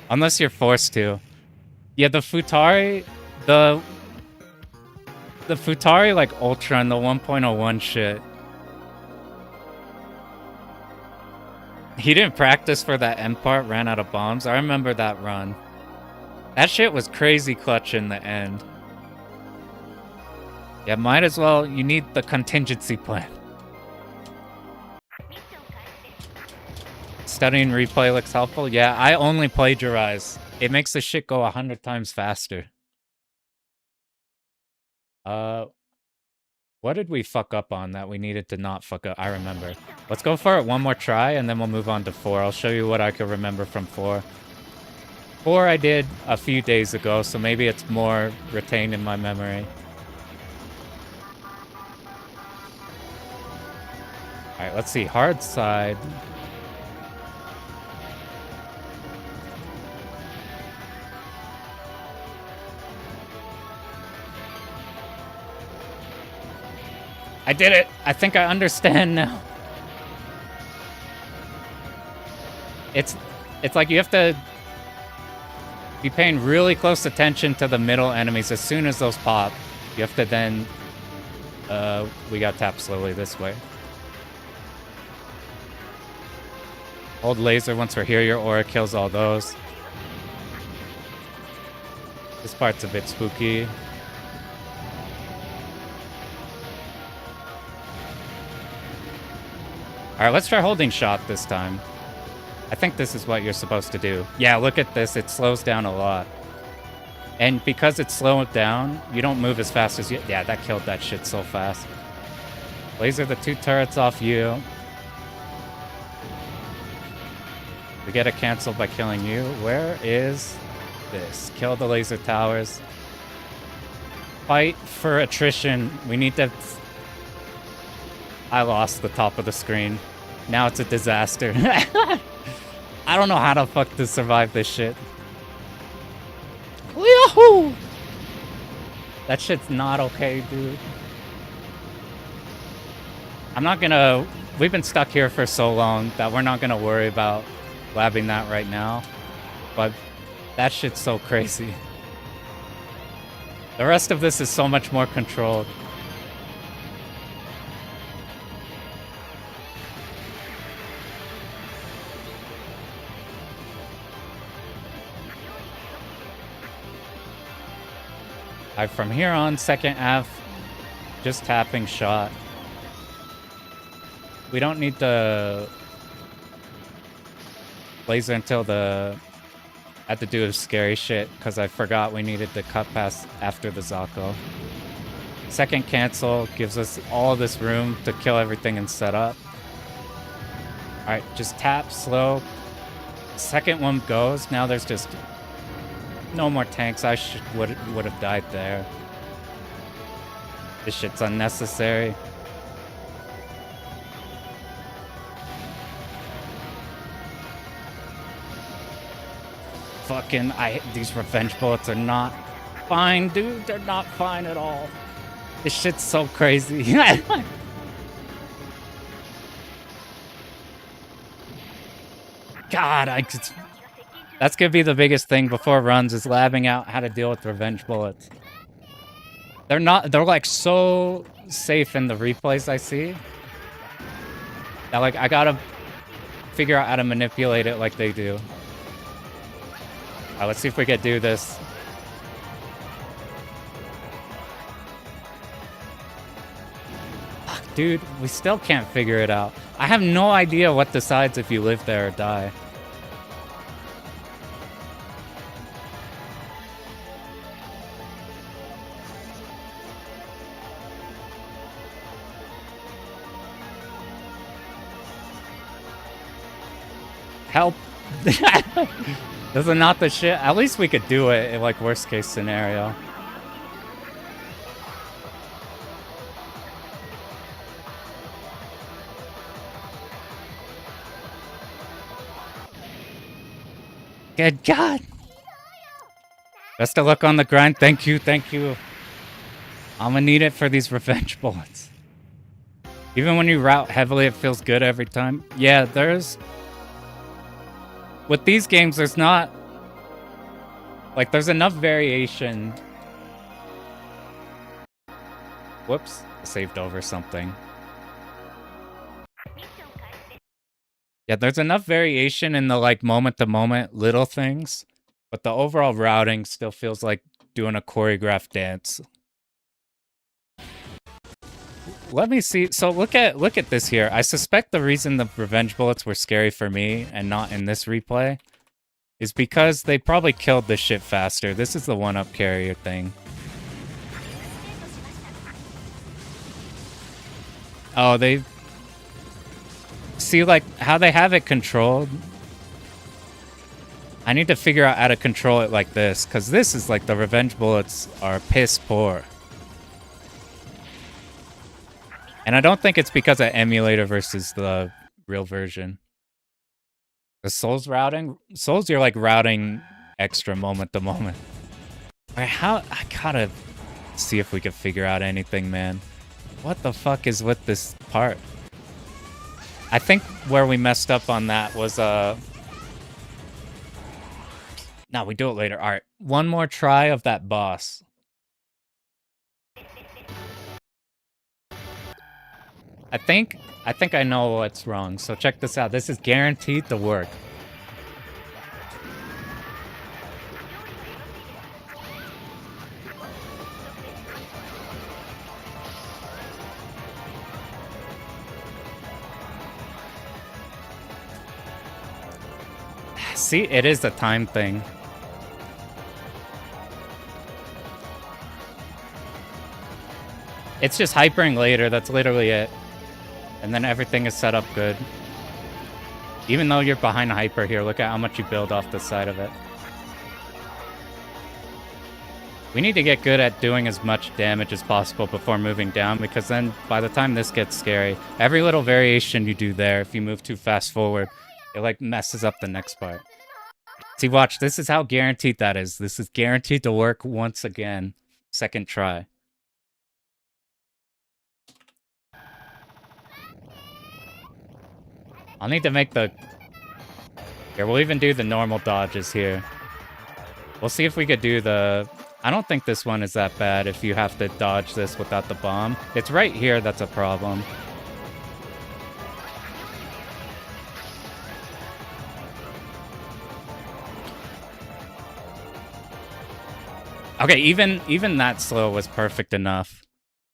Unless you're forced to. Yeah, the Futari... The Futari, like, Ultra and the 1.01 shit. He didn't practice for that end part, ran out of bombs. I remember that run. That shit was crazy clutch in the end. Yeah, might as well. You need the contingency plan. Studying replay looks helpful. Yeah, I only plagiarize. It makes the shit go 100 times faster. What did we fuck up on that we needed to not fuck up? I remember. Let's go for it one more try, and then we'll move on to 4. I'll show you what I can remember from 4. 4 I did a few days ago, so maybe it's more retained in my memory. Alright, let's see. Hard side. I did it! I think I understand now. It's like you have to be paying really close attention to the middle enemies. As soon as those pop, you have to then... we got tapped slowly this way. Hold laser once we're here. Your aura kills all those. This part's a bit spooky. Alright, let's try holding shot this time. I think this is what you're supposed to do. Yeah, look at this. It slows down a lot. And because it's slowed down, you don't move as fast as you... Yeah, that killed that shit so fast. Laser the 2 turrets off you. We get it canceled by killing you. Where is this? Kill the laser towers. Fight for attrition. We need to... I lost the top of the screen. Now it's a disaster. I don't know how the fuck to survive this shit. Yahoo! That shit's not okay, dude. I'm not gonna... We've been stuck here for so long that we're not gonna worry about labbing that right now. But that shit's so crazy. The rest of this is so much more controlled. Alright, from here on, second F, just tapping shot. We don't need the laser until the... I had to do scary shit because I forgot we needed to cut past after the Zako. Second cancel gives us all this room to kill everything and set up. Alright, just tap, slow. Second one goes. Now there's just no more tanks. I would have died there. This shit's unnecessary. Fucking, these revenge bullets are not fine, dude. They're not fine at all. This shit's so crazy. God, that's gonna be the biggest thing before runs is labbing out how to deal with revenge bullets. They're like so safe in the replays I see. That like I gotta figure out how to manipulate it like they do. Alright, let's see if we can do this. Fuck, dude, we still can't figure it out. I have no idea what decides if you live there or die. Help! This is not the shit. At least we could do it in like worst case scenario. Good God! Best of luck on the grind. Thank you, thank you. I'm gonna need it for these revenge bullets. Even when you route heavily, it feels good every time. Yeah, there's... With these games, there's not... Like, there's enough variation. Whoops. Saved over something. Yeah, there's enough variation in the, like, moment-to-moment little things. But the overall routing still feels like doing a choreographed dance. Let me see. So look at this here. I suspect the reason the revenge bullets were scary for me and not in this replay is because they probably killed this shit faster. This is the one-up carrier thing. Oh, they... See, like, how they have it controlled? I need to figure out how to control it like this, because this is like the revenge bullets are piss poor. And I don't think it's because of emulator versus the real version. The Souls routing? Souls, you're like routing extra moment to moment. Alright, how... I gotta see if we can figure out anything, man. What the fuck is with this part? I think where we messed up on that was, No, we do it later. Alright, one more try of that boss. I think I know what's wrong, so check this out. This is guaranteed to work. See, it is a time thing. It's just hypering later, that's literally it. And then everything is set up good. Even though you're behind hyper here, look at how much you build off the side of it. We need to get good at doing as much damage as possible before moving down, because then by the time this gets scary, every little variation you do there, if you move too fast forward, it like messes up the next part. See, watch, this is how guaranteed that is. This is guaranteed to work once again. Second try. I'll need to make the... Here, we'll even do the normal dodges here. We'll see if we could do the... I don't think this one is that bad if you have to dodge this without the bomb. It's right here that's a problem. Okay, even that slow was perfect enough.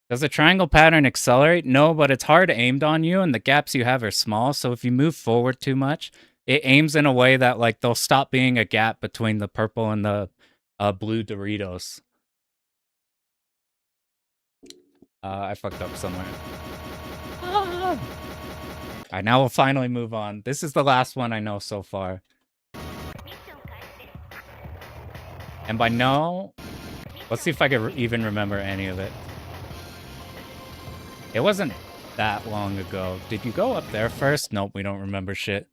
Does the triangle pattern accelerate? No, but it's hard aimed on you, and the gaps you have are small, so if you move forward too much, it aims in a way that, like, there'll stop being a gap between the purple and the blue Doritos. I fucked up somewhere. Alright, now we'll finally move on. This is the last one I know so far. And by no... Let's see if I can even remember any of it. It wasn't that long ago. Did you go up there first? Nope, we don't remember shit.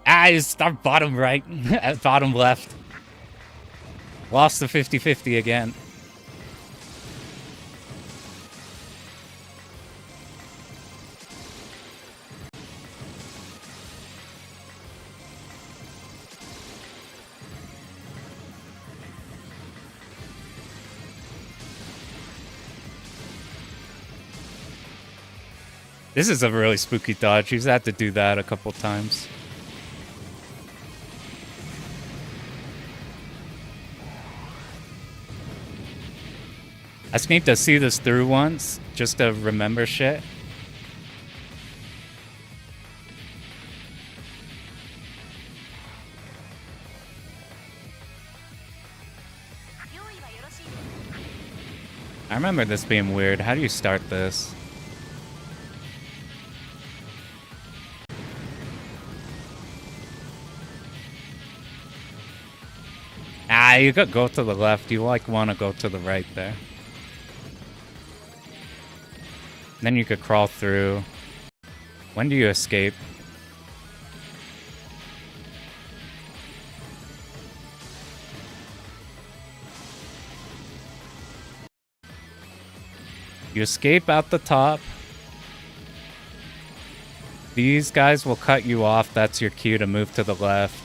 Ah, it's bottom right. Bottom left. Lost the 50-50 again. This is a really spooky dodge. You've had to do that a couple times. I just need to see this through once, just to remember shit. I remember this being weird. How do you start this? Ah, you could go to the left. You like want to go to the right there. Then you could crawl through. When do you escape? You escape out the top. These guys will cut you off. That's your cue to move to the left.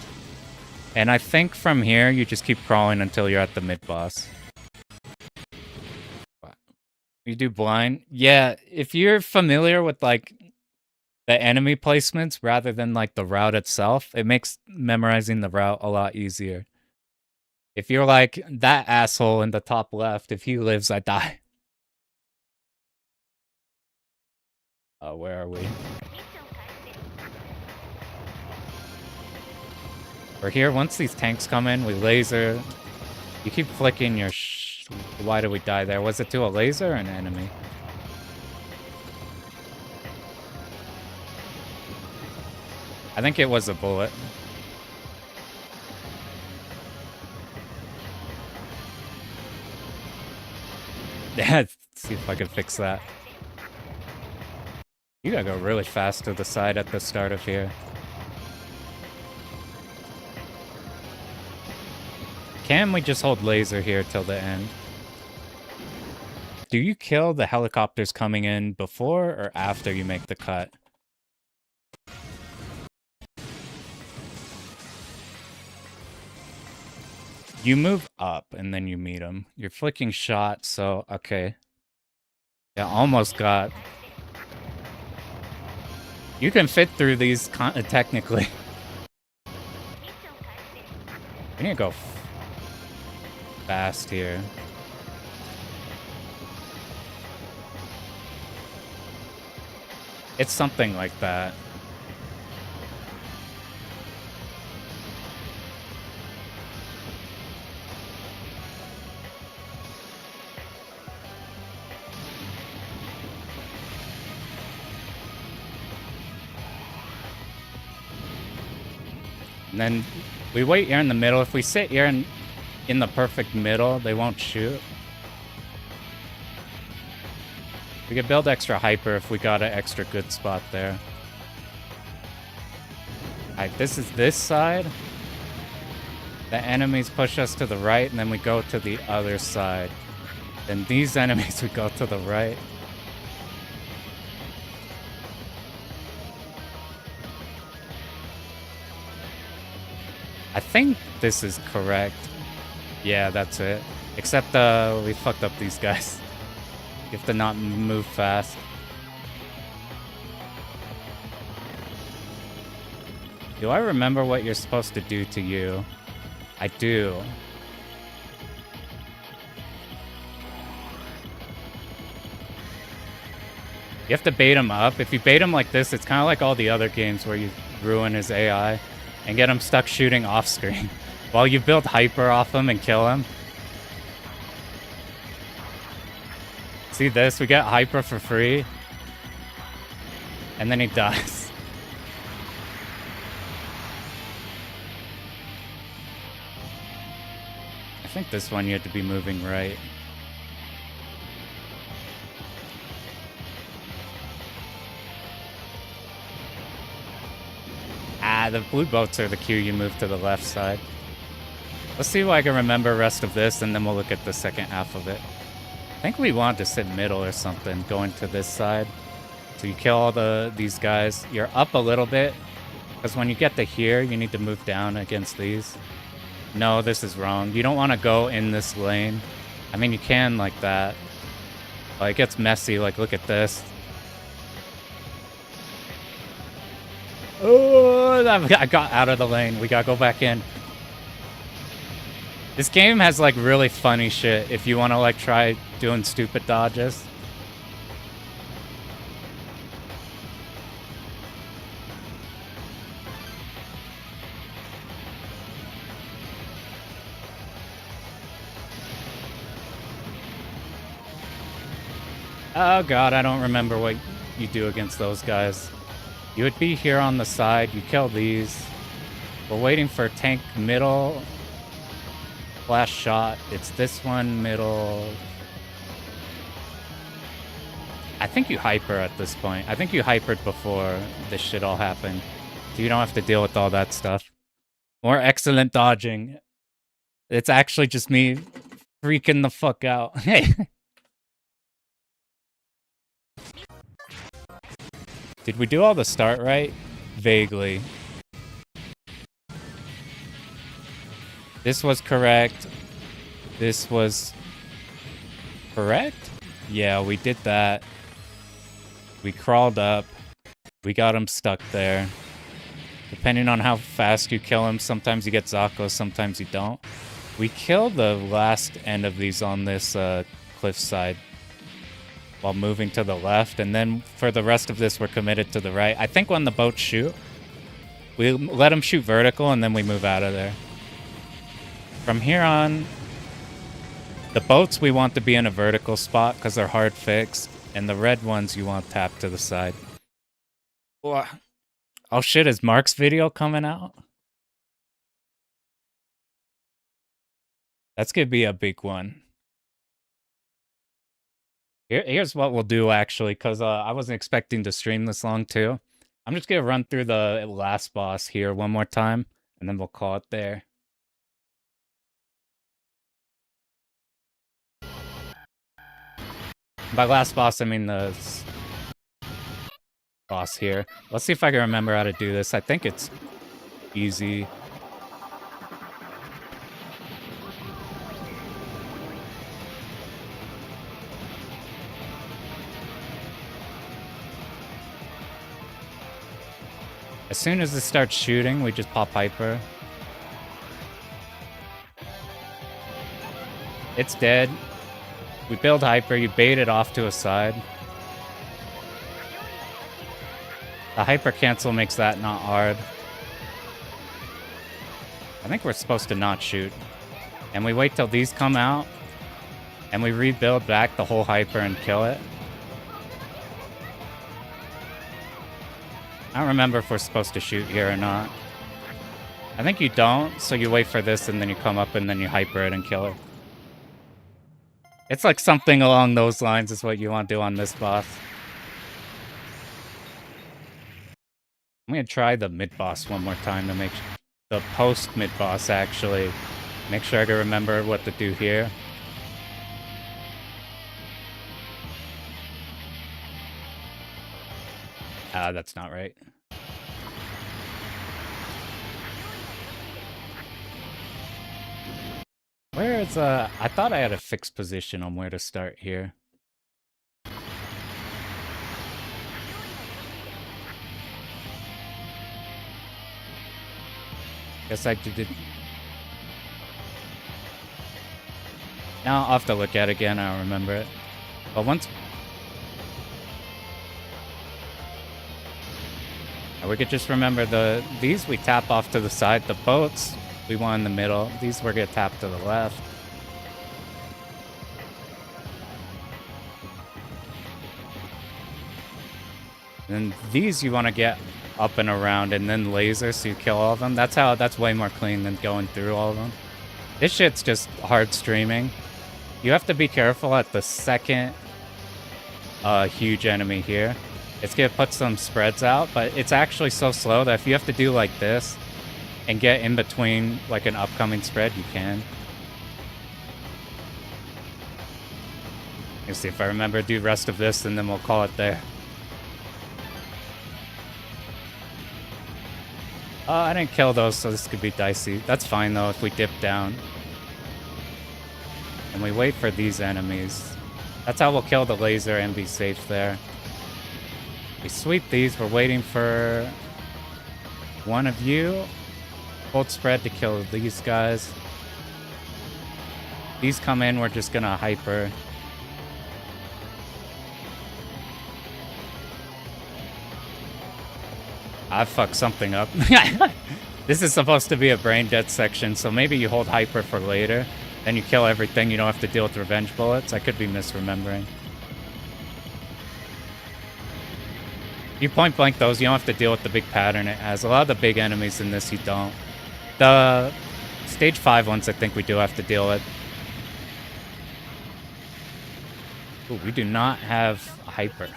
And I think from here, you just keep crawling until you're at the mid-boss. You do blind? Yeah, if you're familiar with, like, the enemy placements rather than, like, the route itself, it makes memorizing the route a lot easier. If you're like, that asshole in the top left, if he lives, I die. Where are we? We're here. Once these tanks come in, we laser. You keep flicking your Why did we die there? Was it to a laser or an enemy? I think it was a bullet. Yeah, let's see if I can fix that. You gotta go really fast to the side at the start of here. Can we just hold laser here till the end? Do you kill the helicopters coming in before or after you make the cut? You move up and then you meet them. You're flicking shots, so okay. Yeah, almost got. You can fit through these technically. We need to go fast here. It's something like that. And then we wait here in the middle. If we sit here in the perfect middle, they won't shoot. We could build extra hyper if we got an extra good spot there. Alright, this is this side. The enemies push us to the right, and then we go to the other side. Then these enemies would go to the right. I think this is correct. Yeah, that's it. Except we fucked up these guys. You have to not move fast. Do I remember what you're supposed to do to you? I do. You have to bait him up. If you bait him like this, it's kind of like all the other games where you ruin his AI and get him stuck shooting off screen while you build hyper off him and kill him. See this? We get hyper for free. And then he dies. I think this one you had to be moving right. Ah, the blue boats are the cue you move to the left side. Let's see if I can remember the rest of this, and then we'll look at the second half of it. I think we want to sit middle or something, going to this side. So you kill all these guys. You're up a little bit, because when you get to here, you need to move down against these. No, this is wrong. You don't want to go in this lane. I mean, you can like that. But it gets messy, like look at this. Oh, I got out of the lane. We gotta go back in. This game has like really funny shit if you want to like try doing stupid dodges. Oh god, I don't remember what you do against those guys. You would be here on the side, you kill these. We're waiting for tank middle. Flash shot. It's this one, middle. I think you hyper at this point. I think you hypered before this shit all happened. So you don't have to deal with all that stuff. More excellent dodging. It's actually just me freaking the fuck out. Hey. Did we do all the start right? Vaguely. This was correct. This was correct? Yeah, we did that. We crawled up. We got him stuck there. Depending on how fast you kill him, sometimes you get Zako, sometimes you don't. We killed the last end of these on this cliff side while moving to the left, and then for the rest of this, we're committed to the right. I think when the boats shoot, we let them shoot vertical, and then we move out of there. From here on, the boats we want to be in a vertical spot because they're hard fixed, and the red ones you want tapped to the side. Oh shit, is Mark's video coming out? That's gonna be a big one. Here's what we'll do, actually, because I wasn't expecting to stream this long, too. I'm just gonna run through the last boss here one more time, and then we'll call it there. By last boss, I mean the boss here. Let's see if I can remember how to do this. I think it's easy. As soon as it starts shooting, we just pop hyper. It's dead. We build hyper, you bait it off to a side. The hyper cancel makes that not hard. I think we're supposed to not shoot. And we wait till these come out. And we rebuild back the whole hyper and kill it. I don't remember if we're supposed to shoot here or not. I think you don't, so you wait for this and then you come up and then you hyper it and kill it. It's like something along those lines is what you want to do on this boss. I'm going to try the mid-boss one more time to make the post-mid-boss actually. Make sure I can remember what to do here. That's not right. Where is, I thought I had a fixed position on where to start here. Guess I did it. Now I'll have to look at it again, I don't remember it. But once... we could just remember these we tap off to the side. The boats, we want in the middle. These we're gonna tap to the left. And these you want to get up and around and then laser so you kill all of them. That's way more clean than going through all of them. This shit's just hard streaming. You have to be careful at the second huge enemy here. It's gonna put some spreads out, but it's actually so slow that if you have to do like this and get in between like an upcoming spread, you can. Let's see if I remember to do the rest of this and then we'll call it there. I didn't kill those, so this could be dicey. That's fine though if we dip down. And we wait for these enemies. That's how we'll kill the laser and be safe there. We sweep these, we're waiting for one of you. Hold spread to kill these guys. These come in, we're just gonna hyper. I fucked something up. This is supposed to be a brain dead section, so maybe you hold hyper for later. Then you kill everything, you don't have to deal with revenge bullets. I could be misremembering. You point blank those, you don't have to deal with the big pattern it has. A lot of the big enemies in this you don't. The stage 5 ones I think we do have to deal with. Ooh, we do not have hyper.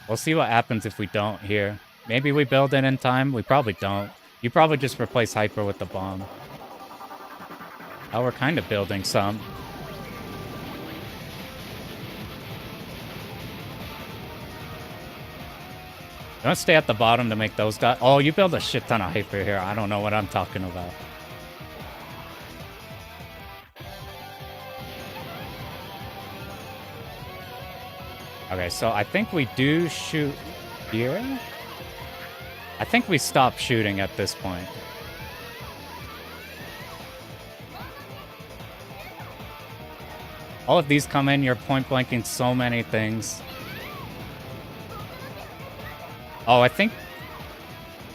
We'll see what happens if we don't here. Maybe we build it in time. We probably don't. You probably just replace hyper with the bomb. Oh, we're kind of building some. Don't stay at the bottom to make those guys. Oh, you build a shit ton of hyper here. I don't know what I'm talking about. Okay, so I think we do shoot here. I think we stop shooting at this point. All of these come in, you're point blanking so many things. Oh, I think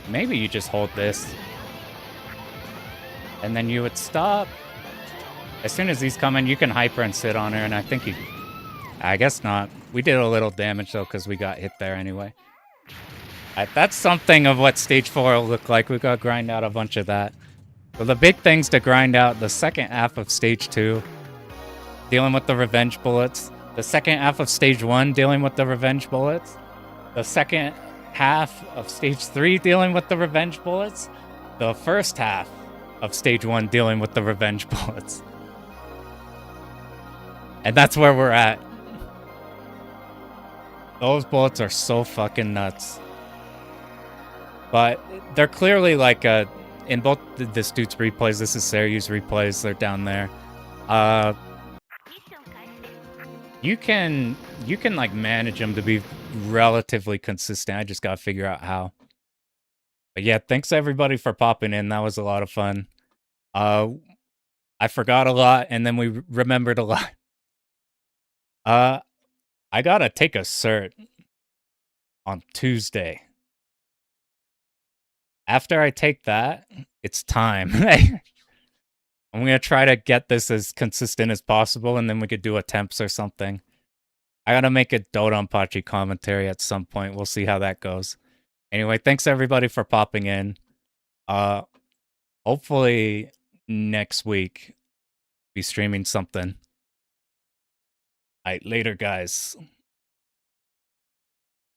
maybe you just hold this. And then you would stop. As soon as these come in, you can hyper and sit on her, and I think you... I guess not. We did a little damage, though, because we got hit there anyway. That's something of what Stage 4 will look like. We got to grind out a bunch of that. So the big things to grind out, the second half of Stage 2, dealing with the revenge bullets. The second half of Stage 1, dealing with the revenge bullets. The second half of Stage 3, dealing with the revenge bullets. The first half of Stage 1, dealing with the revenge bullets. And that's where we're at. Those bullets are so fucking nuts. But they're clearly like in both this dude's replays, this is Seryu's replays, they're down there. You can like manage them to be relatively consistent. I just gotta figure out how. But yeah, thanks everybody for popping in. That was a lot of fun. I forgot a lot and then we remembered a lot. I gotta take a cert. on Tuesday. After I take that, it's time. I'm gonna try to get this as consistent as possible, and then we could do attempts or something. I gotta make a Dodonpachi commentary at some point. We'll see how that goes. Anyway, thanks everybody for popping in. Hopefully next week be streaming something. Alright, later guys.